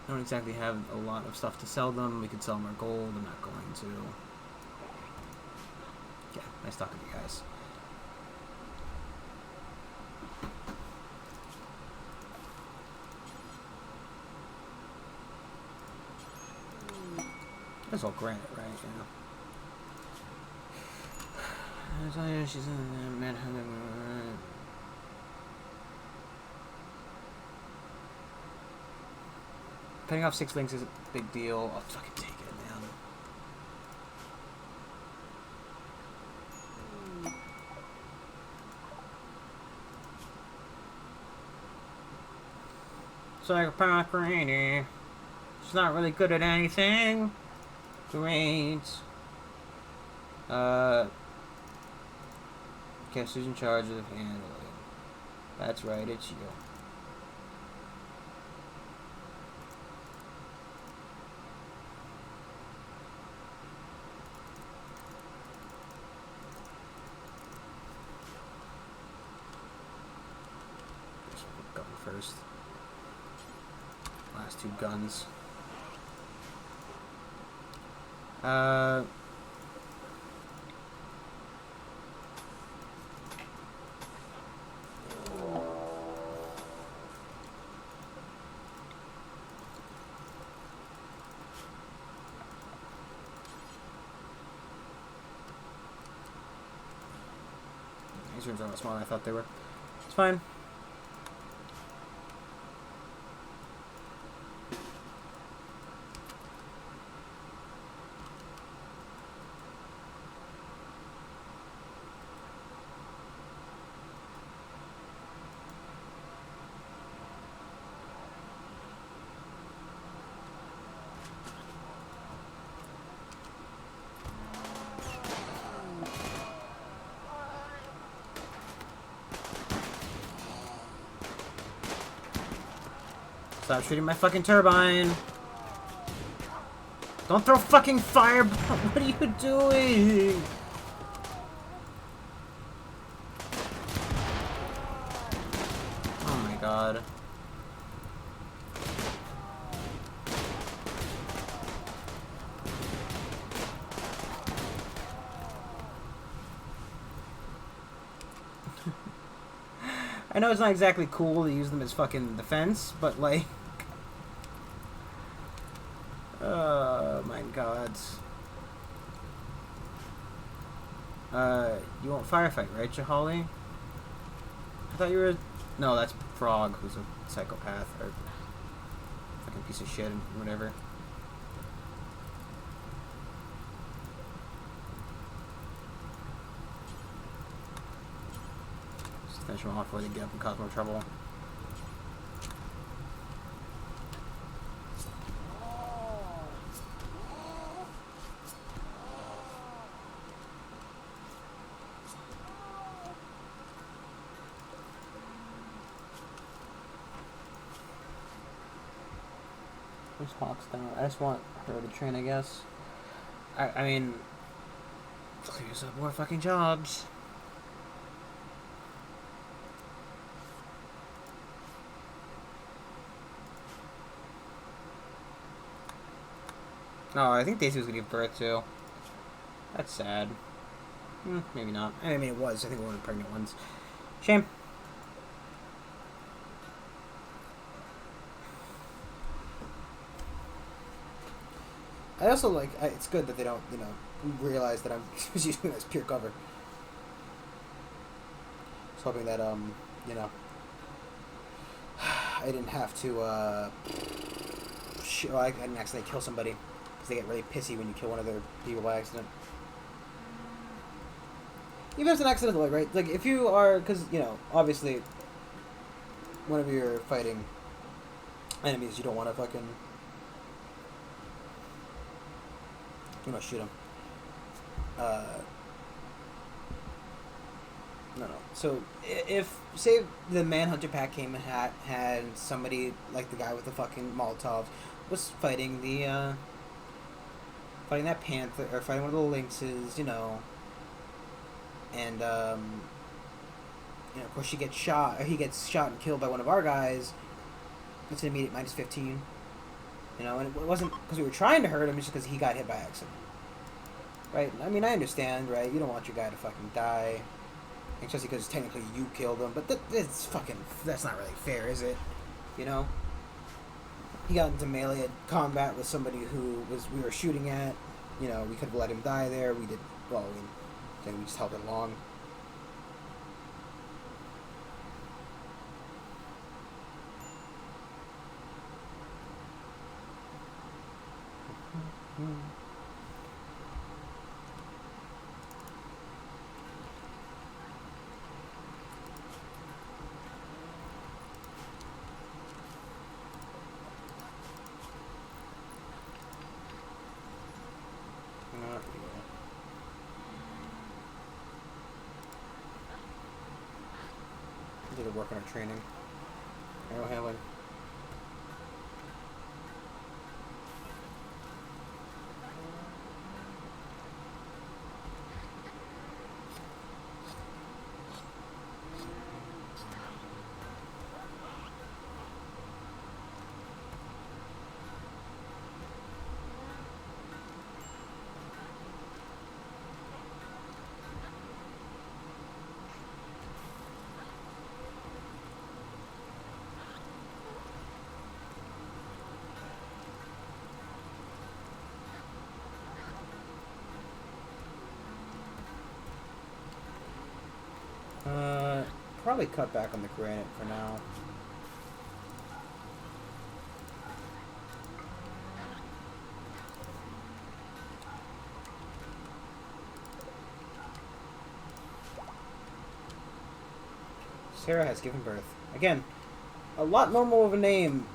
don't exactly have a lot of stuff to sell them. We could sell them our gold. I'm not going to. Yeah, nice talking to you guys. That's all granite, right? Yeah. She's in Manhattan. Cutting off 6 links is a big deal. I'll fucking take it, man. Psychopath Granny. She's not really good at anything. Great. Guess who's in charge of handling? That's right, it's you. Gun first. Last 2 guns. These rooms aren't as small as I thought they were. It's fine. Stop shooting my fucking turbine! Don't throw fucking fire! What are you doing? Oh my god. I know it's not exactly cool to use them as fucking defense, but like... Oh my god. You won't firefight, right, Jahali? I thought you were... No, that's Frog, who's a psychopath, or fucking piece of shit, or whatever. Just finish him off before they get up and cause more trouble. Where's Hawks down? I just want her to train, I guess. I mean... Clears up more fucking jobs. Oh, I think Daisy was gonna give birth to. That's sad. Maybe not. I mean, it was. I think one of the pregnant ones. Shame. I also like, it's good that they don't, you know, realize that I'm just using it as pure cover. Just hoping that, you know, I didn't have to, I didn't accidentally kill somebody. Because they get really pissy when you kill one of their people by accident. Even if it's an accidental, like, right? Like, if you are, because, you know, obviously, whenever you're fighting enemies, you don't want to fucking... You know, shoot him. No. So, if, say, the Manhunter pack came and had somebody, like the guy with the fucking Molotov, was fighting the, fighting that Panther, or fighting one of the Lynxes, you know, and, you know, of course she gets shot, or he gets shot and killed by one of our guys, it's an immediate -15. You know, and it wasn't because we were trying to hurt him, it's just because he got hit by accident. Right? I mean, I understand, right? You don't want your guy to fucking die, especially because technically you killed him. But that's fucking, that's not really fair, is it? You know? He got into melee combat with somebody who we were shooting at. You know, we could have let him die there. We did, well, then we just held it along. We did work on our training. Arrow handling. Probably cut back on the granite for now. Sarah has given birth. Again, a lot normal of a name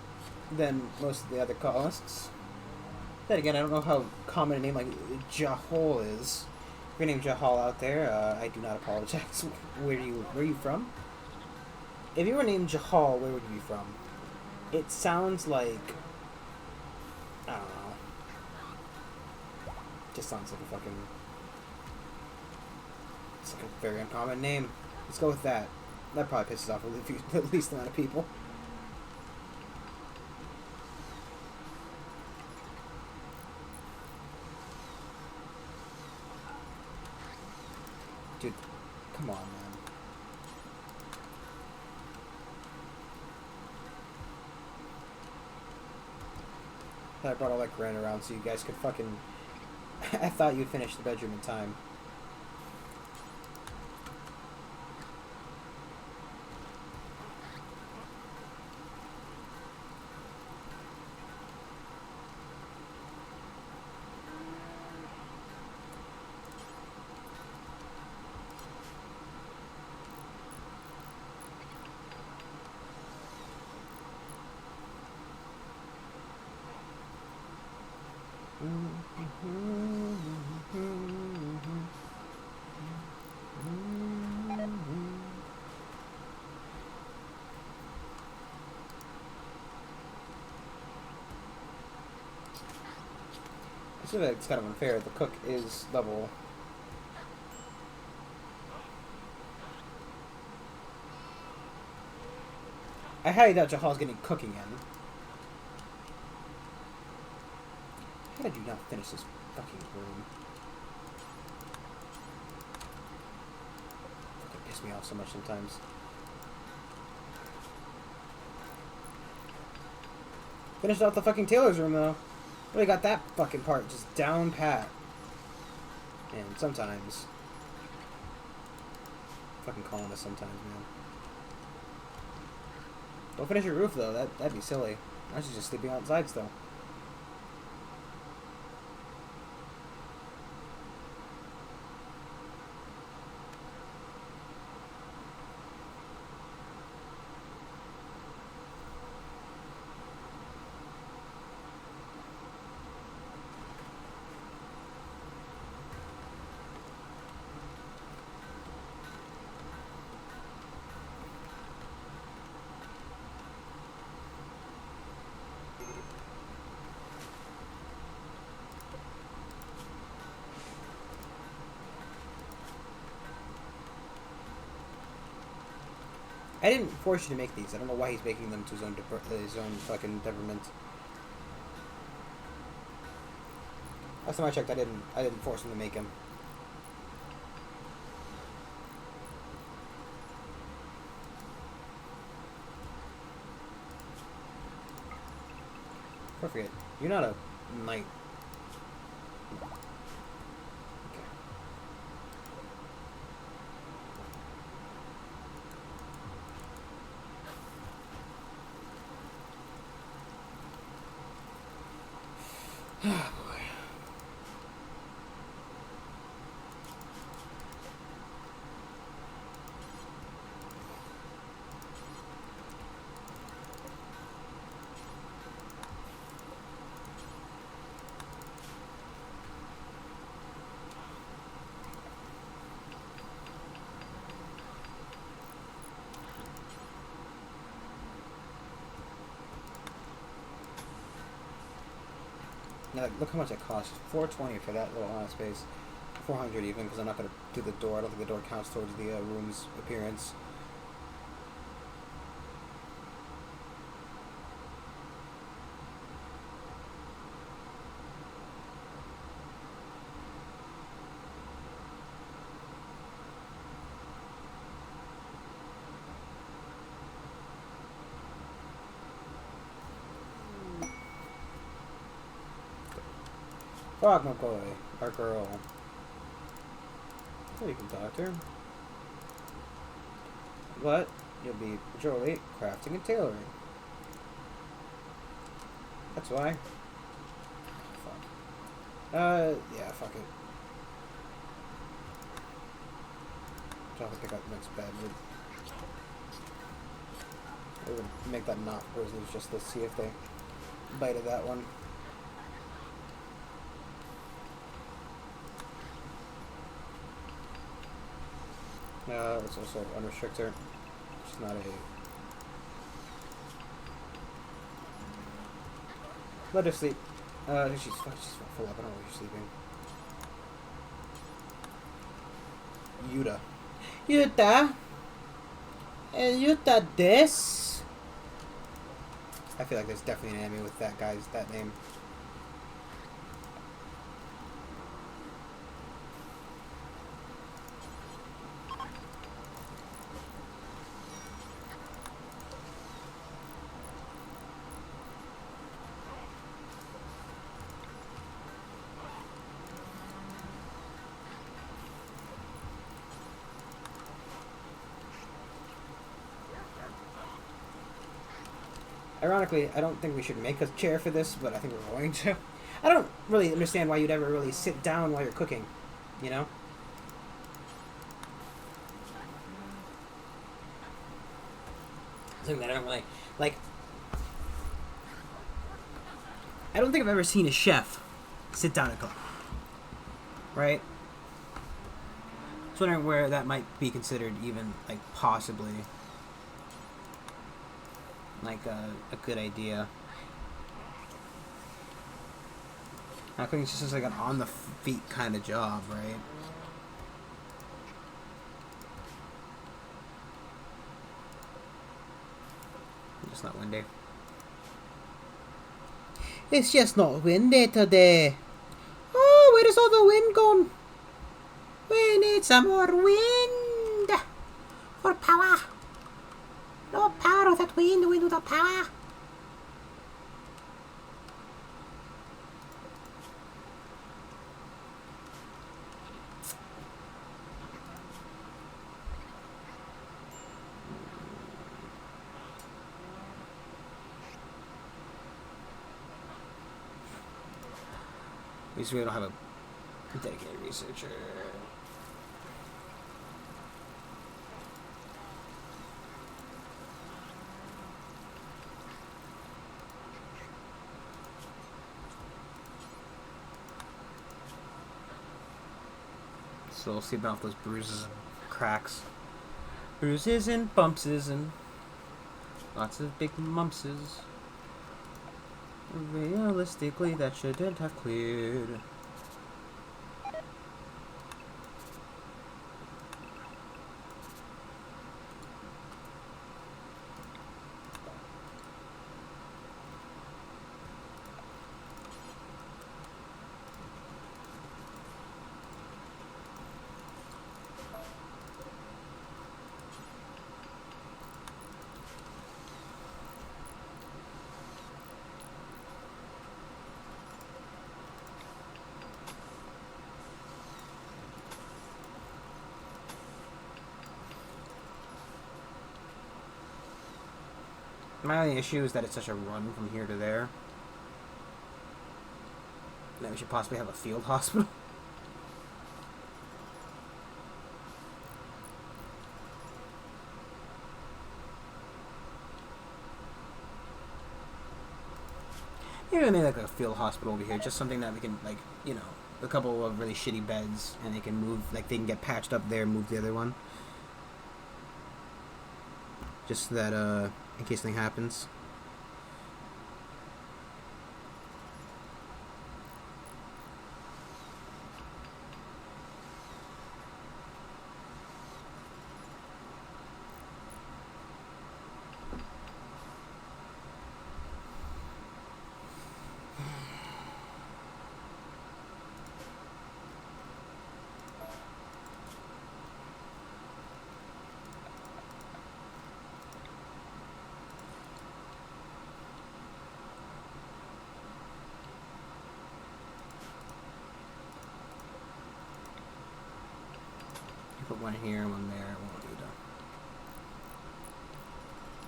than most of the other colonists. Then again, I don't know how common a name like Jahol is. If you're named Jahal out there, I do not apologize. Where are you from? If you were named Jahal, where would you be from? It sounds like, I don't know. Just sounds like a fucking, it's like a very uncommon name. Let's go with that. That probably pisses off at least a lot of people. Dude, come on, man. I brought all that granite around so you guys could fucking... I thought you'd finish the bedroom in time. I feel like it's kind of unfair. The cook is level. I highly doubt Jahal's getting cooking in. How did you not finish this fucking room? Fucking piss me off so much sometimes. Finished off the fucking tailor's room though. Really got that fucking part just down pat. And sometimes. Fucking calling us sometimes, man. Don't finish your roof though, that'd be silly. I should just sleeping outside still. I didn't force you to make these. I don't know why he's making them to his own fucking temperament. Last time I checked, I didn't force him to make him. I forget. You're not a knight. Okay. Oh boy. Now, look how much it costs. $420 for that little amount of space. $400 even, because I'm not going to do the door. I don't think the door counts towards the room's appearance. Fuck McCoy, our girl. So you can talk to her. But you'll be majorly crafting and tailoring. That's why. Fuck. Yeah, fuck it. Trying to pick up the next bed. We're gonna make that not grizzlies just to see if they bite at that one. It's also unrestricted. It's not a... Let her sleep. She's full up. I don't know where she's sleeping. Yuta. Yuta? Yuta this? I feel like there's definitely an enemy with that name. Ironically, I don't think we should make a chair for this, but I think we're going to. I don't really understand why you'd ever really sit down while you're cooking, you know? Something that I don't really... Like... I don't think I've ever seen a chef sit down and cook. Right? I was wondering where that might be considered even, like, possibly... like a good idea. I think it's just like an on the feet kind of job, right? Just not windy. It's just not windy today. Oh, where is all the wind gone? We need some more wind for power. No power without wind, wind without power. At least we don't have a dedicated researcher. So sleeping off those bruises and cracks. Bruises and bumpses and lots of big mumpses. Realistically, that shouldn't have cleared. My only issue is that it's such a run from here to there. That we should possibly have a field hospital. Maybe like a field hospital over here, just something that we can, like, you know, a couple of really shitty beds, and they can move, like, they can get patched up there and move the other one. Just so that, in case something happens. Put one here and one there. It won't need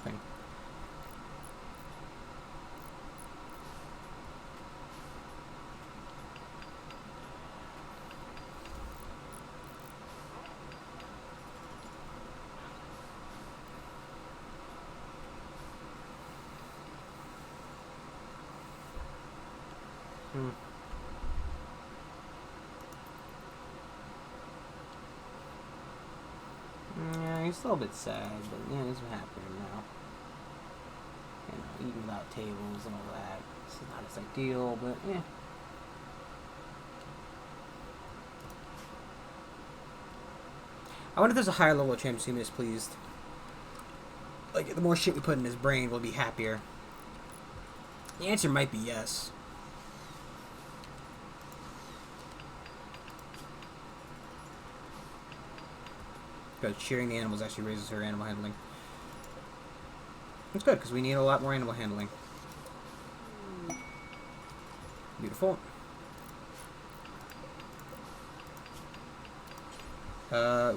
a thing. Yeah, he's still a bit sad, but yeah, this is happening now. You know, eating without tables and all that. It's not as ideal, but yeah. I wonder if there's a higher level of chance to be displeased. Like, the more shit we put in his brain, we'll be happier. The answer might be yes. Because cheering the animals actually raises her animal handling. That's good, because we need a lot more animal handling. Beautiful.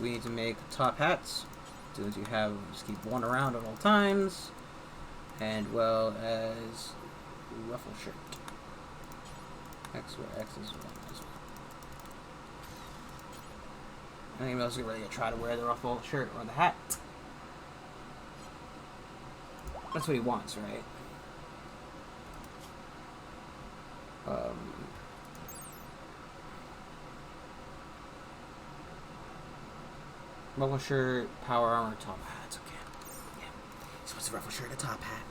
We need to make top hats. So that you have, just keep one around at all times. And well as ruffle shirt. X where X is 1 as well. I think else really gonna try to wear the ruffle shirt or the hat. That's what he wants, right? Ruffle shirt, power armor, top hat. It's okay. Yeah. So what's the ruffle shirt, a top hat?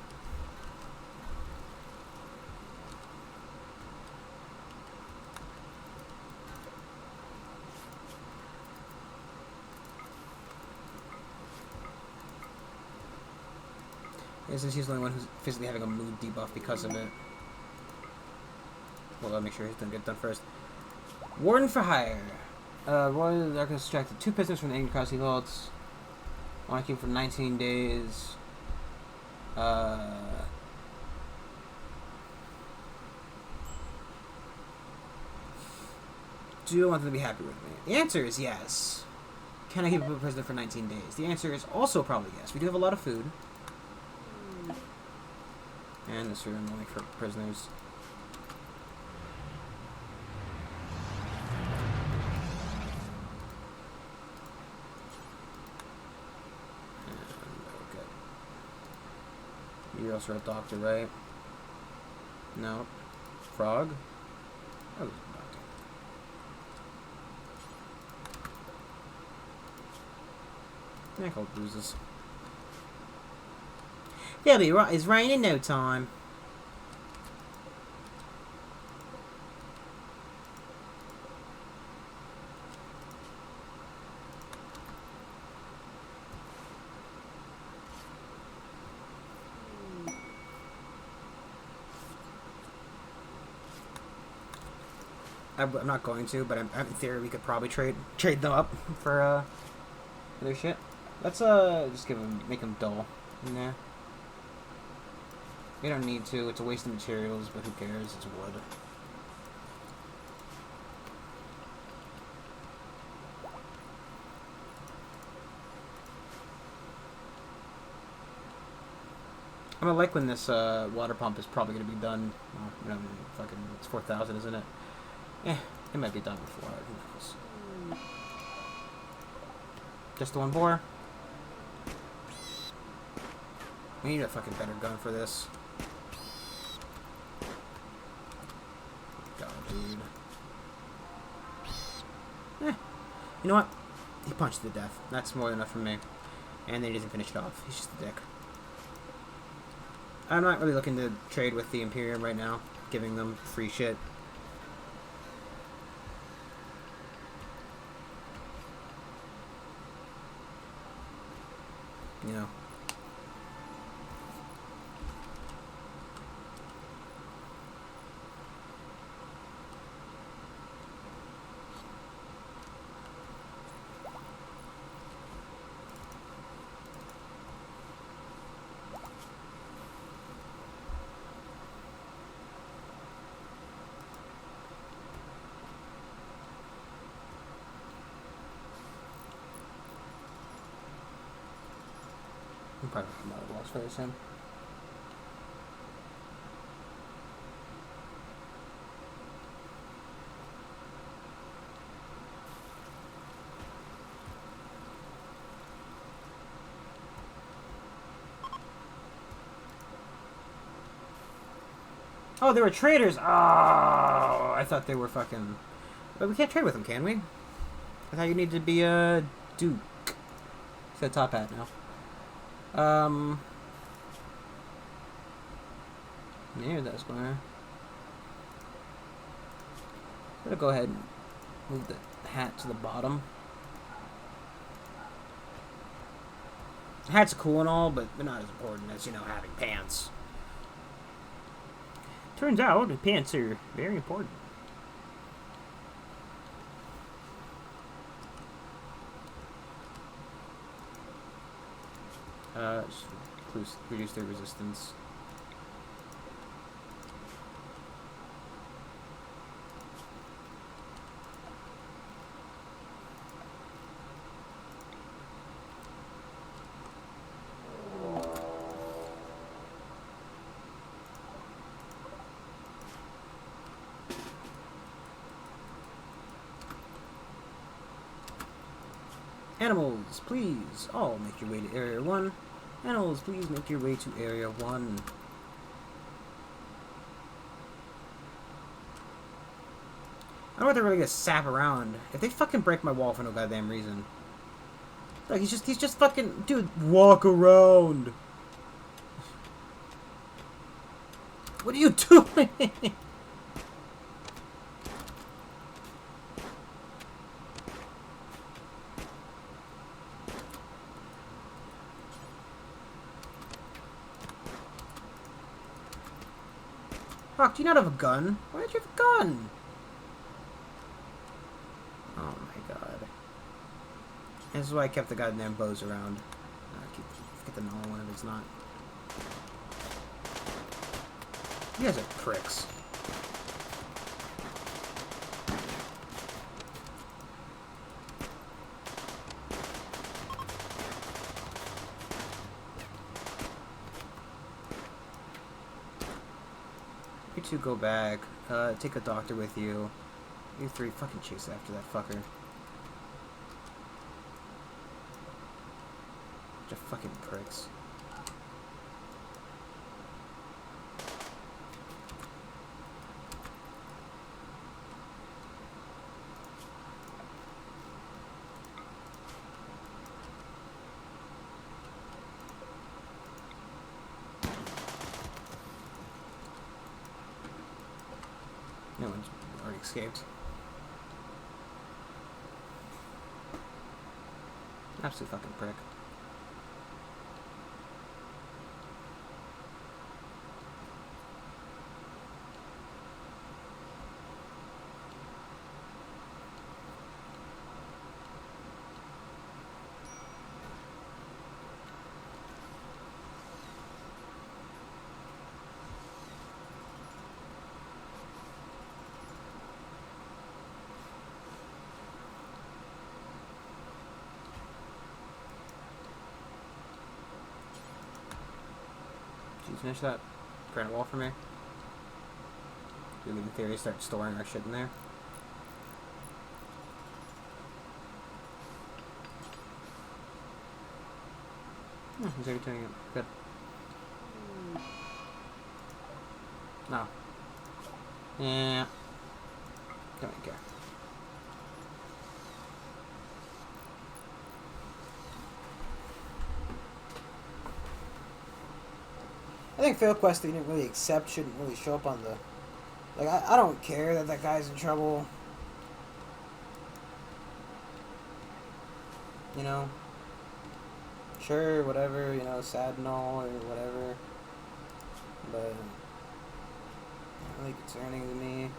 Since he's the only one who's physically having a mood debuff because of it. Well, I'll make sure he's gonna get done first. Warden for hire. Royal Darkness extracted 2 prisoners from the Angry Crossing Vaults. Want to keep for 19 days. Do you want them to be happy with me? The answer is yes. Can I keep a prisoner for 19 days? The answer is also probably yes. We do have a lot of food. And this room only for prisoners. And, okay. You're also a doctor, right? No. Frog? Oh, doctor. Yeah, called bruises. They'll be right as rain in no time. I'm not going to, but in theory we could probably trade them up for their shit. Let's just make them dull. Nah. We don't need to. It's a waste of materials, but who cares? It's wood. I'm gonna like when this water pump is probably gonna be done. Well, you know, fucking, it's 4,000, isn't it? Eh, it might be done before. Who knows? Just the one bore. We need a fucking better gun for this. God, dude. Eh. You know what? He punched to death. That's more than enough for me. And then he doesn't finish it off. He's just a dick. I'm not really looking to trade with the Imperium right now. Giving them free shit. You know. I'm probably come out of the walls very soon. Oh, they were traders! Oh, I thought they were fucking... But we can't trade with them, can we? I thought you need to be a Duke. It's a top hat now. Near that square. I'm gonna go ahead and move the hat to the bottom. Hats are cool and all, but they're not as important as, you know, having pants. Turns out, the pants are very important. Just reduce their resistance. Animals, please, all make your way to Area 1. Animals, please make your way to Area 1. I don't know if they're really gonna sap around. If they fucking break my wall for no goddamn reason. Like, he's just fucking... Dude, walk around! What are you doing? Fuck, do you not have a gun? Why don't you have a gun? Oh my god. This is why I kept the goddamn bows around. Get the normal one if it's not. You guys are pricks. You two go back. Take a doctor with you. You three fucking chase after that fucker. Bunch of fucking pricks. No one's already escaped. Absolute fucking prick. finish that granite wall for me? We would, in theory, start storing our shit in there. He's already doing it. Good. No. Yeah. Don't even care. I think fail quest that you didn't really accept shouldn't really show up on the... Like, I don't care that that guy's in trouble. You know? Sure, whatever, you know, sad and all, or whatever. But... not really concerning to me.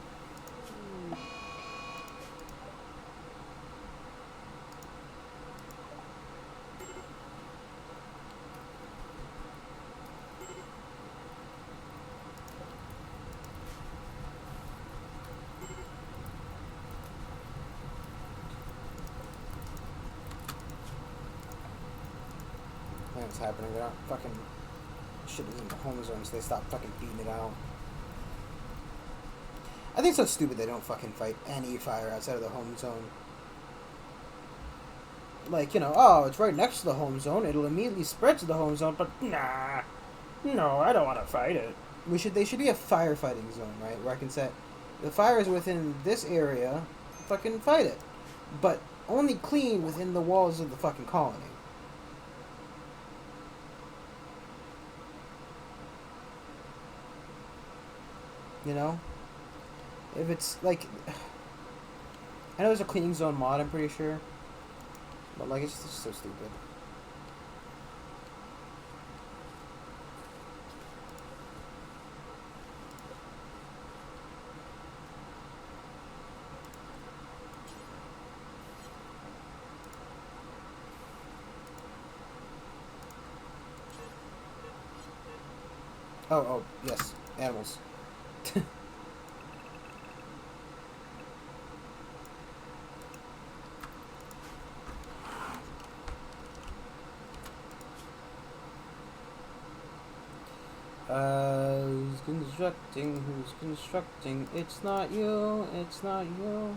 What's happening? They're not fucking shit is in the home zone, so they stop fucking beating it out. I think it's so stupid they don't fucking fight any fire outside of the home zone. Like, you know, oh, it's right next to the home zone, it'll immediately spread to the home zone, but nah. No, I don't want to fight it. They should be a firefighting zone, right? Where I can say, the fire is within this area, fucking fight it. But only clean within the walls of the fucking colony. You know? If it's, like... I know there's a cleaning zone mod, I'm pretty sure. But, like, it's just so stupid. Oh, yes. Animals. Who's constructing? It's not you, it's not you.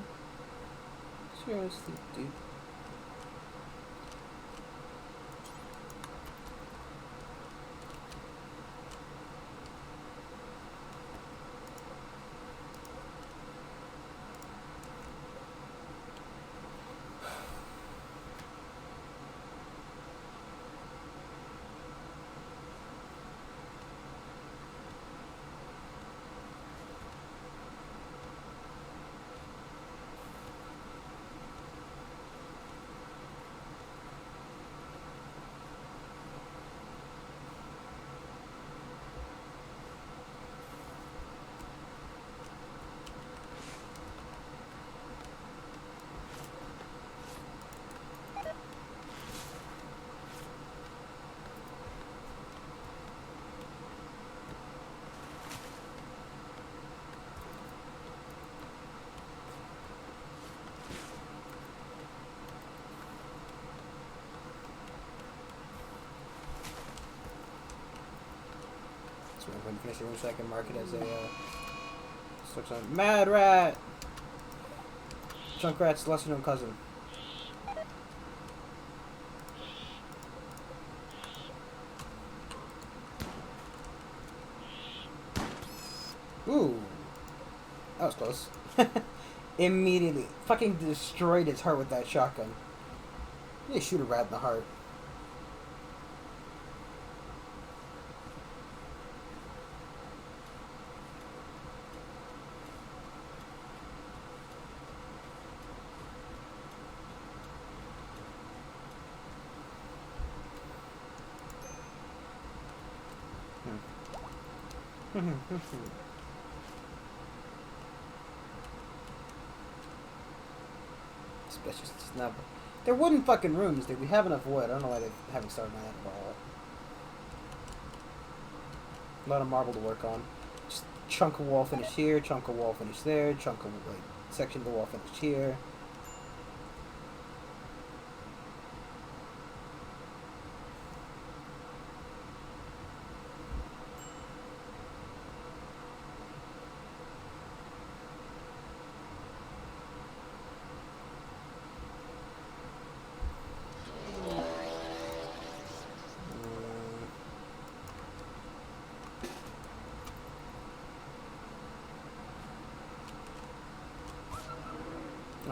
Seriously, dude. So I'm going to finish it so I can mark it as a switch on. Mad Rat! Junkrat's lesser known cousin. Ooh. That was close. Immediately. Fucking destroyed its heart with that shotgun. You shoot a rat in the heart. Especially since it's not. They're wooden fucking rooms, dude. We have enough wood. I don't know why they haven't started on that at all. A lot of marble to work on. Just chunk of wall finished here, chunk of wall finished there, chunk of like section of the wall finished here.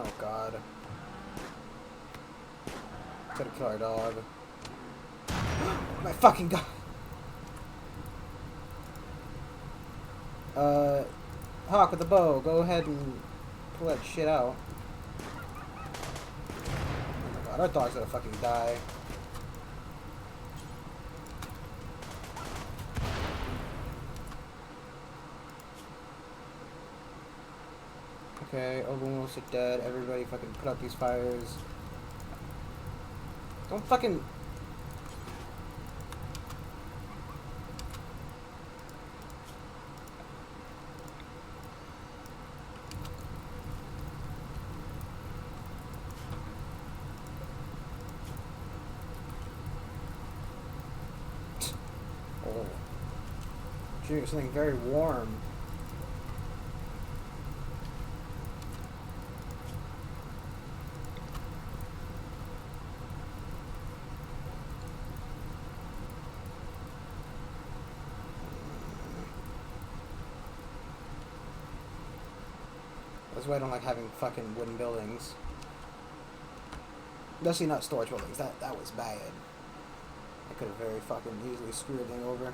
Oh god. Gotta kill our dog. My fucking god. Hawk with the bow, go ahead and pull that shit out. Oh my god, our dog's gonna fucking die. Okay, almost dead. Everybody fucking put out these fires. Don't fucking... Oh. Drink something very warm. That's why I don't like having fucking wooden buildings. Especially not storage buildings. That was bad. I could have very fucking easily screwed everything over.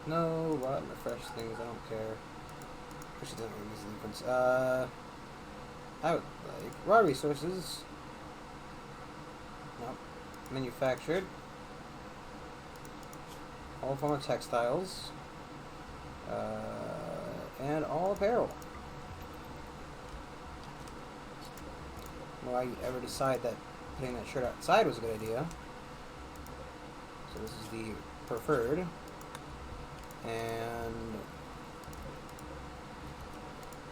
No, rotten or fresh things, I don't care. Actually, doesn't really make a difference. I would like raw resources. Nope. Manufactured. All form of textiles. And all apparel. Why you ever decide that putting that shirt outside was a good idea. So this is the preferred. And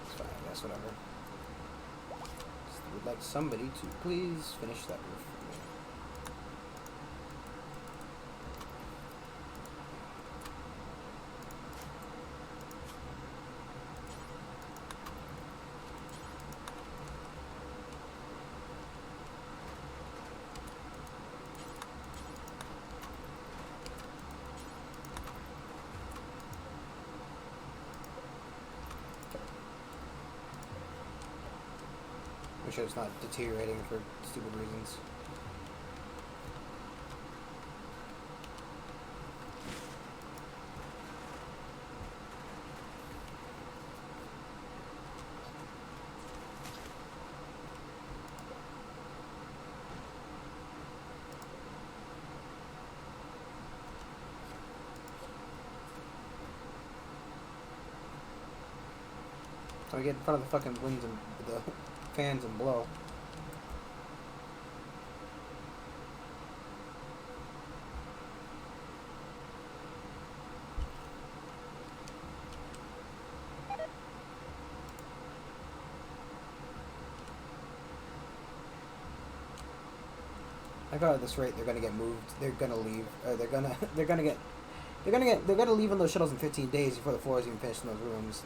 it's fine, I guess, whatever. Just would like somebody to please finish that roof for me. Make sure it's not deteriorating for stupid reasons. So I get in front of the fucking winds and the fans and blow. I thought at this rate they're gonna get moved. They're gonna leave. Or they're gonna leave on those shuttles in 15 days before the floor is even finished in those rooms.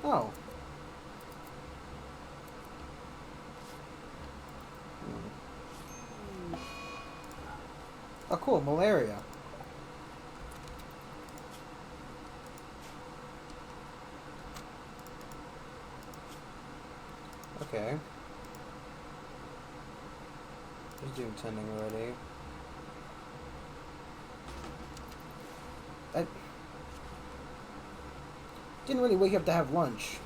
Oh. Oh, cool. Malaria. Okay. He's doing tending already. I didn't really wake up to have lunch.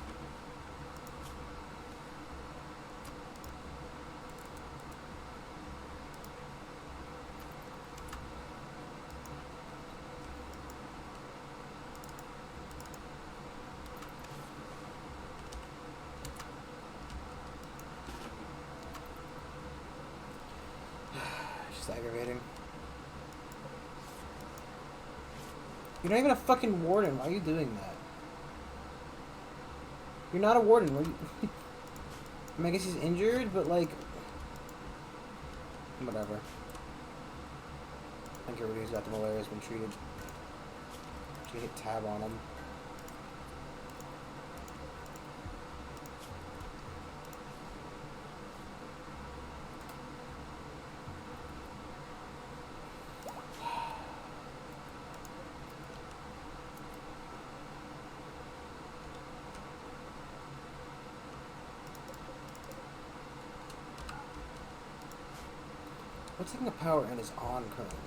aggravating. You're not even a fucking warden. Why are you doing that? You're not a warden. What are you... I mean, I guess he's injured, but like... Whatever. I think everybody who's got the malaria has been treated. Should hit tab on him. What's taking the power and is on currently?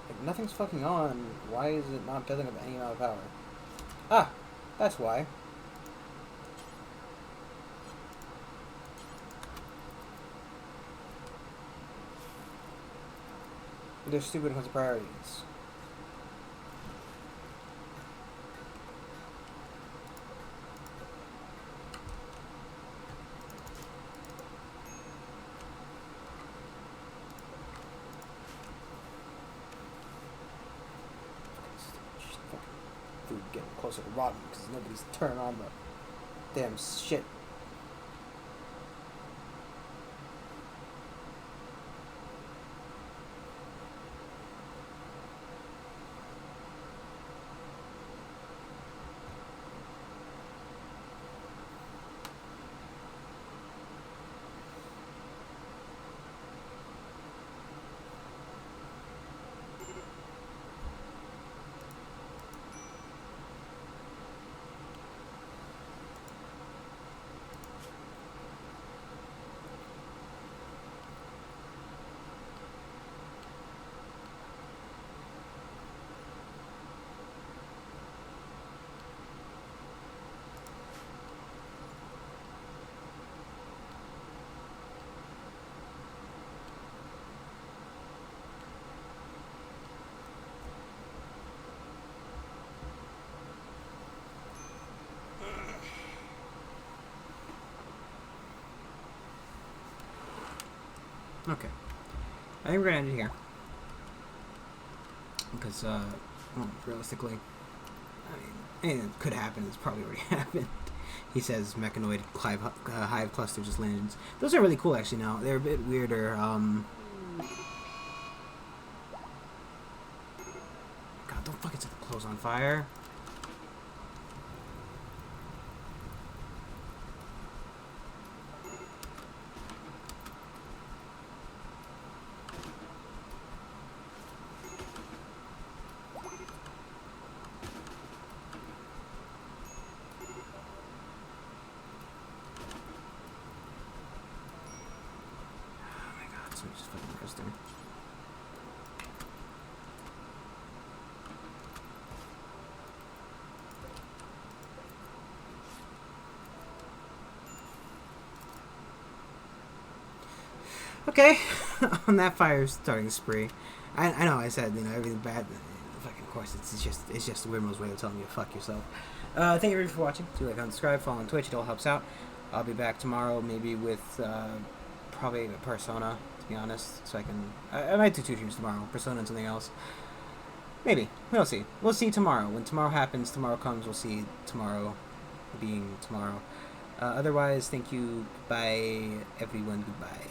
Like, nothing's fucking on. Why is it not building up any amount of power? Ah! That's why. They're stupid when it comes to priorities. Food getting closer to rotten because nobody's turning on the damn shit. Okay. I think we're gonna end it here. Because, well, realistically, I mean, anything that could happen has probably already happened. He says mechanoid hive clusters just landed. Those are really cool, actually, now. They're a bit weirder. God, don't fucking set the clothes on fire. Just fucking resting. Okay, on that fire starting spree. I know I said, you know, everything bad. Fucking course, it's just the Rimworld's way of telling you to fuck yourself. Thank you everybody for watching. Do like, subscribe, follow on Twitch. It all helps out. I'll be back tomorrow, maybe with probably a Persona. Be honest, so I might do 2 streams tomorrow, Persona and something else. Maybe. We'll see. We'll see tomorrow. When tomorrow happens, tomorrow comes, we'll see tomorrow being tomorrow. Otherwise, thank you. Goodbye, everyone. Goodbye.